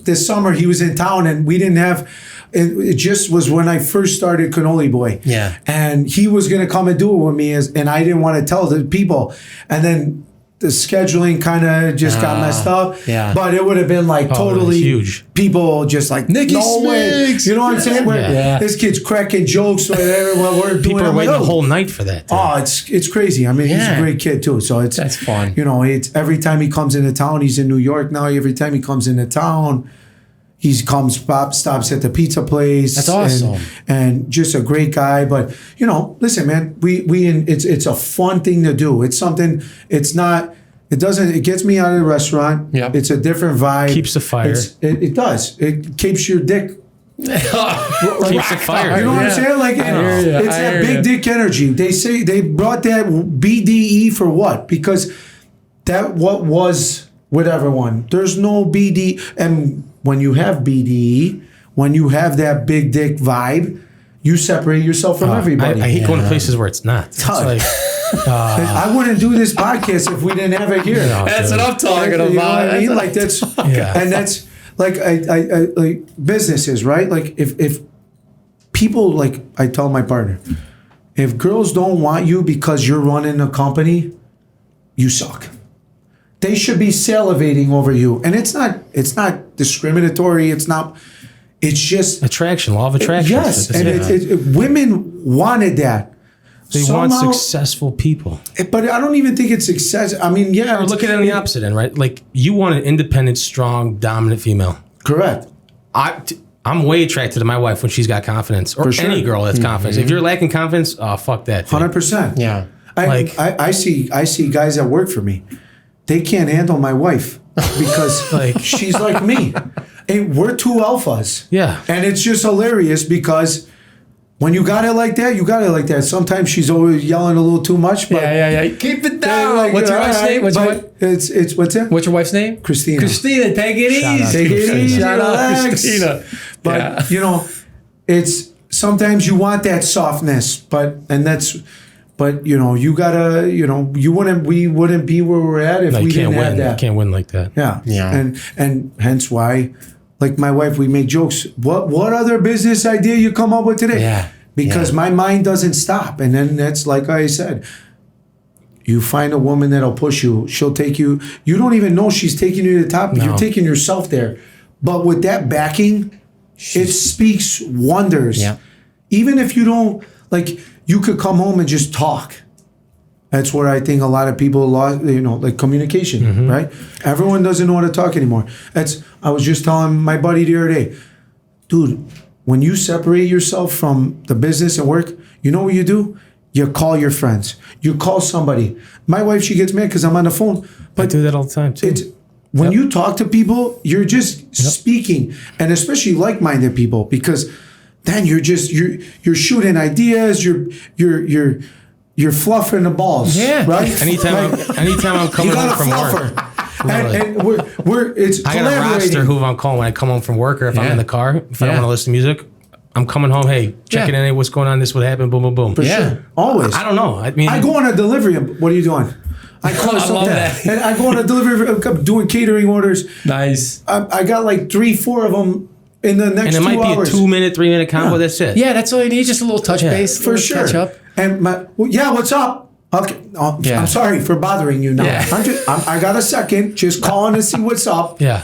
this summer he was in town, and we didn't have. It just was when I first started Cannoli Boy. Yeah. and he was going to come and do it with me, and I didn't want to tell the people, and then. The scheduling kind of just got messed up. Yeah. But it would have been like totally huge. people just like Nicky no way. Smiggs. You know what I'm saying? Where Yeah. this kid's cracking jokes whatever while we're doing. People are I'm like, waiting the oh. whole night for that. Dude. Oh, it's crazy. I mean, he's Yeah. a great kid too. So That's fun. You know, it's every time he comes into town, he's in New York now. Every time he comes into town, stops at the pizza place. That's awesome. And just a great guy. But you know, listen, man, it's a fun thing to do. It's something. It's not. It gets me out of the restaurant. Yeah. It's a different vibe. Keeps the fire. It does. It keeps your dick. Keeps the fire. You know what I'm Yeah. saying? Like I hear ya. it's I that hear big ya. dick energy. They say they brought that BDE for what? Because that what was with everyone. There's no BD, and when you have BDE, when you have that big dick vibe, you separate yourself from everybody. I hate going to places where it's not. It's Tough. like, I wouldn't do this podcast if we didn't have it here. That's what I'm talking about. You know what I mean? That's Like that's Yeah. and that's like I like businesses, right? Like if people, like I tell my partner, if girls don't want you because you're running a company, you suck. They should be salivating over you, and it's not discriminatory. It's just attraction, law of attraction. yes, That's and it. women wanted that. They want Somehow- successful people. but I don't even think it's success. I mean, yeah, Or look at it on the opposite end, right? Like you want an independent, strong, dominant female. correct. I'm way attracted to my wife when she's got confidence, or For sure. any girl that's confidence. If you're lacking confidence, oh fuck that. dude. 100%. Yeah. I see guys that work for me. They can't handle my wife because Like- she's like me. And we're two alphas. Yeah. And it's just hilarious because when you got it like that, you got it like that. Sometimes she's always yelling a little too much. But Yeah. Keep it they're down. like, What's your all wife's right, name? What's your but it's what's that? What's your wife's name? Christina. Christina, take it Shout out easy. Take it Christina. easy, Shout out relax. Christina. But Yeah. you know, it's sometimes you want that softness, but you know, you gotta, you know, we wouldn't be where we're at if No, we you can't didn't have win. You that. can't win like that. Yeah. Yeah. And hence why, like my wife, we make jokes. What other business idea you come up with today? Yeah. Because Yeah. my mind doesn't stop. And then that's like I said, you find a woman that'll push you. She'll take you. You don't even know she's taking you to the top. No. You're taking yourself there. But with that backing, it speaks wonders. Yeah. Even if you don't, like, you could come home and just talk. That's where I think a lot of people lost, you know, like communication, right? Everyone doesn't know how to talk anymore. I was just telling my buddy the other day, dude, when you separate yourself from the business and work, you know what you do? You call your friends. You call somebody. My wife, she gets mad because I'm on the phone. I But do that all the time too. it's when you talk to people, you're just speaking, and especially like-minded people, because then you're shooting ideas. You're fluffing the balls. Yeah. Right. anytime I'm You coming home got a from fluffer. work. And we're it's I got a roster collaborating. who I'm calling when I come home from work, or if I'm Yeah. in the car. If I don't Yeah. want to listen to music, I'm coming home. Hey, checking Yeah. in. Hey, what's going on? This would happen. Boom, boom, boom. For Yeah. sure. Always. I don't know. I mean, I go on a delivery. What are you doing? I call I love something. that. And I go on a delivery. I'm doing catering orders. Nice. I got like 3-4 of them in the next and it 2 might hours. be a 2-minute, 3-minute combo. Yeah. That's it. Yeah, that's all you need. Just a little touch base. For sure. Touch up. And what's up? Okay. Oh, Yeah. I'm sorry for bothering you now. Yeah. I got a second. Just calling to see what's up. Yeah.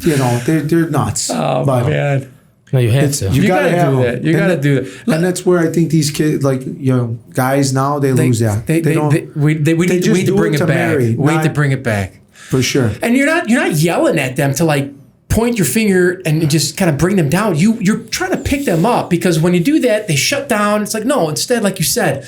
You know, they're nuts. Oh, But man. No, you have to. You gotta have do them. that. You And gotta that- do that. And that's where I think these kids, like, you know, guys now, they lose that. We don't, need just to do bring it it to back. marry, We need to not- bring it back. for sure. And you're not yelling at them to like point your finger and just kind of bring them down. You're trying to pick them up, because when you do that, they shut down. It's like, no, instead, like you said,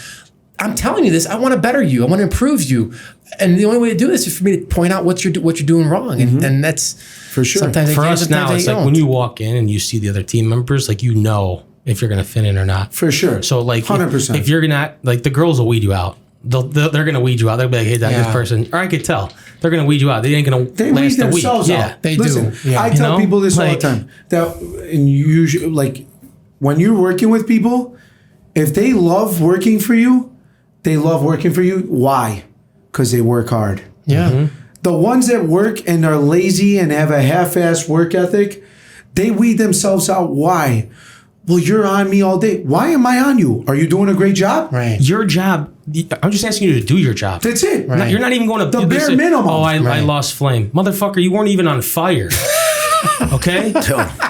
I'm telling you this. I want to better you. I want to improve you. And the only way to do this is for me to point out what you're doing wrong. And that's For sure. Sometimes they For can, us sometimes now, they it's like don't. when you walk in and you see the other team members, like, you know if you're going to fit in or not. For sure. So like 100%. if you're not, like, the girls will weed you out. they're gonna weed you out. They'll be like, hey, this person, or I could tell they're gonna weed you out. They ain't gonna They last weed a week. themselves Yeah, out. they Listen, do. Yeah. I tell people this all the like- time. That and usually, like, when you're working with people, if they love working for you, they love working for you. Why? Because they work hard. Yeah. The ones that work and are lazy and have a half-assed work ethic, they weed themselves out. Why? Well, you're on me all day. Why am I on you? Are you doing a great job? Right. Your job. I'm just asking you to do your job. That's it. Right. You're not even going to The bare minimum. Oh, I Right. lost flame, motherfucker. You weren't even on fire. Okay,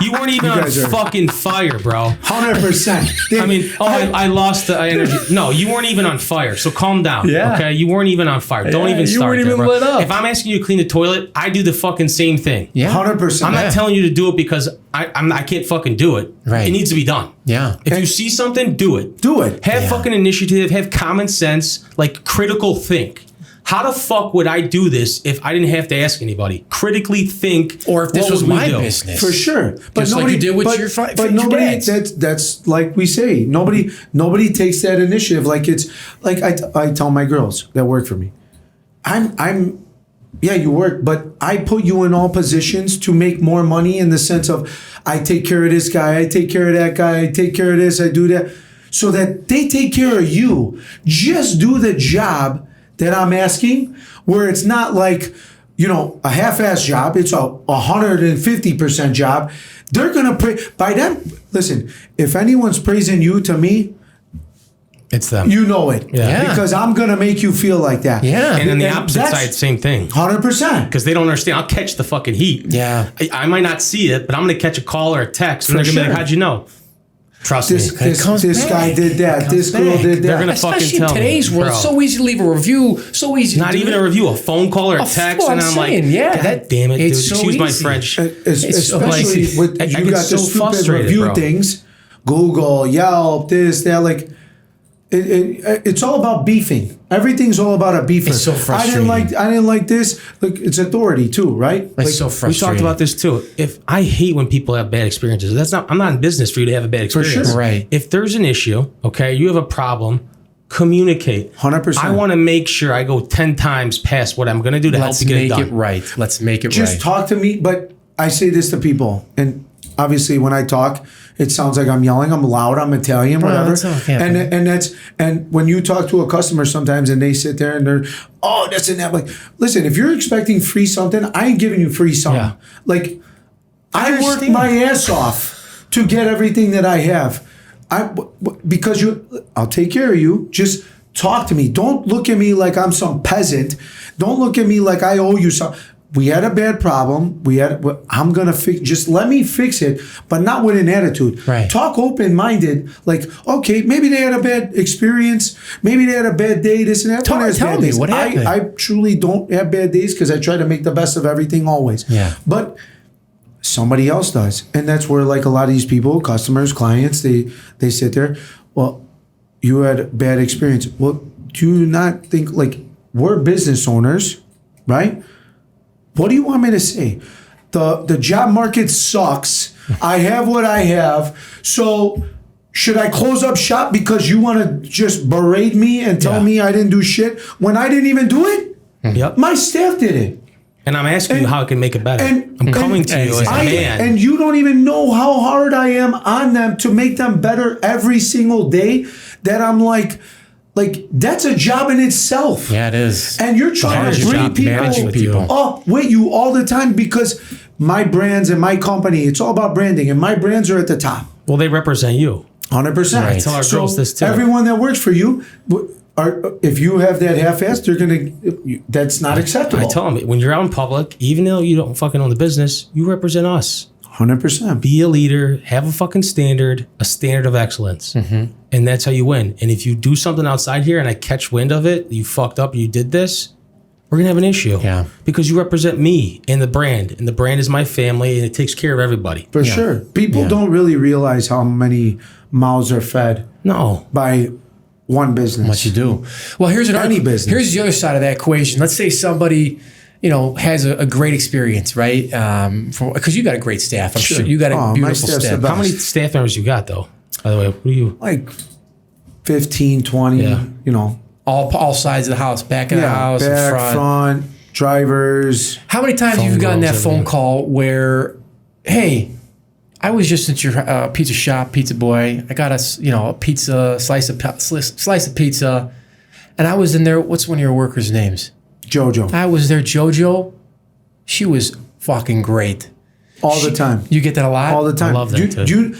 you weren't even on guys are- fucking fire, bro. 100%. I mean, I lost the energy. No, you weren't even on fire. So calm down. Yeah. Okay, you weren't even on fire. Don't Yeah, even you start weren't there, even bro. lit up. If I'm asking you to clean the toilet, I do the fucking same thing. Yeah. 100%. I'm not telling you to do it because I can't fucking do it. Right. It needs to be done. Yeah. If you see something, do it. Do it. Have Yeah. fucking initiative. Have common sense. Like critical think. How the fuck would I do this if I didn't have to ask anybody? Critically think. Or if this what was would we my do? business. For sure, but Just like nobody you did with but, your but your nobody. dads. That's like we say. Nobody takes that initiative. Like it's like I tell my girls that work for me. I'm yeah, you work, but I put you in all positions to make more money in the sense of I take care of this guy, I take care of that guy, I take care of this, I do that, so that they take care of you. Just do the job that I'm asking, where it's not like, a half-ass job. It's a 150% job. They're gonna pray by them. Listen, if anyone's praising you to me, It's them. you know it. Yeah. Because I'm gonna make you feel like that. Yeah. And on the And opposite that's- side, same thing. 100%. Because they don't understand. I'll catch the fucking heat. Yeah. I might not see it, but I'm going to catch a call or a text. And For they're going to be sure. like, how'd you know? Trust This me. It comes this guy back. did that. It This comes girl back. did They're that. gonna fucking Especially in tell me, today's world, bro. it's so easy to leave a review. So easy. Not to do even it. a review, a phone call or a Oh, text. well, And I'm I'm like, saying, yeah, God damn it, dude. it's so Excuse my easy. French. It's so Especially easy. with I you get got so the stupid frustrated, review bro. things, Google, Yelp, this, that. Like, it's all about beefing. Everything's all about a beefer. It's so frustrating. I didn't like this. Look, it's authority too, right? It's so We frustrating. talked about this too. If I hate when people have bad experiences, I'm not in business for you to have a bad experience. sure. Right. If there's an issue, okay, you have a problem, communicate. 100%. I want to make sure I go 10 times past what I'm going to do to Let's help you get it make done. it right. Let's make it Just right. talk to me. But I say this to people, and obviously when I talk, it sounds like I'm yelling. I'm loud. I'm Italian, whatever. that's okay. And when you talk to a customer sometimes, and they sit there and they're, oh, this and that. Like, listen, if you're expecting free something, I ain't giving you free something. Yeah. Like, I work understand. my ass off to get everything that I have. Because I'll take care of you. Just talk to me. Don't look at me like I'm some peasant. Don't look at me like I owe you something. We had a bad problem. I'm gonna fix. Just let me fix it, but not with an attitude. Right. Talk open-minded. Like, okay, maybe they had a bad experience. Maybe they had a bad day. This and that. Tell Everyone has bad me, days. what happened? I truly don't have bad days because I try to make the best of everything always. Yeah. But somebody else does, and that's where like a lot of these people, customers, clients, they sit there. Well, you had a bad experience. Well, do you not think like we're business owners, right? What do you want me to say? The job market sucks. I have what I have. So should I close up shop because you want to just berate me and tell me I didn't do shit when I didn't even do it? Yep. My staff did it. And I'm asking you how I can make it better. I'm coming to you as a man. And you don't even know how hard I am on them to make them better every single day. That I'm like that's a job in itself. Yeah, it is. And you're trying to Managing bring people. people up with you all the time because my brands and my company, it's all about branding, and my brands are at the top. Well, they represent you. 100%. Right. Tell our girls this too. Everyone that works for you, if you have that half-assed, that's not acceptable. I tell them, when you're out in public, even though you don't fucking own the business, you represent us. 100%. Be a leader, have a fucking standard, a standard of excellence. And that's how you win. And if you do something outside here and I catch wind of it, you fucked up, you did this, we're going to have an issue. Yeah. Because you represent me and the brand is my family, and it takes care of everybody. For sure. People don't really realize how many mouths are fed No. by one business. What you do. Well, here's Any business. Here's the other side of that equation. Let's say somebody, has a great experience, right? Because you got a great staff. I'm sure you got a my beautiful staff's the staff. best. How many staff members you got, though? By the way, what do you? Like 15, 20, Yeah. All sides of the house, back of the house, back, front, drivers. How many times have you gotten that phone call where, hey, I was just at your pizza shop, Pizza Boy. I got a pizza slice of pizza, and I was in there. What's one of your workers' names? Jojo. I was there, Jojo. She was fucking great. All the time. You get that a lot? All the time. I love that too.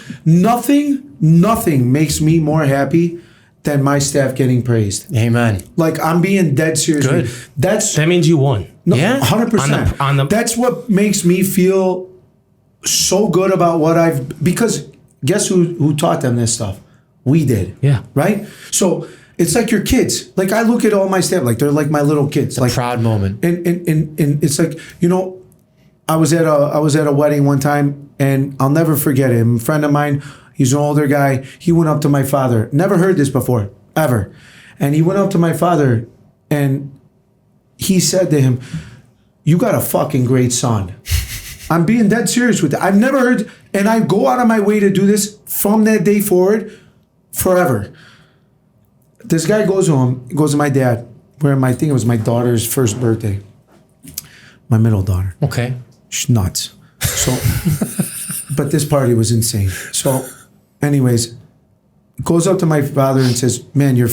Nothing makes me more happy than my staff getting praised. Amen. Like, I'm being dead serious. Good. That means you won. No, Yeah. 100%. That's what makes me feel so good about what because guess who taught them this stuff? We did. Yeah. Right? So it's like your kids. Like, I look at all my staff, like they're like my little kids. Like, proud moment. And it's like, I was at a wedding one time, and I'll never forget it. A friend of mine, he's an older guy. He went up to my father. Never heard this before, ever. And he went up to my father, and he said to him, "You got a fucking great son." I'm being dead serious with that. I've never heard, and I go out of my way to do this from that day forward, forever. This guy goes to my dad, I think it was my daughter's first birthday. My middle daughter. Okay. She's nuts. So, but this party was insane. So, anyways, goes up to my father and says, "Man, your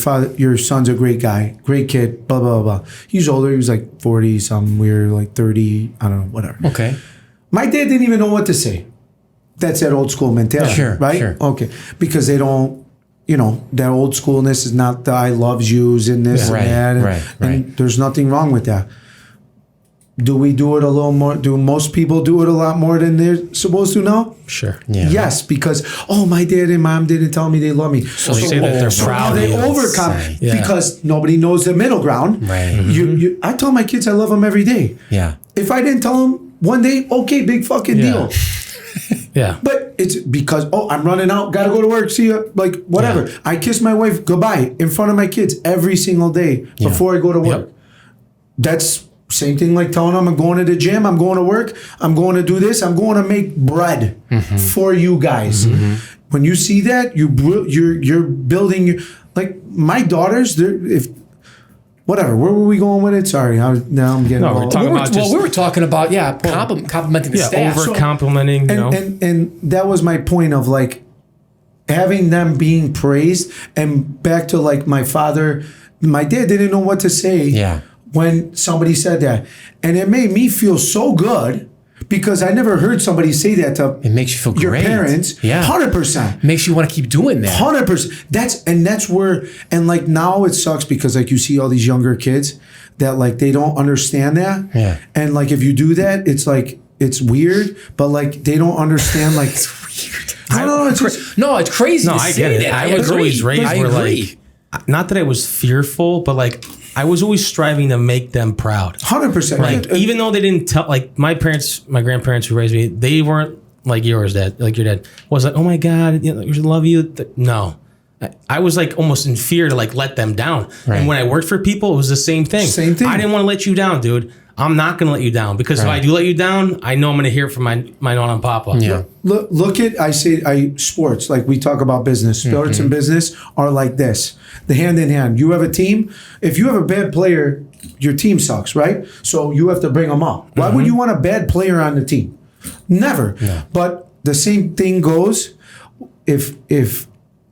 son's a great guy, great kid, blah, blah, blah." He's older. He was like 40 something. We were like 30, I don't know, whatever. Okay. My dad didn't even know what to say. That's that old school mentality, Sure, right? sure. Okay. Because they don't, that old schoolness is not the I loves yous and this and that. And there's nothing wrong with that. Do we do it a little more? Do most people do it a lot more than they're supposed to now? Sure. Yeah. Yes, because my dad and mom didn't tell me they love me. So they say that they're proud. Now they of you. overcome Yeah. because nobody knows the middle ground. Right. I tell my kids I love them every day. Yeah. If I didn't tell them one day, okay, big fucking deal. Yeah. But it's because I'm running out, gotta go to work, see you, like whatever. Yeah. I kiss my wife goodbye in front of my kids every single day before I go to work. Yep. That's same thing like telling them I'm going to the gym, I'm going to work, I'm going to do this, I'm going to make bread for you guys. Mm-hmm. When you see that, you're building like my daughters. Whatever. Where were we going with it? Sorry, now I'm getting. No, we were talking about complimenting the staff, over complimenting, and that was my point of like having them being praised, and back to like my father, my dad didn't know what to say. Yeah. When somebody said that, and it made me feel so good because I never heard somebody say that to. It makes you feel your great. Parents. Yeah, 100%. Makes you want to keep doing that. 100%. That's where, and like now it sucks because like you see all these younger kids that like they don't understand that. Yeah. And like if you do that, it's like it's weird, but like they don't understand like it's weird. It's crazy. No, I get it. I was always raised where like, not that I was fearful, but like. I was always striving to make them proud. 100%. Like, even though they didn't tell, like my grandparents who raised me, they weren't like yours, Dad. Like your dad was like, "Oh my God, we love you." No, I was like almost in fear to like let them down. Right. And when I worked for people, it was the same thing. Same thing. I didn't want to let you down, dude. I'm not going to let you down because if I do let you down, I know I'm going to hear it from my nonna and papa. Yeah. Look at sports. Like we talk about business. Sports and business are like this. The hand in hand. You have a team. If you have a bad player, your team sucks, right? So you have to bring them up. Why would you want a bad player on the team? Never. Yeah. But the same thing goes if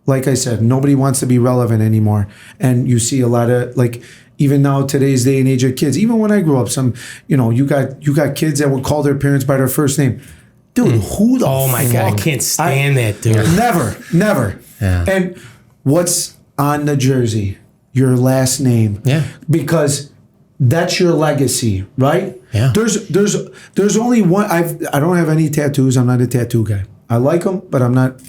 like I said, nobody wants to be relevant anymore. And you see a lot of like even now today's day and age of kids, even when I grew up, you got kids that would call their parents by their first name. Dude, who the Oh my God, I can't stand that, dude. Never. Yeah. And what's on the jersey? Your last name. Yeah. Because that's your legacy, right? Yeah. There's only one. I don't have any tattoos. I'm not a tattoo guy. I like them, but I'm not.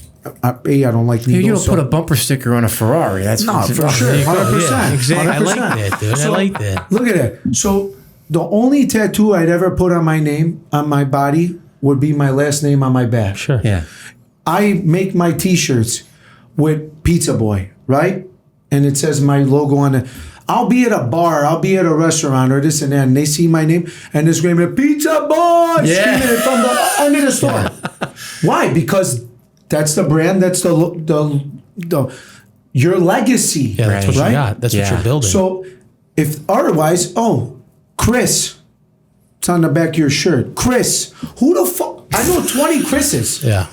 I don't like needles. You don't put a bumper sticker on a Ferrari. That's no, for sure. 100%. Yeah, exactly. 100%. I like that, dude. I like that. Look at that. So the only tattoo I'd ever put on my name, on my body, would be my last name on my back. Sure. Yeah. I make my T-shirts with Pizzaboy, right? And it says my logo on it. I'll be at a bar, I'll be at a restaurant or this and that, and they see my name and they're screaming, "Pizzaboy!" Screaming it from the end of the store. Why? Because that's the brand, that's the your legacy. Yeah, that's what right? you got. That's what you're building. So if otherwise, Chris, it's on the back of your shirt. Chris, who the fuck? I know 20 Chris's. Yeah.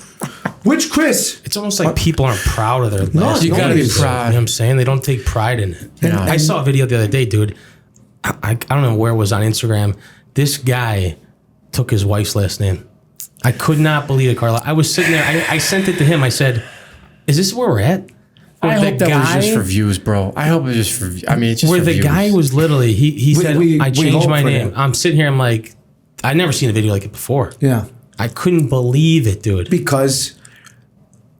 Which Chris? It's almost like people aren't proud of their last you gotta name. be proud. You know what I'm saying? They don't take pride in it. Yeah. I saw a video the other day, dude. I don't know where it was on Instagram. This guy took his wife's last name. I could not believe it, Carla. I was sitting there. I sent it to him. I said, "Is this where we're at?" I hope that was just for views, bro. I hope it was just for. I mean, it's just where for the views. guy was literally. He said, "I changed hope my for name." that. I'm sitting here. I'm like, I'd never seen a video like it before. Yeah. I couldn't believe it, dude. Because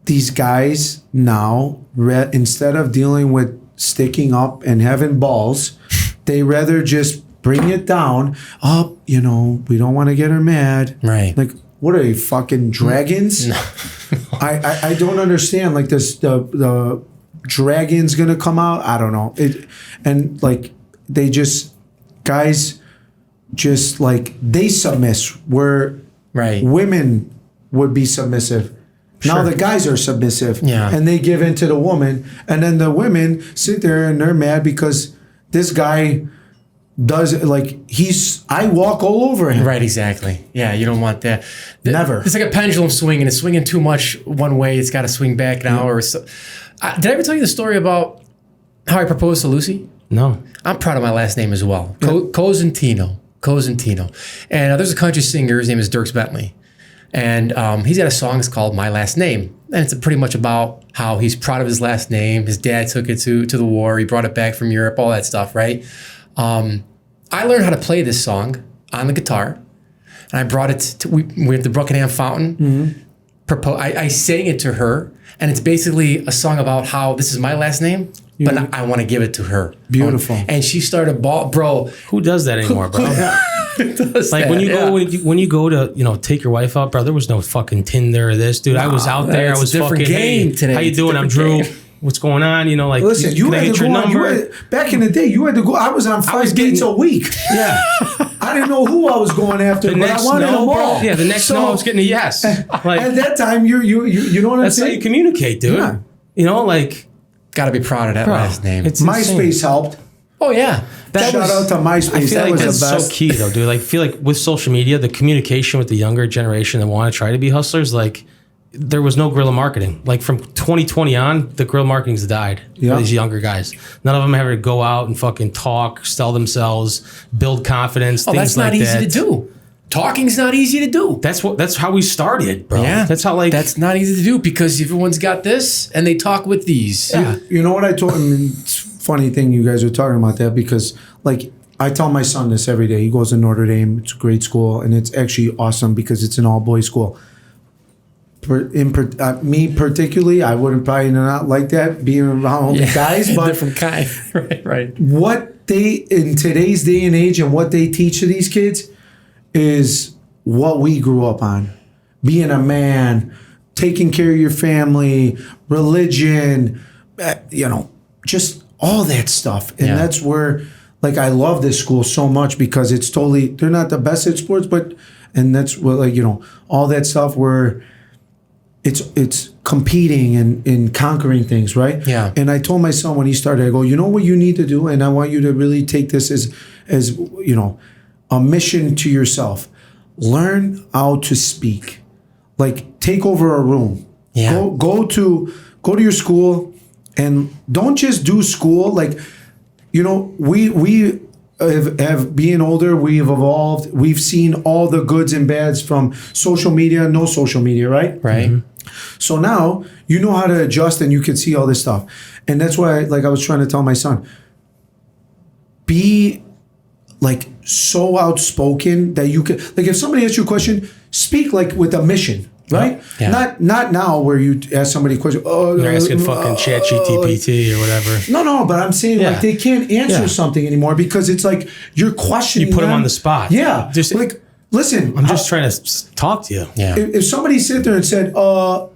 these guys now, instead of dealing with sticking up and having balls, they rather just bring it down. Oh, we don't want to get her mad. Right. Like, what are they, fucking dragons? No. I don't understand. Like this, the dragon's gonna come out. I don't know. And like guys just like they submiss where women would be submissive. Sure. Now the guys are submissive, and they give in to the woman, and then the women sit there and they're mad because this guy does I walk all over him. Right, exactly. Yeah, you don't want that. Never. It's like a pendulum swing, and it's swinging too much one way. It's got to swing back now. Or so. Did I ever tell you the story about how I proposed to Lucy? No. I'm proud of my last name as well. Cosentino. And there's a country singer. His name is Dierks Bentley. And he's got a song that's called My Last Name. And it's pretty much about how he's proud of his last name. His dad took it to the war. He brought it back from Europe, all that stuff, right? I learned how to play this song on the guitar. And I brought it we went to Buckingham Fountain. Mm-hmm. I sang it to her. And it's basically a song about how this is my last name, but I want to give it to her. Beautiful. And she started bro. Who does that anymore, bro? When you go to take your wife out, bro, there was no fucking Tinder or this, dude. I was out there. I was fucking game today. How you doing? I'm Drew. What's going on? Listen, you had to go. Back in the day, you had to go. I was on 5 dates a week. Yeah, I didn't know who I was going after, but I wanted them all. Yeah, the next no, I was getting a yes. At that time, you know what I'm saying? That's how you communicate, dude. Yeah. Got to be proud of that last name. MySpace helped. Oh yeah. Shout out to MySpace. I feel that was that's the best. so key though, dude. I feel like with social media, the communication with the younger generation that want to try to be hustlers, there was no guerrilla marketing. Like from 2020 on, the guerrilla marketing's died for these younger guys. None of them ever go out and fucking talk, sell themselves, build confidence. Oh, things that's not easy to do. Talking's not easy to do. That's how we started, bro. Yeah, that's how that's not easy to do because everyone's got this and they talk with these. Yeah. You know what I told him? It's a funny thing you guys are talking about that because I tell my son this every day. He goes to Notre Dame. It's a great school and it's actually awesome because it's an all boys school. Me particularly, I wouldn't probably not like that being around only guys, but different kind. right. What they in today's day and age and what they teach to these kids is what we grew up on. Being a man, taking care of your family, religion, just all that stuff. And that's where I love this school so much because it's totally, they're not the best at sports, and that's what all that stuff where it's competing and conquering things, right? Yeah. And I told my son when he started, I go, you know what you need to do? And I want you to really take this as a mission to yourself. Learn how to speak. Take over a room. Yeah. Go to your school and don't just do school. We have being older, we've evolved. We've seen all the goods and bads from social media, no social media, right? Right. Mm-hmm. So now you know how to adjust and you can see all this stuff. And that's why, I was trying to tell my son, be so outspoken that you can, if somebody asks you a question, speak with a mission, right? Yeah. Not now where you ask somebody a question. Oh, they're asking fucking ChatGPT or whatever. No, but I'm saying they can't answer something anymore because it's you're questioning. You put them on them the spot. Yeah, just listen. I'm just trying to talk to you. Yeah. If somebody sit there and said, "Yo,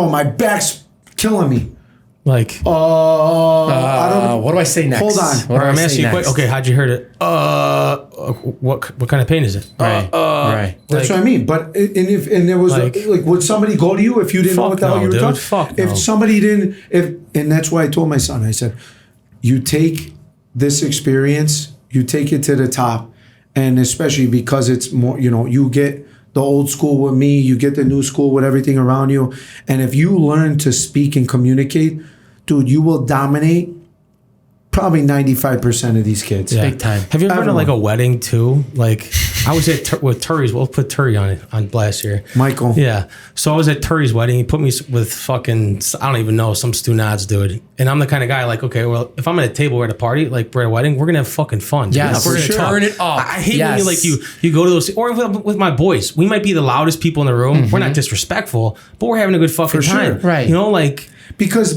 my back's killing me," Like, I don't know. What do I say next? Hold on. What do I I'm say asking you, next? okay, how'd you heard it? What kind of pain is it? Right. Right. That's Like- what I mean. But and there was Like- like, would somebody go to you if you didn't know Fuck what the hell no, you were dude. talking? Fuck no. If somebody didn't, and that's why I told my son, I said, you take this experience, you take it to the top, and especially because it's more, you get the old school with me, you get the new school with everything around you, and if you learn to speak and communicate, dude, you will dominate probably 95% of these kids. Yeah. Big time. Have you ever been to like a Everyone. wedding too? Like I was at with Turi's. We'll put Turi on blast here. Michael. Yeah. So I was at Turi's wedding. He put me with fucking, I don't even know, some Stunads dude. And I'm the kind of guy like, okay, well, if I'm at a table or at a party, like we're at a wedding, we're gonna have fucking fun. Yes, we're for gonna sure. Turn it up. I hate when Yes. you go to those, or with my boys. We might be the loudest people in the room. We're not disrespectful, but we're having a good fucking For sure. time. Right. Like.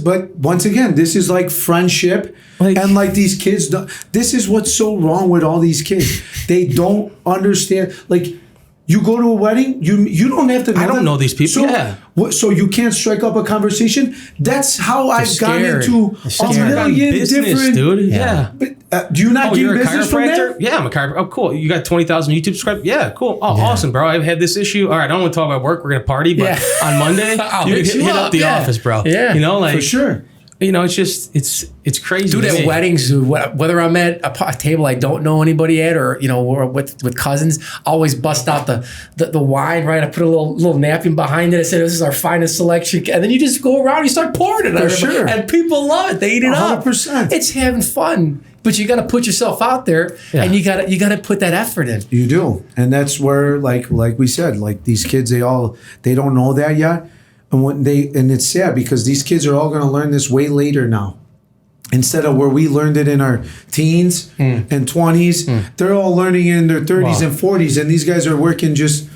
But once again, this is like friendship, Like- and like these kids. This is what's so wrong with all these kids. They don't understand. Like, you go to a wedding, you don't have to. Know I don't them. know these people, So, yeah. so you can't strike up a conversation. That's how I've gotten scared. into They're a scared. million business, different. dude. Yeah. But, do you not Oh, get you're a business from chiropractor? there? Yeah, I'm a chiropractor. Oh, cool. You got 20,000 YouTube subscribers? Yeah, cool. Oh, awesome, bro. I've had this issue. All right, I don't want to talk about work. We're going to party, but Yeah. on Monday, I'll you hit hit, you hit up up, the yeah. office, bro. Yeah. Like, For sure. it's just, it's crazy. Dude, to at me. weddings, dude, whether I'm at a table I don't know anybody at, or or with cousins, I always bust out the wine. Right, I put a little napkin behind it. I said, "This is our finest selection," and then you just go around, and you start pouring it. On everybody, sure. and people love it. They eat it up. 100%. It's having fun, but you got to put yourself out there, and you got to put that effort in. You do, and that's where, like we said, like these kids, they don't know that yet, and it's sad because these kids are all going to learn this way later now, instead of where we learned it in our teens and 20s. They're all learning in their 30s and 40s, and these guys are working just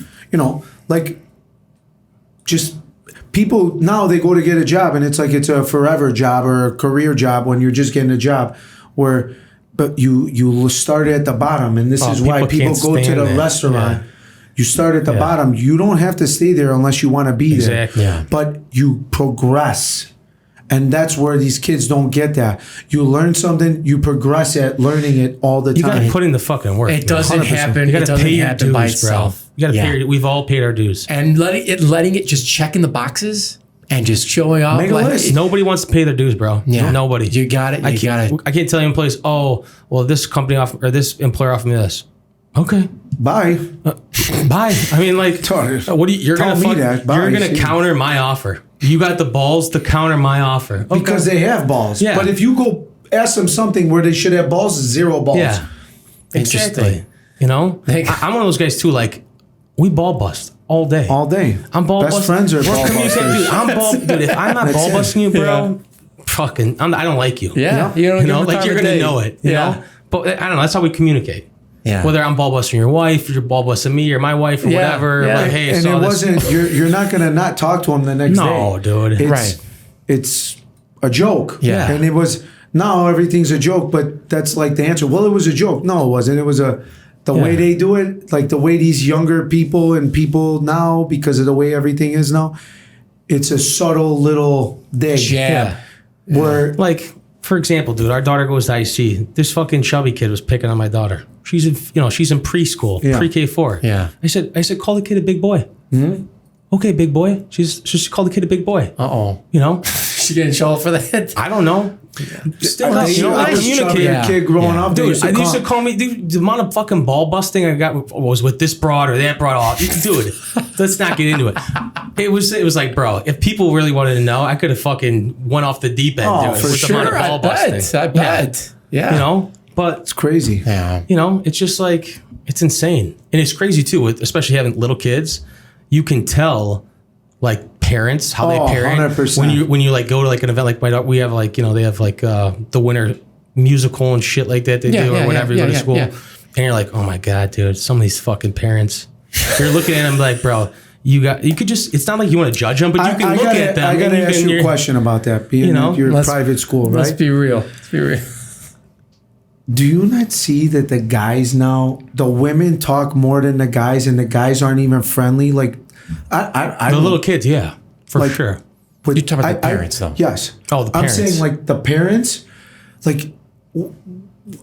people now. They go to get a job, and it's like it's a forever job or a career job when you're just getting a job, but you start at the bottom, and this is why people can't go to stand the that. restaurant. Yeah. You start at the bottom. You don't have to stay there unless you want to be Exactly. there. Yeah. But you progress. And that's where these kids don't get that. You learn something, you progress at learning it all the You got time. to put in the fucking work. It doesn't 100%. happen. You got It to doesn't pay your happen dues, by bro. itself. You got to pay. We've all paid our dues. And letting it just checking the boxes and just showing up. Make a list. Nobody wants to pay their dues, bro. Yeah. Nobody. You got it. I You got it. can't tell you in place. Oh, well, this company or this employer offered me this. Okay, Bye. bye. I mean, like, Tell- what do you? You're tell gonna me that. Bye. You're gonna See? counter my offer. You got the balls to counter my offer Okay. Because they have balls. Yeah. But if you go ask them something where they should have balls, zero balls. Yeah, exactly. You know, I'm one of those guys too. Like, we ball bust all day. All day. I'm ball Best busting. friends are We're ball communicating, busters. dude. I'm ball. Dude, if I'm not That's ball it. busting you, bro, fucking, I don't like you. Yeah. Yeah. You You know, like you're gonna know it. You Yeah. know, but I don't know. That's how we communicate. Yeah. Whether I'm ball busting your wife, or you're ball busting me, or my wife, or Yeah, whatever. yeah. Like, hey, I And saw it this. wasn't, you're not going to not talk to them the next day. No, dude. It's, It's a joke. Yeah. And it was, now everything's a joke, but that's like the answer. Well, it was a joke. No, it wasn't. It was the way they do it, like the way these younger people and people now, because of the way everything is now, it's a subtle little dig. Jab. Where, Like, for example, dude, our daughter goes to IC. This fucking chubby kid was picking on my daughter. She's in preschool, Yeah. pre-K4. Yeah. I said, call the kid a big boy. Mm-hmm. Okay, big boy. She's called the kid a big boy. Uh-oh. You know, She get in trouble for that? I don't know. Still, I I was a chubby communicate. kid growing up. Dude, they used to call me, dude, the amount of fucking ball busting I got was with this broad or that broad. Oh, dude, let's not get into it. It was like, bro, if people really wanted to know, I could have fucking went off the deep end. Oh, dude, for with the amount of Sure, I ball bet. busting. I bet. Yeah. You know, but It's crazy. Yeah. you know, it's just like, it's insane. And it's crazy too, with especially having little kids. You can tell, like, parents how they parent 100%. when you like go to like an event like my daughter, we have like, they have like the winter musical and shit like that they do or whenever you go to school. yeah. And you're like, oh my God, dude, some of these fucking parents. You're looking at them like, bro, you could just, it's not like you want to judge them, but you can look at them. I got and to you ask can- you a question about that. Being at your let's- private school, right? Let's be real. Let's be real. Do you not see that the guys now, the women talk more than the guys, and the guys aren't even friendly? Like, I The little kids, yeah, for Like, sure. You're talking about the parents, though. Yes. Oh, the parents. I'm saying like the parents, like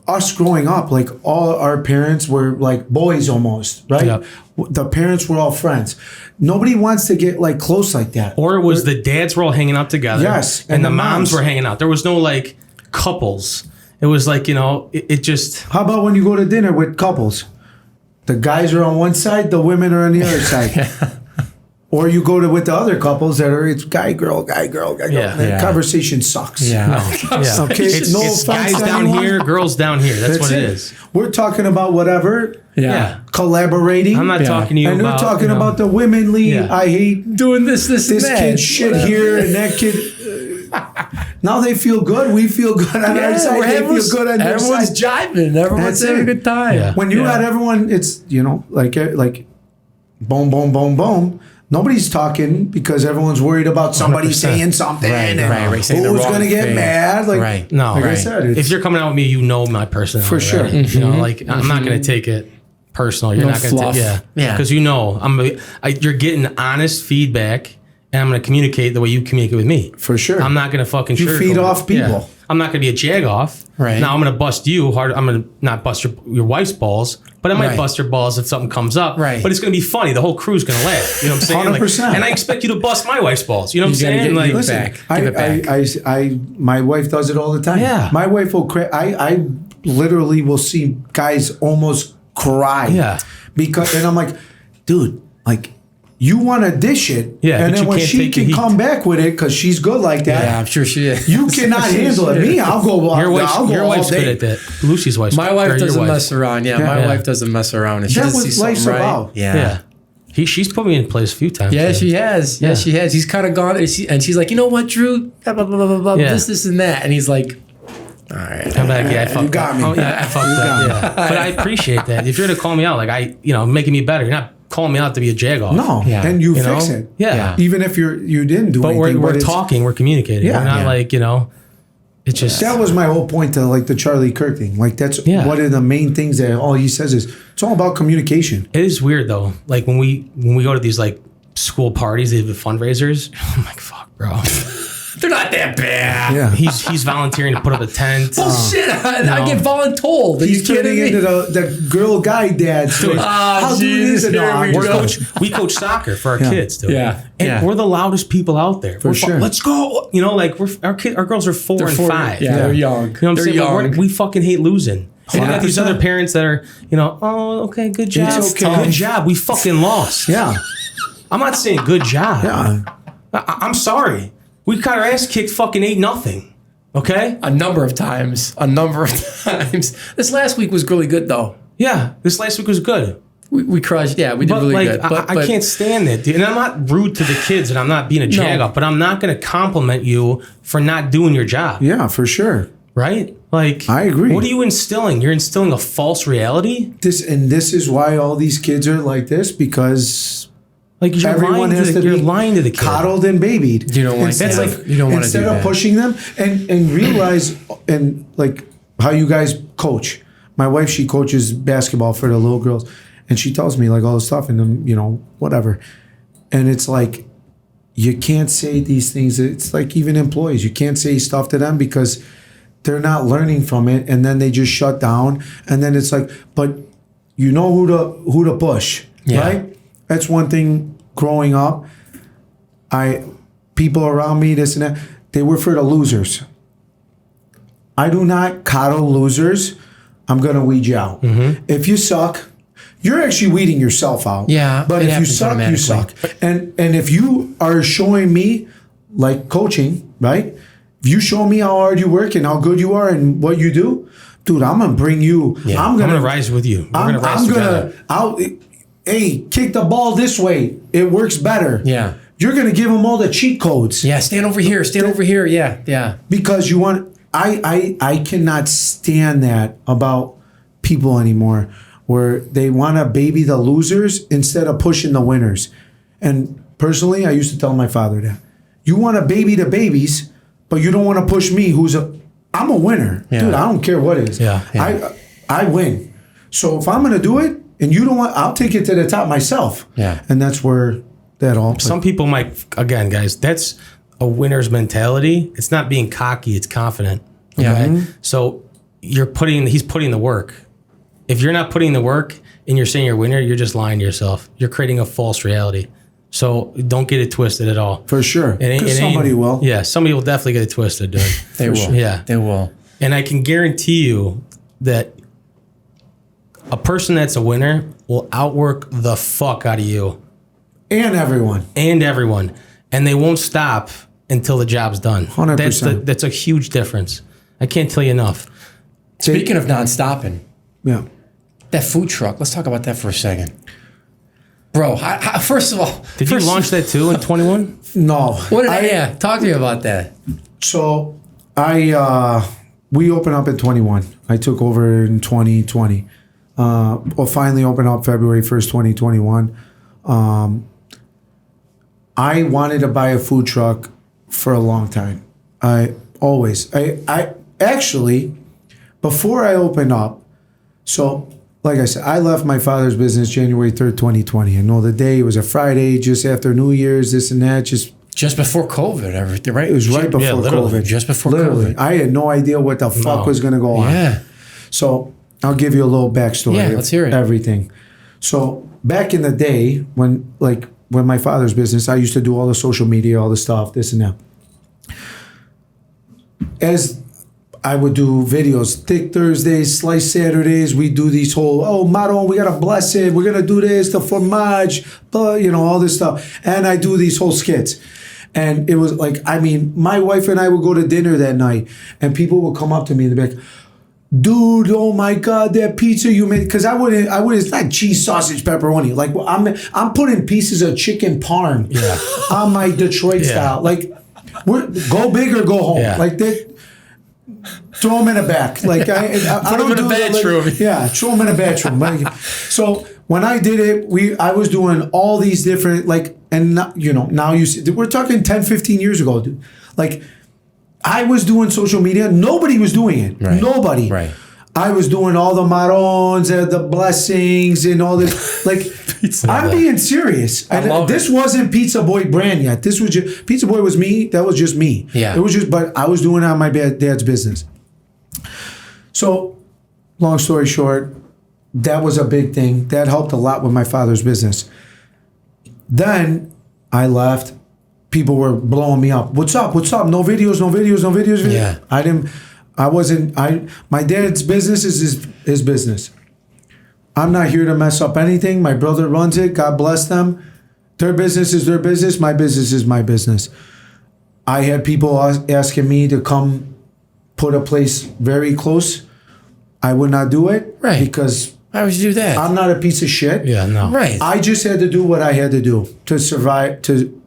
us growing up, like all our parents were like boys almost, right? Yeah. The parents were all friends. Nobody wants to get like close like that. Or it was the dads were all hanging out together. Yes, And the moms were hanging out. There was no like couples. It was like, it just. How about when you go to dinner with couples? The guys are on one side, the women are on the other side. Or you go to with the other couples that are it's guy girl. Yeah. The conversation sucks. Yeah. Yeah. Okay, It's offense guys to down anyone. here, girls down here. That's what it is. We're talking about whatever, Yeah. collaborating. I'm not Yeah. talking to you and about. we're talking about the women league. Yeah. I hate Doing this this and that. kid shit Whatever. here and that kid. Now they feel good. We feel good on our side. They feel good on their everyone's side. jiving. Everyone's That's having it. a good time. Yeah. When you had everyone, it's like boom, boom, boom, boom. Nobody's talking because everyone's worried about somebody 100%. saying something and right, saying the who's wrong going to get thing. mad. Like, Right. No, like I right. said, it's, If you're coming out with me, you know my personality. For sure. already. Like I'm not going to take it personal. You're No not going to fluff. take Yeah. because you're getting honest feedback, and I'm going to communicate the way you communicate with me. for sure. I'm not going to fucking You sugarcoat feed it. off people. Yeah. I'm not going to be a jagoff. Right. Now I'm going to bust you hard. I'm going to not bust your wife's balls, but I might Right. bust your balls if something comes up. Right. But it's going to be funny. The whole crew's going to laugh. You know what I'm saying? 100%. And I expect you to bust my wife's balls. You know what I'm You gotta saying? get- Like, give it Listen, back. Give it back. I, my wife does it all the time. Yeah. My wife will cry. I literally will see guys almost cry. Yeah. And I'm like, dude, like, you want to dish it. Yeah, And but then you when can't she take the can heat. come back with it because she's good like that. Yeah, I'm sure she is. You cannot handle it. Me, I'll go. your wife's, I'll go your all wife's day. good at that. Lucy's wife's My or wife your doesn't wife. mess around. Yeah, my Yeah. wife doesn't mess around. If she That's doesn't what see life's something right, about. Yeah. She's put me in place a few times. Yeah, she has. Yeah, she has. He's kind of gone, and she's like, you know what, Drew? Blah, blah, blah, blah, blah, Yeah. this, and that. And he's like, all right. I'm like, yeah, I fucked got up. me. Oh, yeah, I fucked up. Yeah. But I appreciate that. If you're to call me out, like making me better. You're not calling me out to be a jagoff. No. Yeah. And you You know? fix it. Yeah. Even if you didn't do But anything. we're it's- talking, we're communicating. Yeah. We're not Yeah. like, it's just. That was my whole point to like the Charlie Kirk thing. Like that's Yeah. one of the main things that all he says is it's all about communication. It is weird though. Like when we go to these like school parties, they have the fundraisers. I'm like, fuck, bro. They're not that bad. Yeah. He's volunteering to put up a tent. Bullshit. I get voluntold. Are you He's turning kidding me? into the girl guy dad. So I'll do Jesus, this and here we We're go. we coach soccer for our kids, dude. Yeah, And yeah. we're the loudest people out there. We're sure. Let's go. Like our girls are 4 and 5. Yeah, they're young. You know what I'm They're saying? But young. we fucking hate losing. And you got these 100%. other parents that are, oh, okay, good job. It's okay. Good job. We fucking lost. Yeah. I'm not saying good job. Yeah. I'm sorry. We got our ass kicked fucking 8-0. Okay? A number of times. This last week was really good, though. Yeah. This last week was good. We crushed. Yeah, we did But really like, good. But I can't stand that, dude. And I'm not rude to the kids, and I'm not being a jag-off, but I'm not going to compliment you for not doing your job. Yeah, for sure. Right? Like, I agree. What are you instilling? You're instilling a false reality? This is why all these kids are like this because Like, you're everyone has to you're be lying to the kid. coddled and babied. You don't like Instead- that. You don't wanna instead do of that. pushing them and realize and like how you guys coach. My wife, she coaches basketball for the little girls, and she tells me like all this stuff and then whatever. And it's like you can't say these things. It's like even employees, you can't say stuff to them because they're not learning from it, and then they just shut down. And then it's like, but you know who to push, right? That's one thing growing up. People around me, this and that, they were for the losers. I do not coddle losers. I'm gonna weed you out. If you suck, you're actually weeding yourself out. Yeah, But it if you happens suck, you suck. automatically. And if you are showing me like coaching, right? If you show me how hard you work and how good you are and what you do, dude, I'm gonna bring you. Yeah, I'm gonna rise with you. We're gonna rise together. Hey, kick the ball this way. It works better. Yeah. You're gonna give them all the cheat codes. Yeah, stand over here. Stand over here. Yeah. Because you want. I cannot stand that about people anymore, where they want to baby the losers instead of pushing the winners. And personally, I used to tell my father that you want to baby the babies, but you don't want to push me. I'm a winner, Yeah. dude. I don't care what it is. Yeah. I win. So if I'm gonna do it, and you don't want, I'll take it to the top myself. Yeah. And that's where that all. Some people might, again, guys, that's a winner's mentality. It's not being cocky, it's confident. Okay? Yeah. So he's putting the work. If you're not putting the work and you're saying you're a winner, you're just lying to yourself. You're creating a false reality. So don't get it twisted at all. For sure. Because somebody will. Yeah, somebody will definitely get it twisted, dude. They will. Sure. Yeah. They will. And I can guarantee you that a person that's a winner will outwork the fuck out of you. And everyone. And they won't stop until the job's done. 100%. That's a huge difference. I can't tell you enough. Speaking of non-stopping, Yeah. that food truck, let's talk about that for a second. Bro, first of all... Did you launch that too in 21? No. Talk to me about that. So we opened up in 21. I took over in 2020. Finally opened up February 1st, 2021. I wanted to buy a food truck for a long time. I actually, before I opened up, so like I said, I left my father's business January 3rd, 2020. I know the day, it was a Friday, just after New Year's, this and that, just before COVID, everything, right? It was right before COVID. Just before literally. COVID. I had no idea what the fuck was going to go on. Yeah. So I'll give you a little backstory. Yeah, let's hear it. Everything. So back in the day, when my father's business, I used to do all the social media, all the stuff, this and that. As I would do videos, Thick Thursdays, Slice Saturdays, we do these whole, Maron, we got to bless it, we're going to do this, the fromage, all this stuff. And I do these whole skits. And it was like, my wife and I would go to dinner that night, and people would come up to me and they'd be like, dude, oh my God, that pizza you made. Because I wouldn't, it's not cheese, sausage, pepperoni. Like, I'm putting pieces of chicken parm on my Detroit style. Like, go big or go home. Yeah. Like that. Throw them in a back. Like I don't do that. Throw them in a bedroom. Like, so when I did it, I was doing all these different and now you see, we're talking 10, 15 years ago, dude. Like I was doing social media. Nobody was doing it. Right. Nobody. Right. I was doing all the marons and the blessings and all this. Like, I'm being serious. And this wasn't Pizzaboy brand yet. This was just, Pizzaboy was me. That was just me. Yeah. It was just, but I was doing it on my dad's business. So, long story short, that was a big thing. That helped a lot with my father's business. Then I left. People were blowing me up. What's up? What's up? No videos. Yeah. My dad's business is his business. I'm not here to mess up anything. My brother runs it. God bless them. Their business is their business. My business is my business. I had people asking me to come put a place very close. I would not do it. Right. Because why would you do that? I'm not a piece of shit. Yeah, no. Right. I just had to do what I had to do to survive, to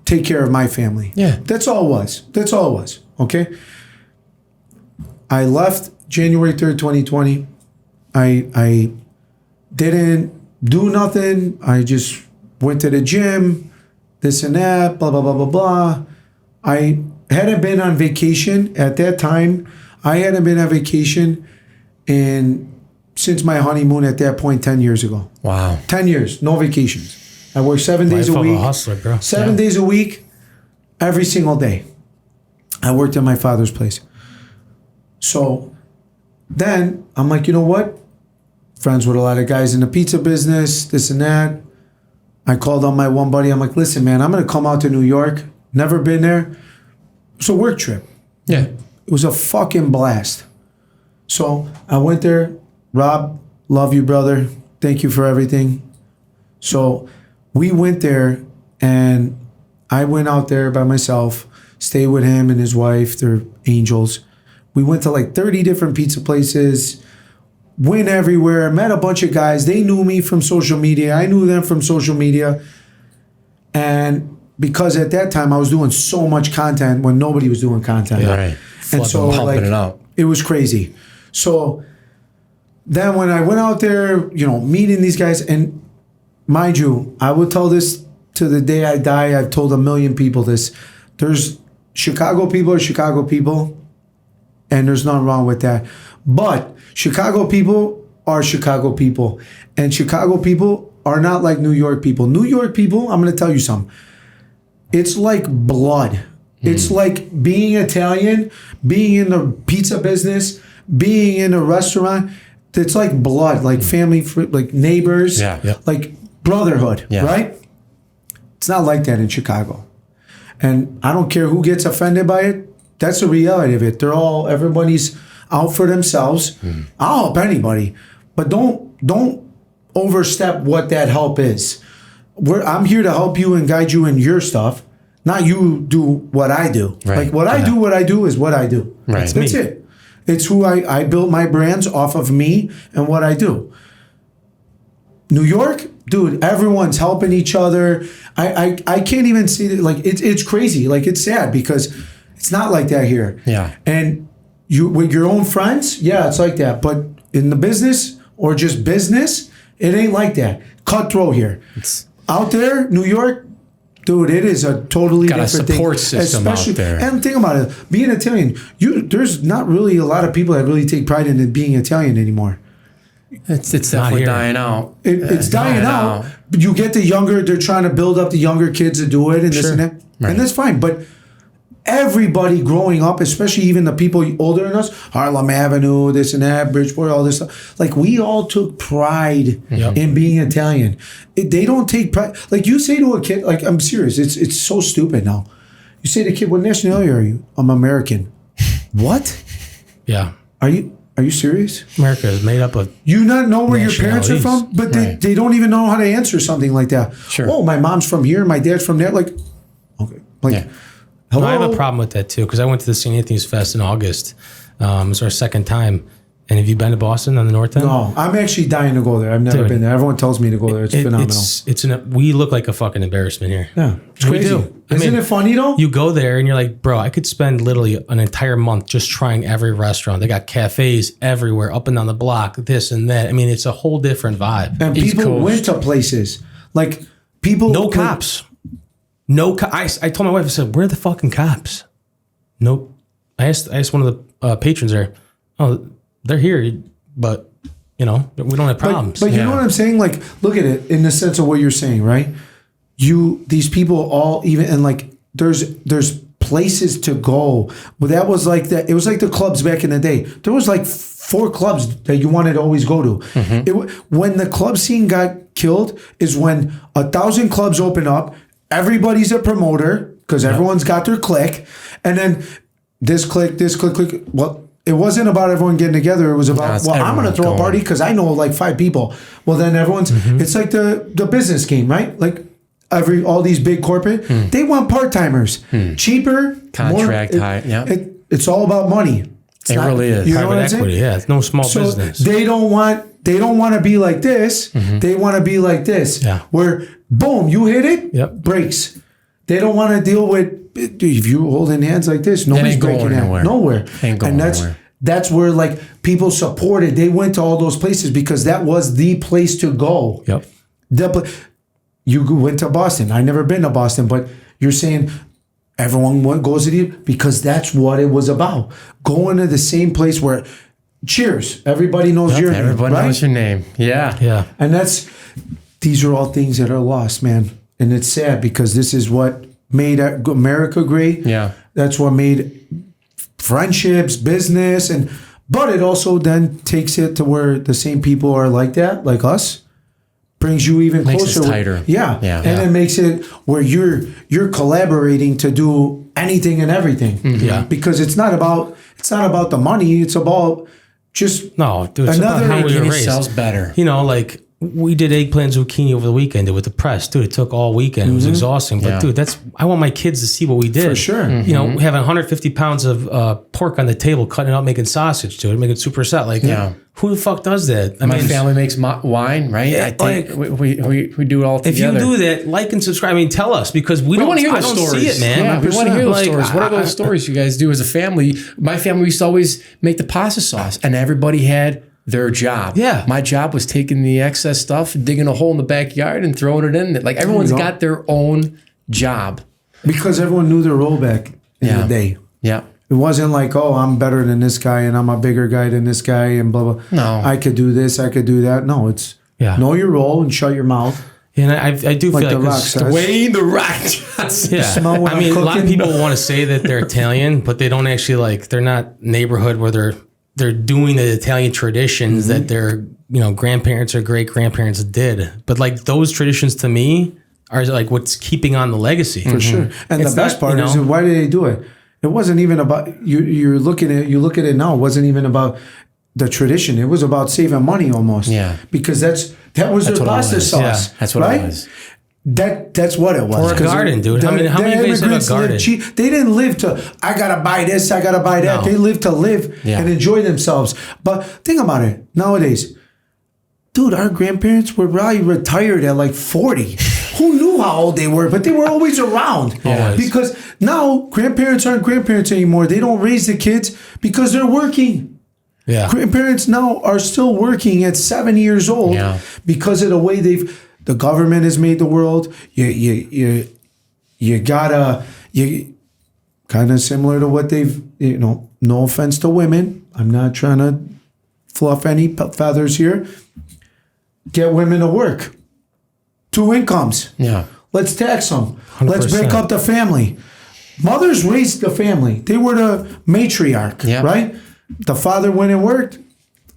take care of my family. Yeah. That's all it was. Okay. I left January 3rd, 2020. I didn't do nothing. I just went to the gym, this and that, blah, blah, blah, blah, blah. I hadn't been on vacation at that time. I hadn't been on vacation since my honeymoon at that point 10 years ago. Wow. 10 years, no vacations. I work 7 days a week. Life of a hustler, bro. 7 days a week, every single day. I worked at my father's place. So then I'm like, you know what? Friends with a lot of guys in the pizza business, this and that. I called on my one buddy. I'm like, listen, man, I'm going to come out to New York. Never been there. It's a work trip. Yeah. It was a fucking blast. So I went there. Rob, love you, brother. Thank you for everything. So we went there, and I went out there by myself, stayed with him and his wife. They're angels. We went to like 30 different pizza places, went everywhere, met a bunch of guys. They knew me from social media. I knew them from social media. And because at that time I was doing so much content when nobody was doing content. Yeah, right. And so pumping it out. It was crazy. So then when I went out there, meeting these guys, and mind you, I will tell this to the day I die. I've told a million people this. There's Chicago people are Chicago people, and there's nothing wrong with that. But Chicago people are Chicago people, and Chicago people are not like New York people. New York people, I'm going to tell you something. it's like blood. It's like being Italian, being in the pizza business, being in a restaurant. It's like blood, like family, like neighbors, like brotherhood, right? It's not like that in Chicago. And I don't care who gets offended by it. That's the reality of it. Everybody's out for themselves. I'll help anybody, but don't overstep what that help is. I'm here to help you and guide you in your stuff, not you do what I do. Right. Like what I do is what I do. Right. That's it. It's who I built my brands off of me and what I do. New York, dude, everyone's helping each other. I can't even see it. Like it's crazy. Like it's sad because it's not like that here. Yeah. And you with your own friends, yeah, it's like that. But in the business or just business, it ain't like that. Cutthroat here. It's out there, New York, dude, it is a totally got different a support system out there. And think about it, being Italian, there's not really a lot of people that really take pride in being Italian anymore. It's definitely dying out. It's dying out. But you get the younger, they're trying to build up the younger kids to do it and this and that. Right. And that's fine. But everybody growing up, especially even the people older than us, Harlem Avenue, this and that, Bridgeport, all this stuff. Like we all took pride in being Italian. They don't take pride. Like you say to a kid, like I'm serious, it's so stupid now. You say to a kid, what nationality are you? I'm American. What? Yeah. Are you serious? America is made up of. You not know where your parents are from, but they don't even know how to answer something like that. Sure. Oh, my mom's from here, my dad's from there. Like, okay, like, hello. I have a problem with that too because I went to the St. Anthony's Fest in August. It's our second time. And have you been to Boston on the North End? No, I'm actually dying to go there. I've never been there. Everyone tells me to go there. It's phenomenal. We look like a fucking embarrassment here. Yeah, it's crazy. We do. Isn't it funny though? You go there and you're like, bro, I could spend literally an entire month just trying every restaurant. They got cafes everywhere, up and down the block, this and that. I mean, it's a whole different vibe. And people went to places like people. No cops. No, I told my wife, I said, where are the fucking cops? Nope. I asked one of the patrons there. Oh, they're here, but we don't have problems. But you know what I'm saying? Like, look at it in the sense of what you're saying, right? These people all even, and like, there's places to go. But that was like that. It was like the clubs back in the day. There was like 4 clubs that you wanted to always go to. Mm-hmm. When the club scene got killed is when 1,000 clubs open up. Everybody's a promoter because everyone's got their clique, and then this clique. Well, it wasn't about everyone getting together. It was about, I'm going to throw a party because I know like 5 people. Well, then everyone's, it's like the business game, right? Like all these big corporate, they want part-timers. Cheaper. Contract high, it's all about money. It really is. You know what I'm saying? Equity, it's no small business. They don't want to be like this. They want to be like this. Yeah. Where, boom, you hit it, breaks. They don't want to deal with, if you're holding hands like this, nobody's breaking out. Nowhere. That's where like people supported. They went to all those places because that was the place to go. Yep. You went to Boston. I've never been to Boston, but you're saying everyone goes to because that's what it was about. Going to the same place where, cheers, everybody knows your name. Everybody knows your name. Yeah. Yeah. And these are all things that are lost, man. And it's sad because this is what made America great. Yeah. That's what made friendships, business, but it also then takes it to where the same people are like that, like us. Brings you even closer. Makes us tighter. And it makes it where you're collaborating to do anything and everything. Mm-hmm. Yeah. Because it's not about the money. It's about just it's about how we raised. Sells better. Like we did eggplant zucchini over the weekend with the press. Dude, it took all weekend. It was exhausting. But dude, I want my kids to see what we did. For sure. Having 150 pounds of pork on the table, cutting it up, making sausage, dude, making super set. Like, who the fuck does that? My family makes wine, right? I think we do it all together. If you do that, like and subscribe. I mean, tell us because we don't want to hear those stories. See it, man. Yeah, we want to hear those stories. What are those stories you guys do as a family? My family used to always make the pasta sauce, and everybody had their job. Yeah. My job was taking the excess stuff, digging a hole in the backyard and throwing it in. Like everyone's got their own job. Because everyone knew their role back in the day. Yeah. It wasn't like, oh, I'm better than this guy and I'm a bigger guy than this guy and blah, blah. No. I could do this, I could do that. No, it's know your role and shut your mouth. And I do Like feel The like Rock this, says. Dwayne the Rock Johnson. yeah. Smell what I mean, I'm a lot of cooking. people want to say that they're Italian, but they don't actually like. They're not neighborhood where they're doing the Italian traditions that their grandparents or great grandparents did. But like those traditions to me are like what's keeping on the legacy. For sure. And It's the best not, part is, why did they do it? It wasn't even about you look at it now. It wasn't even about the tradition. It was about saving money almost. Yeah. Because that was their what it pasta was. sauce. Yeah, that's what right? it was. That's what it was. Or a garden, dude. How many of you guys have a garden? They didn't live to, I got to buy this, I got to buy that. No. They lived to live and enjoy themselves. But think about it. Nowadays, dude, our grandparents were probably retired at like 40. Who knew how old they were? But they were always around. Always. Because now grandparents aren't grandparents anymore. They don't raise the kids because they're working. Yeah. Grandparents now are still working at 7 years old because of the way the government has made the world. You gotta kind of similar to what they've, no offense to women. I'm not trying to fluff any feathers here. Get women to work. 2 incomes. Yeah. Let's tax them. 100%. Let's break up the family. Mothers raised the family. They were the matriarch, right? The father went and worked.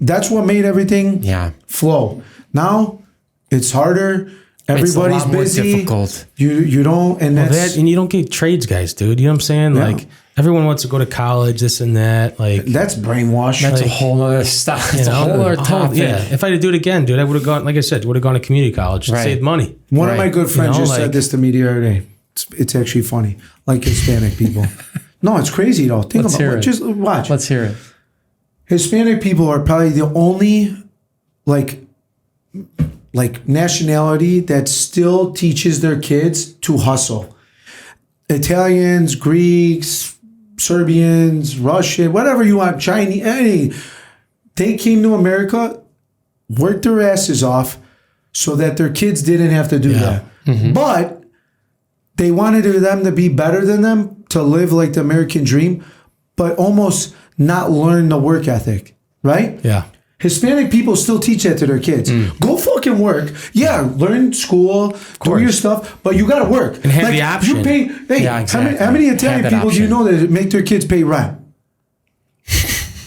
That's what made everything flow. Now it's harder. Everybody's it's a lot busy. More difficult. You don't, and that's and you don't get trades guys, dude. You know what I'm saying? Yeah. Like everyone wants to go to college, this and that. Like that's brainwash. That's like, a whole other stuff. It's a whole other topic. Yeah. If I had to do it again, dude, I would have gone. Like I said, would have gone to community college, saved money. One of my good friends just like, said this to me the other day. It's actually funny, like Hispanic people. No, it's crazy though. Think Let's about hear it. it. Just watch. Let's hear it. Hispanic people are probably the only like nationality that still teaches their kids to hustle. Italians, Greeks, Serbians, Russian, whatever you want, Chinese, any. They came to America, worked their asses off so that their kids didn't have to do that. But they wanted them to be better than them, to live like the American dream, but almost not learn the work ethic, right? Yeah. Hispanic people still teach that to their kids. Go fucking work. Yeah, learn school, do your stuff, but you got to work. And have the option. You pay, exactly. how many Italian people do you know that make their kids pay rent?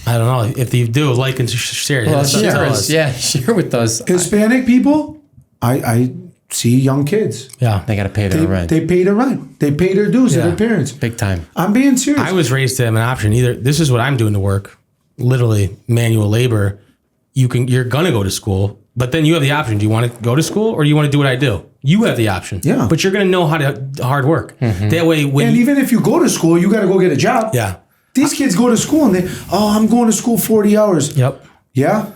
I don't know. If you do, like and share. Well, share share with us. Hispanic people, I see young kids. Yeah. They got to pay their rent. They pay their rent. They pay their dues to their parents. Big time. I'm being serious. I was raised to have an option. Either this is what I'm doing to work, literally manual labor. You're gonna go to school, but then you have the option. Do you want to go to school or do you want to do what I do? You have the option. Yeah. But you're gonna know how to hard work. That way, when and even if you go to school, you got to go get a job. yeah. These kids go to school and I'm going to school 40 hours. Yep. Yeah.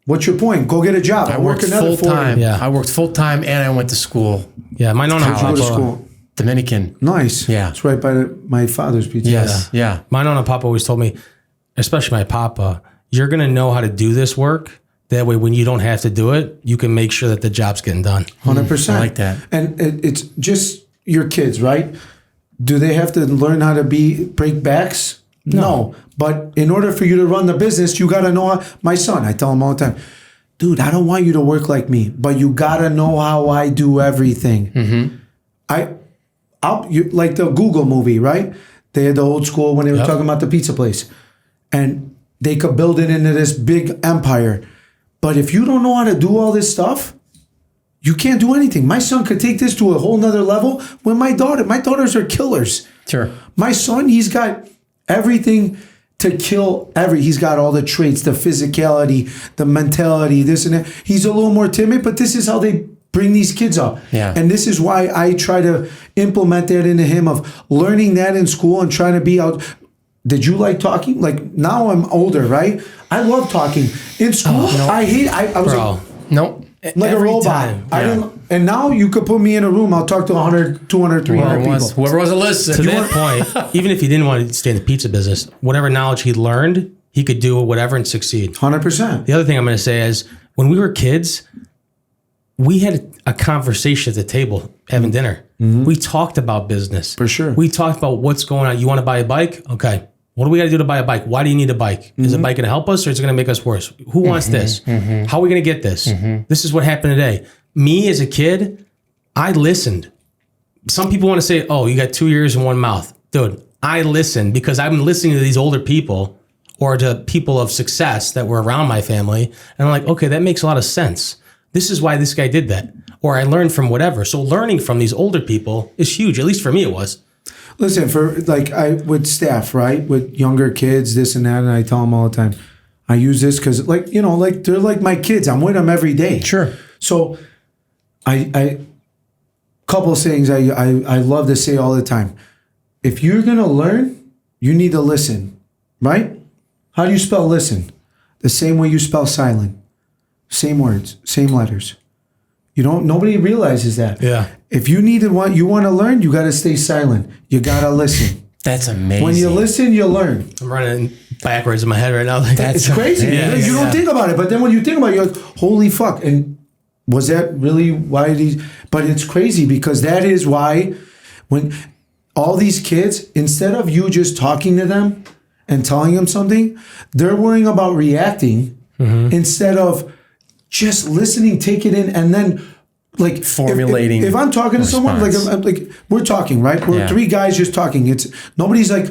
What's your point? Go get a job. I work worked another full 40. time. Yeah. I worked full time and I went to school. Yeah. My nonna Go to papa. school. Dominican. Nice. Yeah. It's right by my father's pizza. Yes. Yeah. My nonna papa always told me, especially my papa, you're gonna know how to do this work. That way, when you don't have to do it, you can make sure that the job's getting done. 100%. I like that. And it's just your kids, right? Do they have to learn how to break backs? No. But in order for you to run the business, you got to know my son, I tell him all the time, dude, I don't want you to work like me, but you got to know how I do everything. Like the Google movie, right? They had the old school when they were talking about the pizza place. And they could build it into this big empire. But if you don't know how to do all this stuff, you can't do anything. My son could take this to a whole nother level. When my daughters are killers. Sure. My son, he's got everything to kill he's got all the traits, the physicality, the mentality, this and that. He's a little more timid, but this is how they bring these kids up. Yeah. And this is why I try to implement that into him of learning that in school and trying to be out. Did you like talking? Like now I'm older, right? I love talking. In school, I was Nope. like a robot. time. I didn't, and now you could put me in a room, I'll talk to 100, 200, 300 people. Whoever wants to listen. To that point, even if he didn't want to stay in the pizza business, whatever knowledge he learned, he could do whatever and succeed. 100%. The other thing I'm going to say is when we were kids, we had a conversation at the table having dinner. We talked about business. For sure. We talked about what's going on. You want to buy a bike? Okay. What do we got to do to buy a bike? Why do you need a bike? Is a bike going to help us or is it going to make us worse? Who wants this? How are we going to get this? This is what happened today. Me as a kid, I listened. Some people want to say, oh, you got 2 ears and one mouth. Dude, I listened because I've been listening to these older people or to people of success that were around my family. And I'm like, okay, that makes a lot of sense. This is why this guy did that. Or I learned from whatever. So learning from these older people is huge. At least for me, it was. Listen, for like with staff, right? With younger kids, this and that, and I tell them all the time, I use this because like they're like my kids. I'm with them every day. Sure. So I couple of things I love to say all the time. If you're gonna learn, you need to listen, right? How do you spell listen? The same way you spell silent. Same words, same letters. Nobody realizes that. Yeah. If you want to learn, you got to stay silent. You got to listen. That's amazing. When you listen, you learn. I'm running backwards in my head right now. Like, It's crazy. You don't think about it. But then when you think about it, you're like, holy fuck. And was that really why these? But it's crazy because that is why when all these kids, instead of you just talking to them and telling them something, they're worrying about reacting instead of just listening, take it in, and then like formulating. If I'm talking to someone, like we're talking, right? We're three guys just talking. Nobody's like,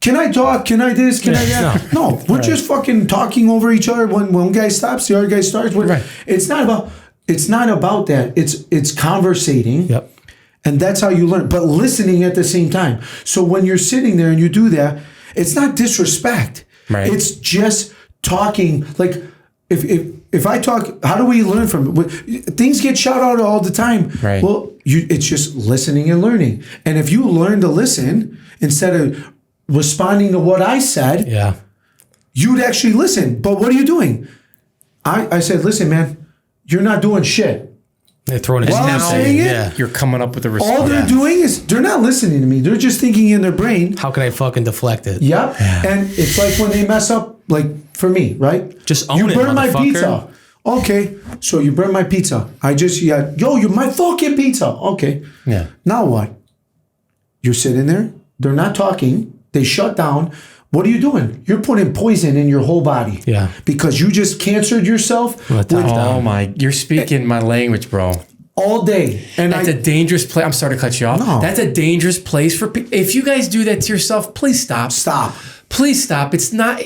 can I talk? Can I this? Can I that? No, we're just fucking talking over each other. When one guy stops, the other guy starts. It's not about that. It's conversating. Yep. And that's how you learn. But listening at the same time. So when you're sitting there and you do that, it's not disrespect. Right. It's just talking. Like if I talk, how do we learn from it? Things get shot out all the time. Right. Well, it's just listening and learning. And if you learn to listen instead of responding to what I said, you'd actually listen. But what are you doing? I said, listen, man, you're not doing shit. They're throwing it. While I'm saying it, you're coming up with a response. all they're doing is they're not listening to me. They're just thinking in their brain. How can I fucking deflect it? Yep. Yeah. And it's like when they mess up, like for me, right? Just own it, You burn my motherfucker. pizza. Okay. So you burn my pizza. You're my fucking pizza. Okay. Yeah. Now what? You're sitting there. They're not talking. They shut down. What are you doing? You're putting poison in your whole body. Yeah. Because you just cancered yourself. You're speaking my language, bro. All day. And that's a dangerous place. I'm sorry to cut you off. No. That's a dangerous place for people. If you guys do that to yourself, please stop. Stop. Please stop. It's not,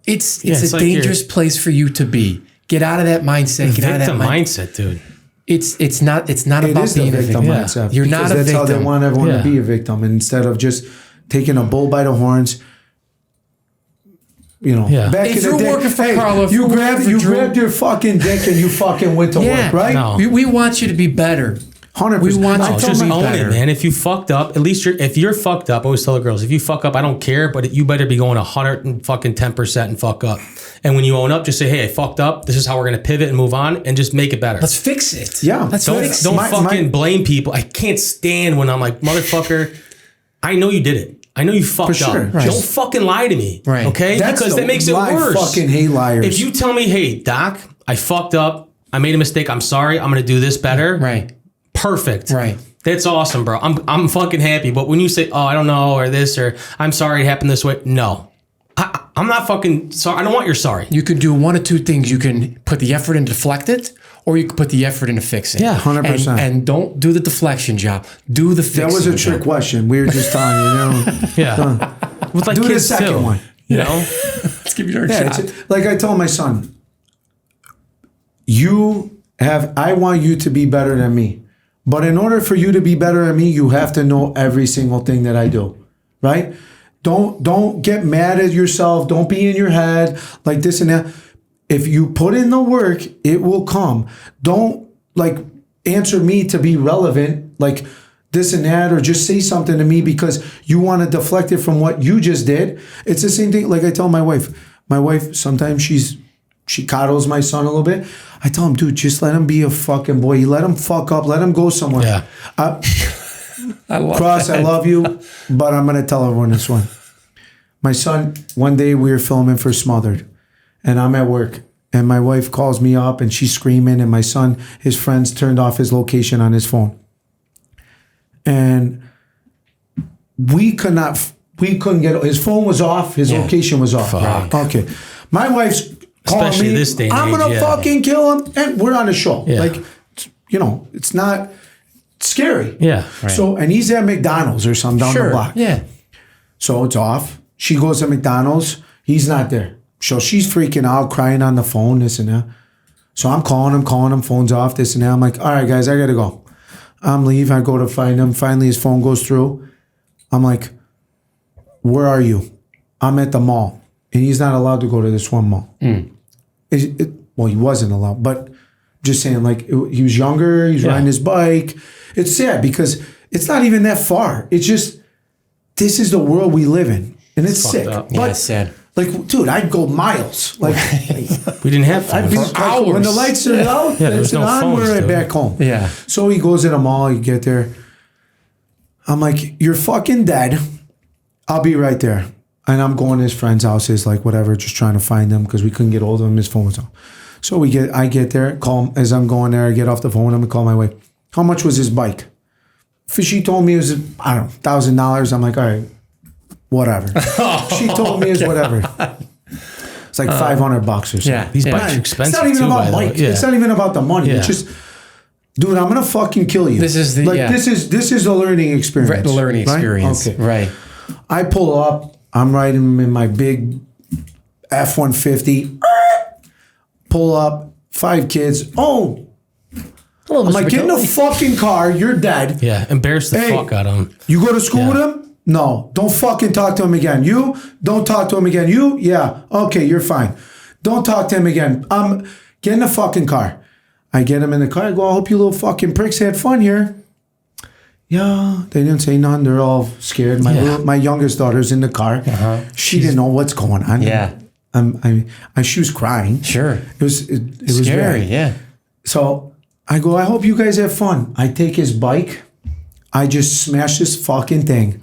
it's a like dangerous place for you to be. Get out of that mindset. Get out of that mindset, dude. It It's not about is being the a victim victim. mindset. You're not a that's victim. how they want everyone to be a victim instead of just taking a bull by the horns. Back If in the you're day, working for Carlo, you grabbed your fucking dick and you fucking went to work, right? No. We want you to be better. 100%. We want you to Just be own better. it, man. If you fucked up, at least if you're fucked up, I always tell the girls, if you fuck up, I don't care, but you better be going 110% and fuck up. And when you own up, just say, hey, I fucked up. This is how we're going to pivot and move on and just make it better. Let's fix it. Yeah. Don't fucking blame people. I can't stand when I'm like, motherfucker, I know you did it. I know you fucked up. Right. Don't fucking lie to me. Right. Okay? Because that makes it worse. I fucking hate liars. If you tell me, hey, Doc, I fucked up. I made a mistake. I'm sorry. I'm going to do this better. Right. Perfect. Right. That's awesome, bro. I'm fucking happy. But when you say, oh, I don't know, or this, or I'm sorry it happened this way. No. I'm not fucking sorry. I don't want your sorry. You can do one of two things. You can put the effort in to deflect it, or you can put the effort into fix it. Yeah, 100%. And don't do the deflection job. Do the fixing. That was a trick question. We were just telling you. Yeah. With like Do the kids second too, one. You know? Let's give you a shot. Like I told my son, I want you to be better than me. But in order for you to be better than me, you have to know every single thing that I do, right? Don't get mad at yourself. Don't be in your head like this and that. If you put in the work, it will come. Don't like answer me to be relevant, like this and that, or just say something to me because you want to deflect it from what you just did. It's the same thing. Like I tell my wife. My wife, sometimes she coddles my son a little bit. I tell him, dude, just let him be a fucking boy. You let him fuck up. Let him go somewhere. Yeah. I love Cross, that. I love you, but I'm going to tell everyone this one. My son, one day we were filming for Smothered, and I'm at work, and my wife calls me up, and she's screaming, and my son, his friends turned off his location on his phone. And we couldn't get, his phone was off, his location was off. Fuck. Okay. My wife's calling Especially me, this day and I'm age, going to fucking kill him, and we're on a show. Yeah. Like, it's not... scary. Yeah. Right. So, and he's at McDonald's or something down the block. Yeah. So it's off. She goes to McDonald's. He's not there. So she's freaking out, crying on the phone, this and that. So I'm calling him, phone's off, this and that. I'm like, all right, guys, I got to go. I'm leaving. I go to find him. Finally, his phone goes through. I'm like, where are you? I'm at the mall. And he's not allowed to go to this one mall. Well, he wasn't allowed, but just saying, like, he was younger, he's riding his bike. It's sad because it's not even that far. It's just, this is the world we live in. And it's sick. Up. But, it's sad. like, dude, I'd go miles. Like, We didn't have I'd phones. be, like, when the lights are out, there was it's no on, phones, we're dude. back home. Yeah. So he goes in the mall, you get there. I'm like, you're fucking dead. I'll be right there. And I'm going to his friend's houses, like whatever, just trying to find him because we couldn't get hold of him. His phone was off. So I get there, call him. As I'm going there, I get off the phone. I'm gonna call my wife. How much was his bike? She told me it was, I don't know, $1,000. I'm like, all right, whatever. She told me it's whatever. It's like $500 or something. Yeah. These bikes are It's expensive not even too, about by the way. bike. Yeah. It's not even about the money. Yeah. It's just, dude, I'm gonna fucking kill you. This is the- like yeah. this is the learning experience. Right, the learning right? experience. Okay. Right. I pull up. I'm riding in my big F-150. Pull up. 5 kids. Oh, Hello, I'm like, get in the fucking car. You're dead. Yeah, embarrass the fuck out of them. You go to school with him? No. Don't fucking talk to him again. You? Don't talk to him again. You? Yeah. Okay, you're fine. Don't talk to him again. Get in the fucking car. I get him in the car. I go, I hope you little fucking pricks had fun here. Yeah, they didn't say none. They're all scared. My youngest daughter's in the car. She didn't know what's going on. Yeah. She was crying. Sure. It was Scary. bad. Yeah. So I go, I hope you guys have fun. I take his bike. I just smash this fucking thing.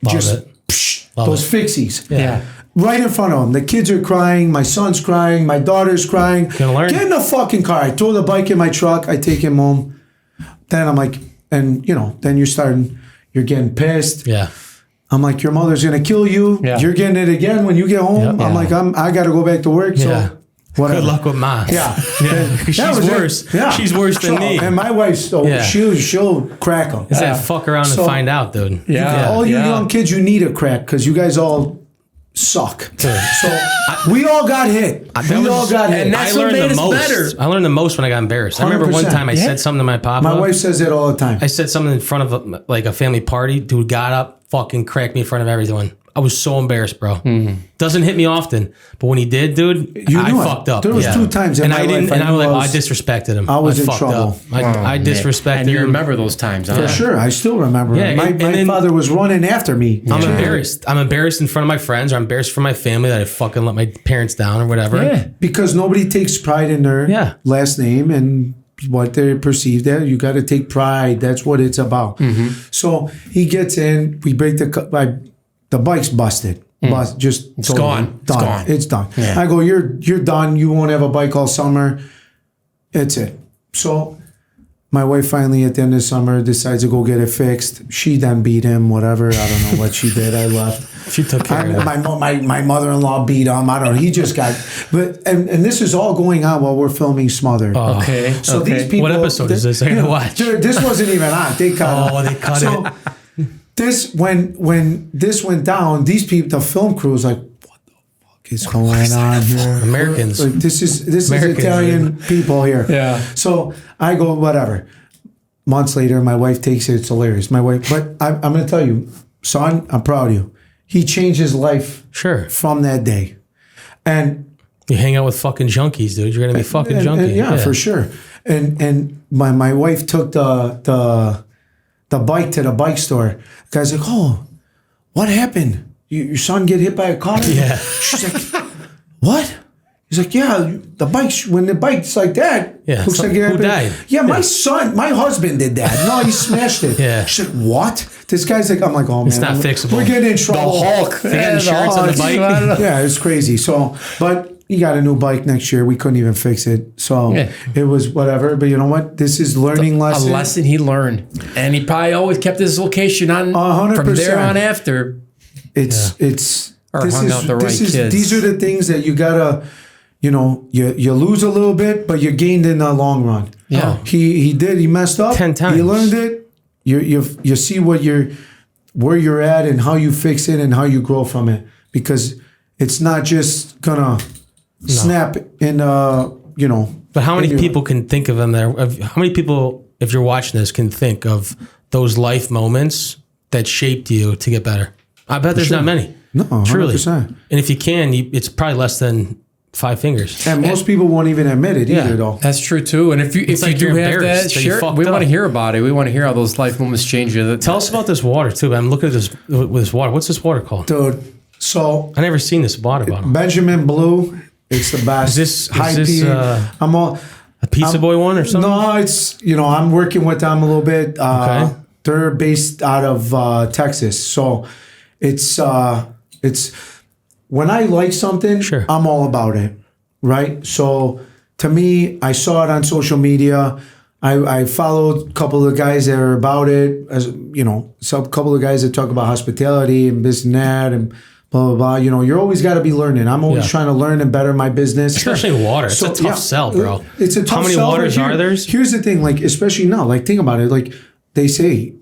Love just it. psh, Love those it. fixies. Yeah. Right in front of them. The kids are crying. My son's crying. My daughter's crying. Gonna learn. Get in the fucking car. I throw the bike in my truck. I take him home. Then I'm like, and then you're getting pissed. Yeah. I'm like, your mother's gonna kill you. Yeah. You're getting it again when you get home. Yep. I'm like, I gotta go back to work. Yeah. So whatever. Good luck with Ma. Yeah. She's That was it. worse. Yeah. She's worse than So, me. And my wife's she'll crack them. Is that fuck around So- and find out, dude? Yeah. All you young kids, you need a crack because you guys all suck. So we all got hit. We all got hit. and that's I what learned made the us most. better. I learned the most when I got embarrassed. I remember one 100%. time I Yeah. said something to my papa. My wife says that all the time. I said something in front of a family party. Dude got up, fucking cracked me in front of everyone. I was so embarrassed, bro. Doesn't hit me often, but when he did, dude, I knew it. fucked up. There was 2 times in and my I didn't. life And I I was knew like, I I disrespected him. I was in fucked trouble. up. I disrespected And you him. remember those times, huh? For sure. I still remember. Yeah, my and then- father was running after me. I'm embarrassed. I'm embarrassed in front of my friends, or I'm embarrassed for my family that I fucking let my parents down or whatever. Yeah. Because nobody takes pride in their last name and what they're perceived as. You got to take pride. That's what it's about. So he gets in. We break the bike's busted. Just It's gone. It's gone. It's done. Yeah. I go, you're done. You won't have a bike all summer. It's it. So my wife finally at the end of the summer decides to go get it fixed. She then beat him, whatever. I don't know what she did. I left. She took care of it. My mother-in-law beat him. I don't know. He just got, and this is all going on while we're filming Smothered. Okay. So okay. these people. What episode is this? I gotta watch. This wasn't even on. They cut it. Oh, they cut it. This when this went down, these people, the film crew was like, "What the fuck is going on here?" Americans. Like, this is Americans, Italian people here. Yeah. So I go, whatever. Months later, my wife takes it. It's hilarious. My wife, but I'm going to tell you, son, I'm proud of you. He changed his life Sure. from that day, and You hang out with fucking junkies, dude. You're gonna be fucking junkie. yeah, for sure. And my wife took the bike to the bike store. The guy's like, "Oh, what happened? Your son get hit by a car?" Yeah. She's like, "What?" He's like, "Yeah, when the bike's like that, Yeah, looks so like it who happened." died? Yeah, my husband did that. No, he smashed it. Yeah. She's like, "What?" This guy's like, I'm like, "Oh man, It's not fixable. We're getting in trouble." The Hulk. They got insurance on the bike. Yeah, it's crazy. So, but he got a new bike next year. We couldn't even fix it. So Yeah. it was whatever. But you know what? This is learning lesson. A lesson he learned. And he probably always kept his location on 100%. from there on after. It's Or hung out the right kids. These are the things that you gotta, you lose a little bit, but you gained in the long run. Yeah. He did. He messed up 10 times. He learned it. You see where you're at and how you fix it and how you grow from it, because it's not just gonna snap in But how many people can think of them there? How many people, if you're watching this, can think of those life moments that shaped you to get better? I bet there's not many. No, 100%. Truly. And if you can, it's probably less than 5 fingers. And most people won't even admit it either, though. That's true too. And if you like do you're have that, embarrassed that you share. fucked We want to up. hear about it. We want to hear how those life moments change you. Tell us about this water too. I'm looking at this with this water. What's this water called? Dude, so I never seen this water bottle. Benjamin Blue, it's the best. Is High this, pH. I'm all A Pizzaboy one or something? No, it's I'm working with them a little bit. Okay. They're based out of Texas, so it's when I like something, Sure. I'm all about it, right? So to me, I saw it on social media. I followed a couple of guys that are about it, as a couple of guys that talk about hospitality and this and that and blah blah blah. You're always got to be learning. I'm always trying to learn and better my business, Especially in water. It's a tough sell, bro. It's a tough sell. How many waters are there? Here's the thing, like especially now, like think about it. Like they say,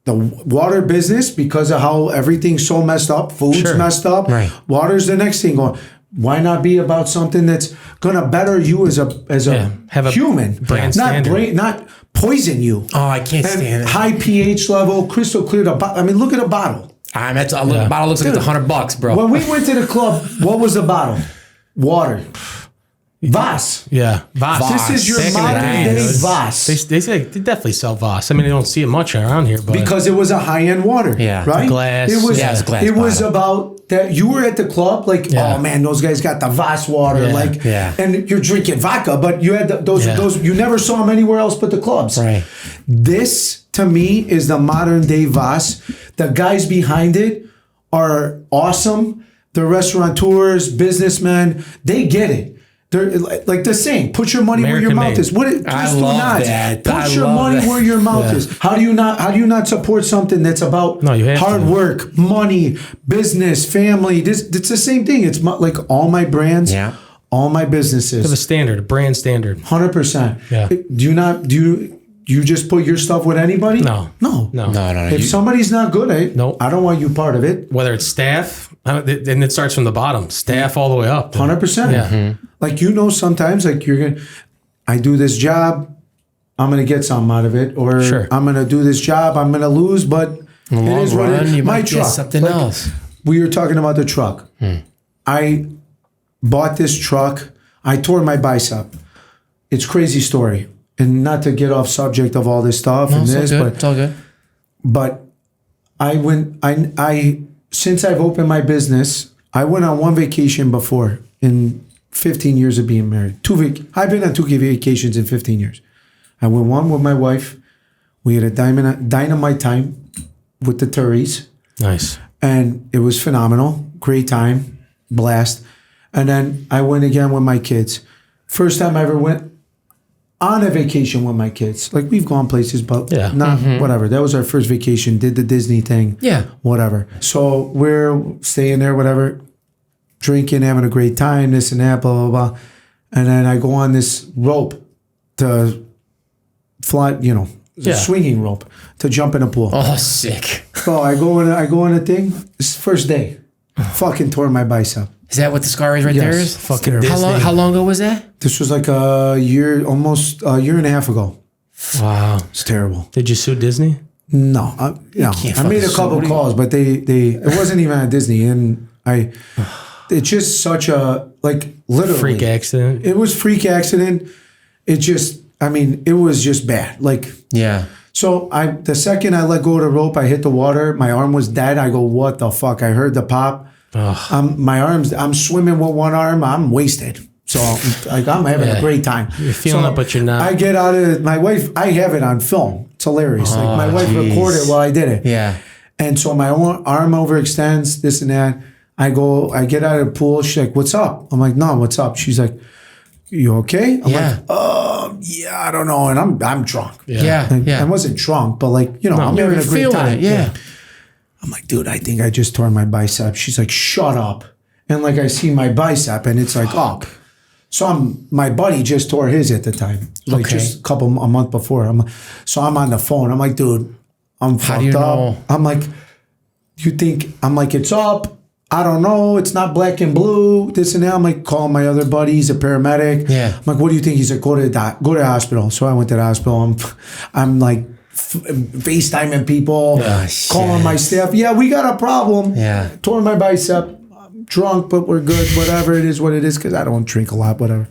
the water business, because of how everything's so messed up, food's messed up. Right. Water's the next thing going. Why not be about something that's gonna better you as a have a human, brand not standard. not poison you. Oh, I can't And stand it. high pH level, crystal clear. Look at a bottle. The bottle looks like it's $100, bro. When we went to the club, what was the bottle? Water. Voss. Yeah. Voss. This is your Back in the modern day, day dude. Voss. They say they definitely sell Voss. I mean, they don't see it much around here, but Because it was a high-end water. Yeah. Right? Glass. It was, Yeah, it's a glass it was bottle. about that you were at the club, like, Yeah. oh man, those guys got the Voss water. Yeah. And you're drinking vodka, but you had those, you never saw them anywhere else but the clubs. Right. This, to me, is the modern day Voss. The guys behind it are awesome. The restaurateurs, businessmen, they get it. They're like the saying, put your money where your American mouth made. is. What Two I love Stunads. that. Put I your love money that. where your mouth is. How do you not support something that's about you have hard to. work, money, business, family? It's the same thing. It's like all my brands, all my have a businesses, standard, a brand standard. 100%. Yeah. Do you just put your stuff with anybody? No. No. If somebody's not good at it, Nope. I don't want you part of it. Whether it's staff, and it starts from the bottom, staff all the way up. 100%. Yeah. Like, sometimes like I do this job, I'm going to get something out of it, or Sure. I'm going to do this job, I'm going to lose, but In the it long is what run, it is. you My might get truck, something like, else. We were talking about the truck. I bought this truck. I tore my bicep. It's crazy story. And not to get off subject of all this stuff and It's all this, good. but It's all good. but I since I've opened my business, I went on one vacation before in 15 years of being married. I've been on 2 vacations in 15 years. I went one with my wife. We had a dynamite time with the Turries, Nice. and it was phenomenal. Great time, blast. And then I went again with my kids. First time I ever went on a vacation with my kids. Like, we've gone places, but not whatever. That was our first vacation. Did the Disney thing. Yeah. Whatever. So we're staying there, whatever, drinking, having a great time, this and that, blah, blah, blah. And then I go on this rope to fly, the swinging rope to jump in a pool. Oh, sick. So I go in a thing. This is the first day. Fucking tore my bicep. Is that what the scar is right there? Yes. Is? Fucking How long ago was that? This was like almost a year and a half ago. Wow. It's terrible. Did you sue Disney? No, I made a couple calls, but it wasn't even at Disney, and it's just such a literally Freak accident. It was freak accident. It was just bad. Yeah. So the second I let go of the rope, I hit the water. My arm was dead. I go, what the fuck? I heard the pop. I'm swimming with one arm. I'm wasted. So I'm having a great time. You're feeling it, but you're not. I get out of my wife. I have it on film. It's hilarious. My wife recorded while I did it. Yeah. And so my arm overextends, this and that. I get out of the pool. She's like, what's up? I'm like, no, what's up? She's like, you okay? I'm like, yeah, I don't know. And I'm drunk. Yeah. I wasn't drunk, but I'm having a great feeling time. it. Yeah. I'm like, dude, I think I just tore my bicep. She's like, shut up. And I see my bicep and it's up. So my buddy just tore his at the time, like just a month before. So I'm on the phone. I'm like, dude, I'm fucked up. I'm like, you think? I'm like, it's up. I don't know. It's not black and blue. This and that. I'm like, calling my other buddy. He's a paramedic. Yeah. I'm like, what do you think? He's like, go to the hospital. So I went to the hospital. I'm like FaceTiming people, calling my staff. Yeah, we got a problem. Yeah. Tore my bicep. Drunk, but we're good. Whatever it is, what it is, because I don't drink a lot. Whatever.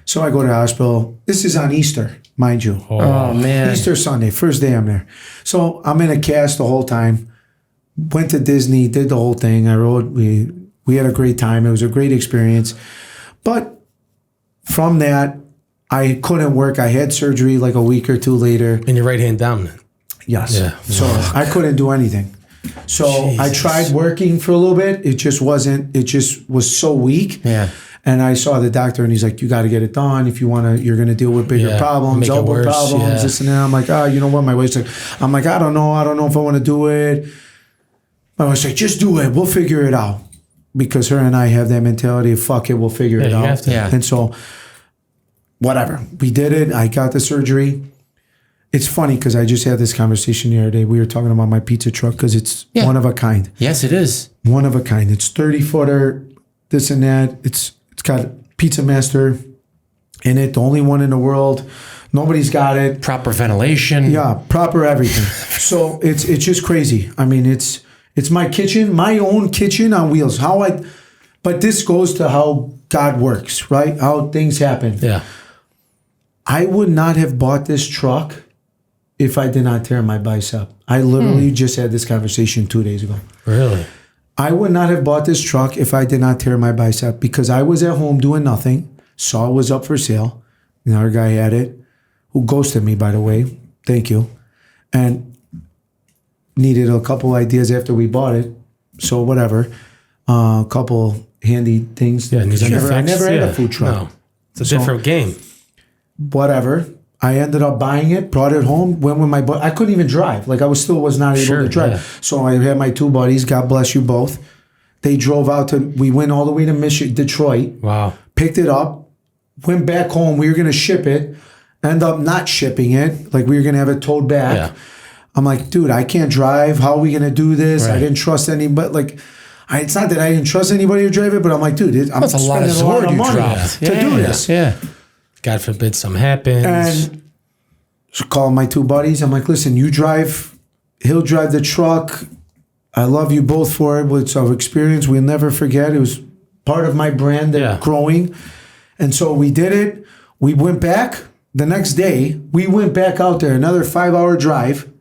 So I go to the hospital. This is on Easter, mind you. Oh man, Easter Sunday, first day I'm there. So I'm in a cast the whole time. Went to Disney, did the whole thing. I rode. We had a great time. It was a great experience. But from that, I couldn't work. I had surgery like a week or two later. And your right hand down then? Yes. Yeah. So I couldn't do anything. So I tried working for a little bit. It just wasn't. It just was so weak. Yeah. And I saw the doctor, and he's like, "You got to get it done. If you want to, you're going to deal with bigger problems, elbow problems, this and that." I'm like, you know what? My wife's like, I'm like, I don't know if I want to do it. I was like, just do it. We'll figure it out. Because her and I have that mentality of fuck it, we'll figure it out. Have to. Yeah. And so, whatever. We did it. I got the surgery. It's funny because I just had this conversation the other day. We were talking about my pizza truck because it's one of a kind. Yes, it is. One of a kind. It's 30-footer, this and that. It's got Pizza Master in it, the only one in the world. Nobody's got it. Proper ventilation. Yeah, proper everything. So it's just crazy. I mean, it's my kitchen, my own kitchen on wheels. But this goes to how God works, right? How things happen. Yeah. I would not have bought this truck if I did not tear my bicep. I literally just had this conversation 2 days ago. Really? I would not have bought this truck if I did not tear my bicep because I was at home doing nothing, saw it was up for sale. Another guy had it, who ghosted me, by the way. Thank you. And needed a couple ideas after we bought it. So whatever. A couple handy things. Yeah, I never had a food truck. No, it's a different game. Whatever. I ended up buying it, brought it home, went with my buddy. I couldn't even drive. Like I was not able to drive. Yeah. So I had my two buddies, God bless you both. They drove out we went all the way to Detroit. Wow. Picked it up, went back home. We were going to ship it, end up not shipping it. Like we were going to have it towed back. Yeah. I'm like, dude, I can't drive. How are we going to do this? Right. I didn't trust anybody. Like, it's not that I didn't trust anybody to drive it, but I'm like, dude, I'm That's spending a lot of money to do this. Yeah. God forbid something happens. And so calling my two buddies. I'm like, listen, you drive, he'll drive the truck. I love you both for it. It's our experience. We'll never forget. It was part of my brand growing. And so we did it. We went back the next day. We went back out there, another 5-hour drive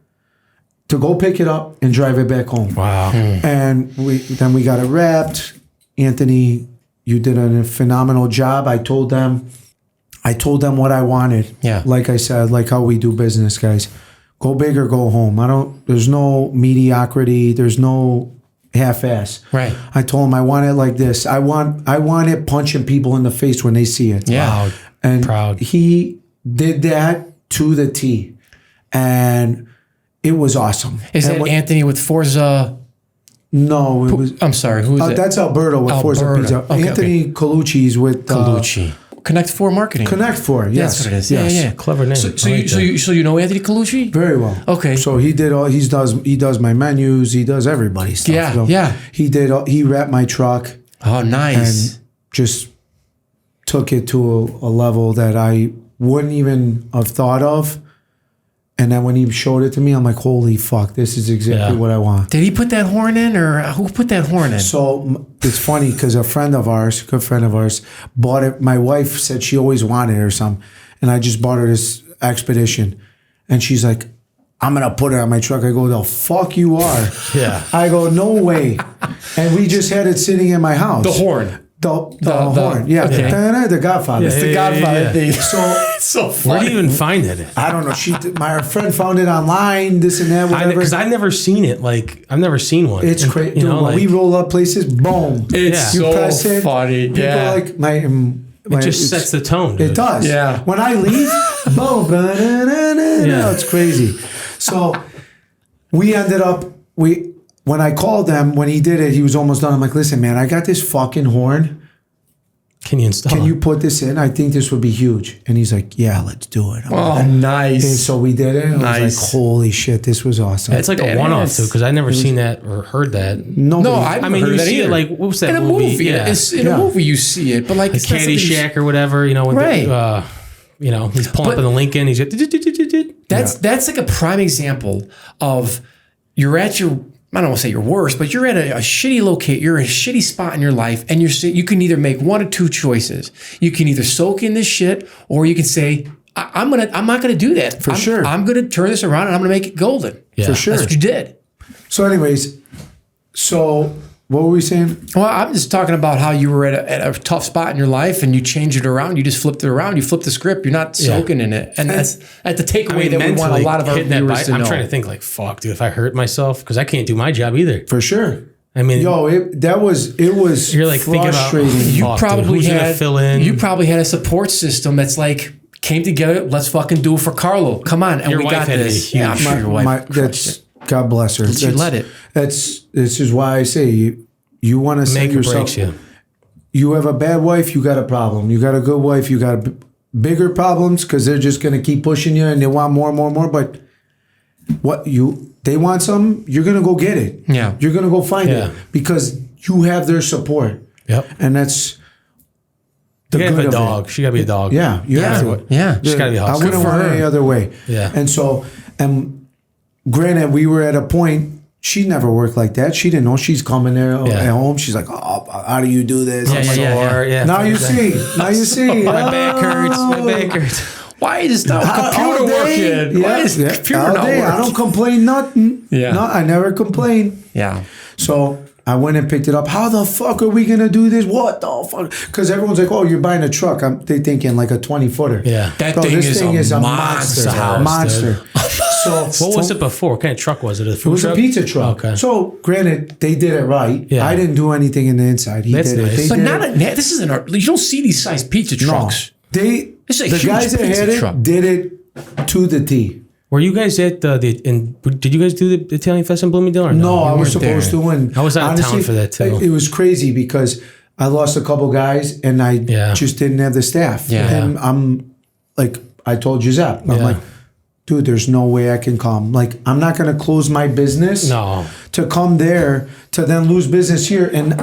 to go pick it up and drive it back home. Wow. And then we got it wrapped. Anthony, you did a phenomenal job. I told them what I wanted. Yeah. Like I said, like how we do business, guys. Go big or go home. There's no mediocrity. There's no half-ass. Right. I told him I want it like this. I want it punching people in the face when they see it. Yeah. Wow. And proud. He did that to the T. And it was awesome. Is that Anthony with Forza? No, it was. I'm sorry. Who is it? That's Alberto with Forza Pizza. Okay, Anthony Colucci's with Colucci. Connect 4 Marketing. Connect 4, yes. That's what it is. Yes. Yeah. Clever name. So you know Anthony Colucci? Very well. Okay. So he does my menus. He does everybody's stuff. Yeah, So yeah. He wrapped my truck. Oh, nice. And just took it to a level that I wouldn't even have thought of. And then when he showed it to me, I'm like, holy fuck, this is exactly what I want. Did he put that horn in, or who put that horn in? So it's funny because a good friend of ours, bought it. My wife said she always wanted it or something. And I just bought her this Expedition. And she's like, I'm going to put it on my truck. I go, the fuck you are. Yeah. I go, no way. And we just had it sitting in my house. The horn. The horn. Yeah. Okay. The Godfather. It's the Godfather thing. So It's so Where funny. do you even find it? I don't know. My friend found it online, this and that, whatever. Because I've never seen it. Like, I've never seen one. It's crazy. You know, when we roll up places, boom. It's You so press it, funny. People Yeah. like it just sets the tone. Dude. It does. Yeah. When I leave, boom. It's crazy. So we ended up, when I called them, when he did it, he was almost done. I'm like, listen, man, I got this fucking horn. Can you install? Can you put this in? I think this would be huge. And he's like, yeah, let's do it. Nice. And so we did it. And I was like, holy shit, this was awesome. It's like a one-off too, because I never seen that or heard that. No, I mean, you see it like, what was that in a movie? Yeah. It's in a movie you see it, but like it's Caddyshack or whatever, you know, when Right. he's pulling up in the Lincoln, he's like, that's like a prime example of you're at your, I don't want to say your worst, but you're at a shitty locate. You're in a shitty spot in your life, and you can either make one of two choices. You can either soak in this shit, or you can say, I'm not gonna do that. Sure. I'm gonna turn this around and I'm gonna make it golden. Yeah. For sure. That's what you did. So anyways, what were we saying? Well, I'm just talking about how you were at a tough spot in your life and you changed it around. You just flipped it around. You flipped the script. You're not soaking in it. And that's the takeaway that we want a lot of our viewers to know. I'm trying to think like, fuck, dude, if I hurt myself, because I can't do my job either. For sure. I mean, it was you're like frustrating. thinking about, who's gonna fill in? You probably had a support system that's like, came together, let's fucking do it for Carlo. Come on. And Your we wife got had this. a huge- Yeah, I'm sure your wife crushed it. God bless her. She let it. This is why I say you want to set make or yourself. breaks you. You have a bad wife, you got a problem. You got a good wife, you got bigger problems because they're just going to keep pushing you and they want more and more and more. But they want something, you're going to go get it. Yeah. You're going to go find it because you have their support. Yep. And that's the You good gotta have a of dog. it. She gotta be a dog. Yeah. You have to. Yeah. She's gotta be a I hustler. wouldn't Good for want it her. any other way. Yeah. And so, granted, we were at a point. She never worked like that. She didn't know she's coming there at home. She's like, "Oh, how do you do this?" Yeah. Now you see. Now you see. My back hurts. My back hurts. Why is the computer working? Why is the computer all not day. working? I don't complain nothing. Yeah. No, I never complain. Yeah. So I went and picked it up. How the fuck are we gonna do this? What the fuck? Because everyone's like, "Oh, you're buying a truck." They thinking like a 20-footer. Yeah. That Bro, thing this is a monster. monster house, So What was it before? What kind of truck was it? A food it was truck? a pizza truck. Okay. So granted, they did it right. Yeah. I didn't do anything in the inside. He That's did nice. it. They But did not it. this isn't you don't see these size pizza trucks. This is a the huge guys that pizza had truck. it did it to the T. Were you guys at did you guys do the Italian Fest in Bloomingdale or no? No, I was weren't supposed there. to. And I was out of town for that, too. It was crazy because I lost a couple guys and I just didn't have the staff. Yeah. And I'm like, I told Giuseppe, I'm Yeah. like, dude, there's no way I can come. Like, I'm not going to close my business No. to come there to then lose business here and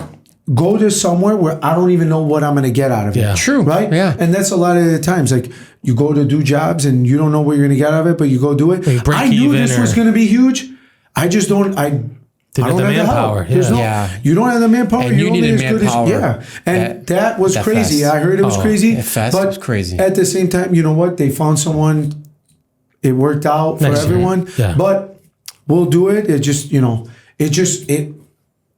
go to somewhere where I don't even know what I'm going to get out of it. Yeah. True. Right? Yeah. And that's a lot of the times. Like, you go to do jobs and you don't know what you're going to get out of it, but you go do it. Like break I knew even this was or- going to be huge. I just don't. I Didn't don't have the help. manpower. There's Yeah. You don't have the manpower. And you You're only needed as good manpower and that was that crazy. fest. I heard it was Oh, crazy. that fest but was crazy. At the same time, you know what? They found someone. It worked out for Nice. everyone. Yeah. But we'll do it. It just,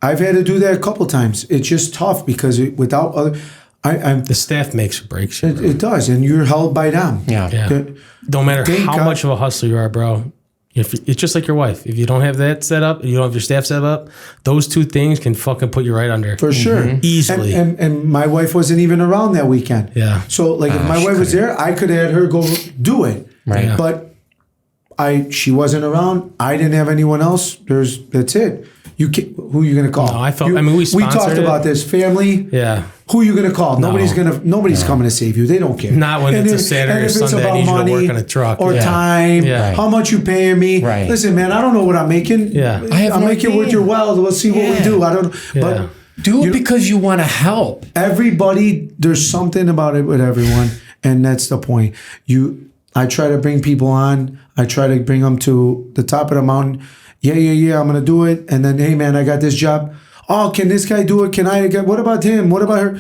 I've had to do that a couple times. It's just tough because without other, The staff makes or breaks you. it does, and you're held by them. Yeah. Yeah. No matter Thank how God. much of a hustler you are, bro. It's just like your wife. If you don't have that set up, you don't have your staff set up, those two things can fucking put you right under. For sure. Easily. And my wife wasn't even around that weekend. Yeah. So like if my wife was there, I could have had her go do it. Right. Yeah. But she wasn't around. I didn't have anyone else. That's it. Who are you gonna call? No, we talked sponsored about it. this. Family. Yeah. Who are you gonna call? Nobody's coming to save you. They don't care. Not when it's a Saturday and or if it's Sunday, I about need you to money work on a truck. or Yeah. time. Yeah. How much you paying me? Right. Listen, man, I don't know what I'm making. Yeah. I have I'll no make it idea. worth your while. Let's see what we Yeah. do. I don't know. Yeah. But Do it You- because you want to help. everybody, there's something about it with everyone, and that's the point. I try to bring people on. I try to bring them to the top of the mountain. Yeah, I'm gonna do it. And then, hey man, I got this job. Oh, can this guy do it? Can I get? What about him? What about her?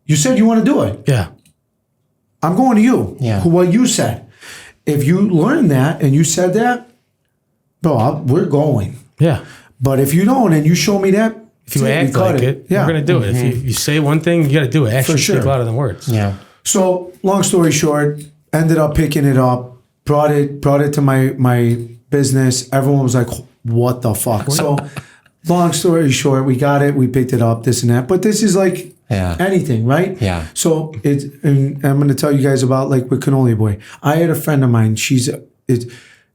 You said you want to do it. Yeah. I'm going to you. Yeah. What you said. If you learn that and you said that, bro, we're going. Yeah. But if you don't and you show me that, If you we act cut like it, yeah. you're going to do it. If you say one thing, you got to do it. Actions sure. speak louder than words. Yeah. So long story short, ended up picking it up, brought it to my business. Everyone was like, "What the fuck?" So long story short, we got it, we picked it up, this and that. But this is like anything, right? Yeah. So and I'm going to tell you guys about like with Cannoli Boy. I had a friend of mine.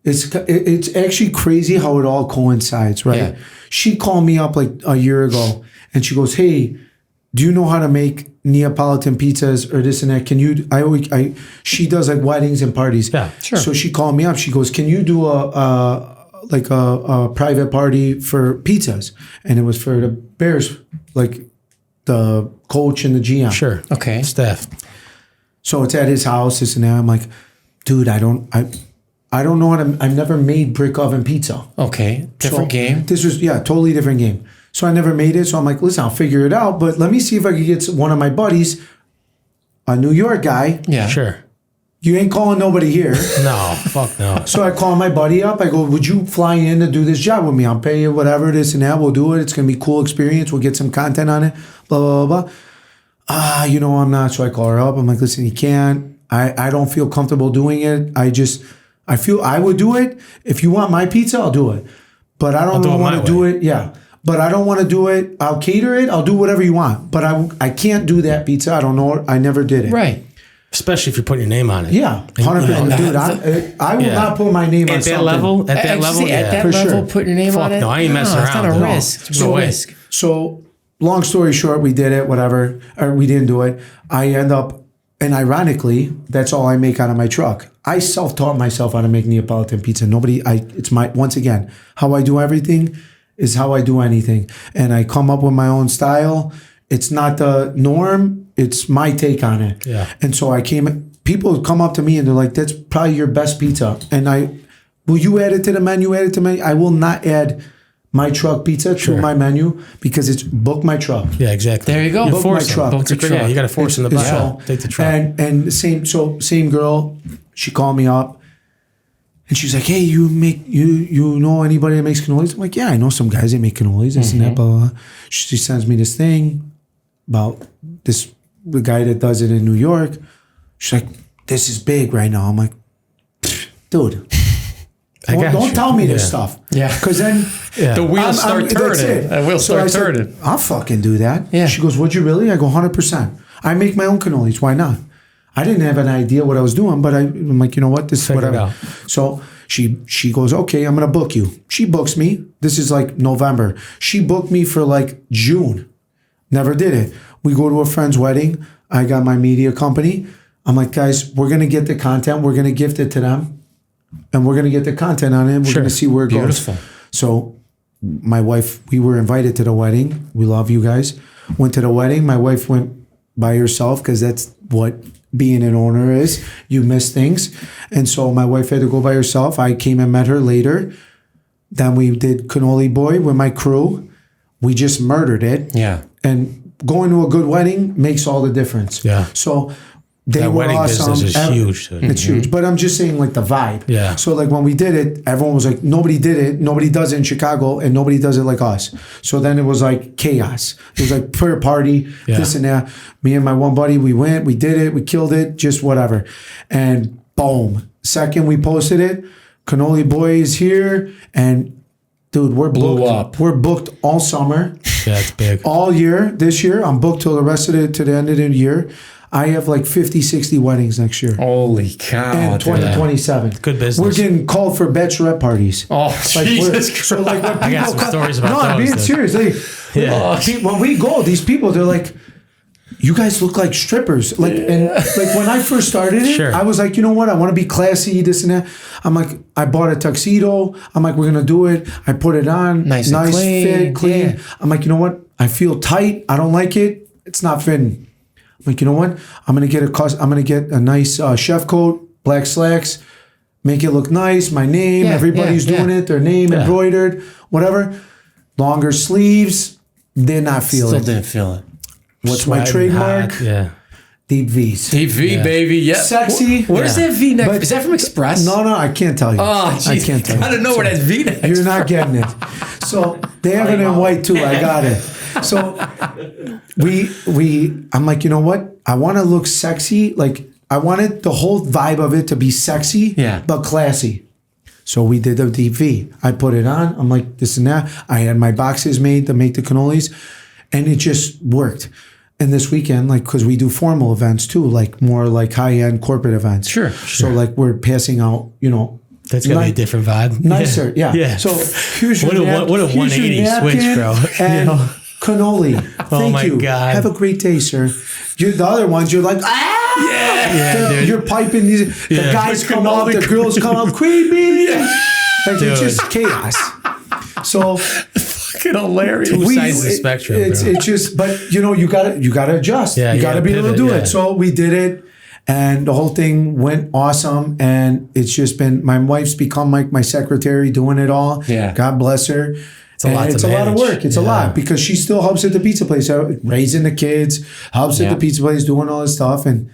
It's actually crazy how it all coincides, right? Yeah. She called me up like a year ago, and she goes, "Hey, do you know how to make Neapolitan pizzas or this and that? Can you, she does like weddings and parties. Yeah, sure. So she called me up. She goes, can you do a private party for pizzas? And it was for the Bears, like the coach and the GM. Sure. Okay. Staff. So it's at his house, this and that. I'm like, dude, I don't know how to, I've never made brick oven pizza. Okay. Different So game. This was, totally different game. So I never made it. So I'm like, listen, I'll figure it out. But let me see if I could get one of my buddies, a New York guy. Yeah. Sure. You ain't calling nobody here. No, fuck no. So I call my buddy up. I go, would you fly in to do this job with me? I'll pay you whatever, this and that. We'll do it. It's going to be a cool experience. We'll get some content on it. Blah, blah, blah, blah. I'm not. So I call her up. I'm like, listen, you can't. I don't feel comfortable doing it. I feel I would do it. If you want my pizza, I'll do it. But I don't want to do it. Yeah. But I don't want to do it. I'll cater it. I'll do whatever you want. But I can't do that pizza. I don't know. I never did it. Right. Especially if you're putting your name on it. Yeah. 100%. Dude, I will not put my name on at that something. level. At that level, At that for level, sure. put your name on it. No, I ain't messing It's not around. a No. risk. It's No a way. risk. So, long story short, we did it, whatever, or we didn't do it. I end up, and ironically, that's all I make out of my truck. I self-taught myself how to make Neapolitan pizza. Once again, how I do everything is how I do anything. And I come up with my own style. It's not the norm. It's my take on it. Yeah. And so people come up to me and they're like, that's probably your best pizza. And will you add it to the menu? Add it to me? I will not add my truck pizza to my menu because it's book my truck. Yeah, exactly. There you go. You're Book forcing. my truck. Book the truck. Yeah, you got to force in the bottom. Take the truck. And same girl, she called me up and she's like, hey, you know anybody that makes cannolis? I'm like, yeah, I know some guys that make cannolis, this and that, blah, blah, blah. She sends me this thing about the guy that does it in New York. She's like, this is big right now. I'm like, dude, don't tell me this stuff. Yeah. Because then The wheels start turning. The wheels start turning. I'll fucking do that. Yeah. She goes, would you really? I go, 100%. I make my own cannolis. Why not? I didn't have an idea what I was doing, but I'm like, you know what? This is Figure it whatever. out. So she goes, okay, I'm going to book you. She books me. This is like November. She booked me for like June. Never did it. We go to a friend's wedding. I got my media company. I'm like, guys, we're going to get the content. We're going to gift it to them. And we're going to get the content on it. We're going to see where it Beautiful. goes. So my wife, we were invited to the wedding. We love you guys. Went to the wedding. My wife went by herself because that's what being an owner is. You miss things. And so my wife had to go by herself. I came and met her later. Then we did Cannoli Boy with my crew. We just murdered it. Yeah. And going to a good wedding makes all the difference. Yeah. So they That were wedding awesome. business is huge. It's huge. But I'm just saying like the vibe. Yeah. So like when we did it, everyone was like, nobody did it. Nobody does it in Chicago and nobody does it like us. So then it was like chaos. It was like prayer party, this and that. Me and my one buddy, we went, we did it, we killed it, just whatever. And boom. Second we posted it, Cannoli Boy is here and dude, we're Blew booked. up. We're booked all summer. Yeah, it's big. All year, this year, I'm booked till the rest of to the end of the year. I have like 50, 60 weddings next year. Holy cow. And 2027. Good business. We're getting called for bachelorette parties. Oh, Jesus Christ. So like when people I got some stories about no, I'm those, being dude. serious. Yeah. When we go, these people, they're like, you guys look like strippers. Like, and like when I first started it, Sure. I was like, you know what? I want to be classy, this and that. I'm like, I bought a tuxedo. I'm like, we're going to do it. I put it on. Nice and clean. fit, clean. Yeah. I'm like, you know what? I feel tight. I don't like it. It's not fitting. I'm like, you know what? I'm gonna get a nice chef coat, black slacks, make it look nice. My name, everybody's doing it. Their name embroidered, whatever. Longer sleeves. Did not feel Still it. didn't feel it. What's my Sweating trademark? hot, yeah. Deep V's. TV, baby. Yeah. Sexy. Where's that V-neck? But- Is that from Express? No, I can't tell you. Oh, jeez. I can't tell you. I don't know where that V-neck You're not getting it. So they have it in white too. I got it. So I'm like, you know what? I want to look sexy. Like I wanted the whole vibe of it to be sexy, but classy. So we did the deep V. I put it on. I'm like this and that. I had my boxes made to make the cannolis, and it just worked. And this weekend, like, because we do formal events too, like more like high-end corporate events. Sure. So like we're passing out, That's gonna be a different vibe. nicer, yeah. Yeah. So here's your What a 180 switch, bro. And cannoli. Thank my you. God. Have a great day, sir. The other ones, you're like, dude. you're piping these. The guys come up, the girls come up, creepy. Like it's just chaos. So Fucking hilarious. Two sides of the spectrum. It's just, but you gotta adjust. Yeah, you gotta be able to pivot, do it. So we did it. And the whole thing went awesome. And it's just been, my wife's become like my secretary doing it all. Yeah. God bless her. It's a lot It's to a lot of manage. work. It's a lot because she still helps at the pizza place, raising the kids, helps at the pizza place, doing all this stuff. And,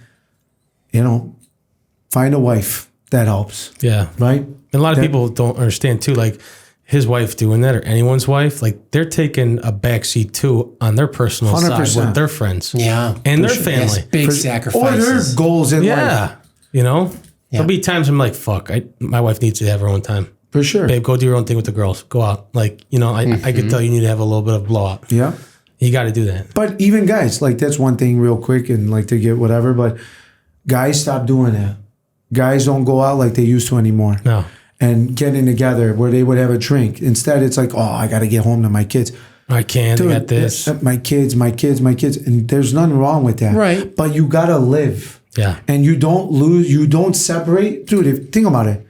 find a wife that helps. Yeah. Right? And a lot of people don't understand too, like his wife doing that or anyone's wife, like they're taking a backseat too on their personal side 100%. with their friends. Yeah. And their Yes, family. big Or sacrifices. their goals in life. Yeah. There'll be times I'm like, fuck, my wife needs to have her own time. For sure. Babe, go do your own thing with the girls. Go out. Like, I could tell you need to have a little bit of blowout. Yeah. You got to do that. But even guys, like that's one thing real quick and like to get whatever, but guys stop doing that. Guys don't go out like they used to anymore. No. And getting together where they would have a drink. Instead, it's like, I got to get home to my kids. I can't. I got this. My kids. And there's nothing wrong with that. Right. But you got to live. Yeah. And you don't separate. Dude, think about it.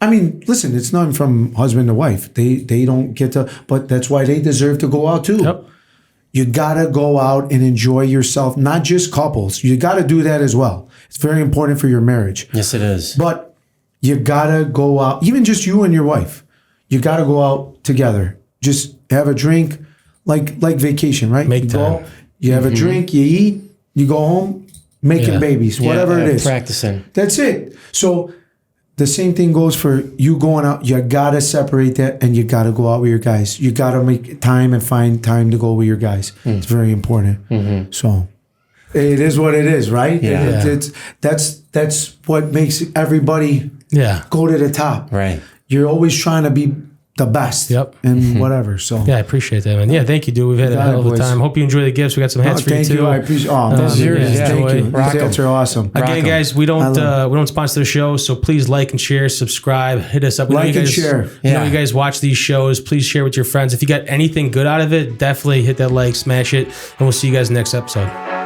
I mean, listen, it's nothing from husband to wife. They don't get to, but that's why they deserve to go out too. Yep. You got to go out and enjoy yourself, not just couples. You got to do that as well. It's very important for your marriage. Yes, it is. But you got to go out, even just you and your wife. You got to go out together. Just have a drink, like vacation, right? Make you time. go, you have a drink, you eat, you go home, making babies, whatever it is. Practicing. That's it. So the same thing goes for you going out. You got to separate that and you got to go out with your guys. You got to make time and find time to go with your guys. It's very important. So it is what it is, right? Yeah. That's what makes everybody go to the top. Right. You're always trying to be the best. Yep. And whatever. So Yeah, I appreciate that, man. Yeah, thank you, dude. We've had a Got hell it, of a boys. time. Hope you enjoy the gifts. We got some hats for you thank too. you. I appreciate. This is yours, yeah. Thank you. Rock 'em. These hats are awesome. Again, guys, we don't sponsor the show, so please like and share, subscribe, hit us up. We know Like you and guys, share. We know Yeah. you guys watch these shows. Please share with your friends. If you got anything good out of it, definitely hit that like, smash it, and we'll see you guys next episode.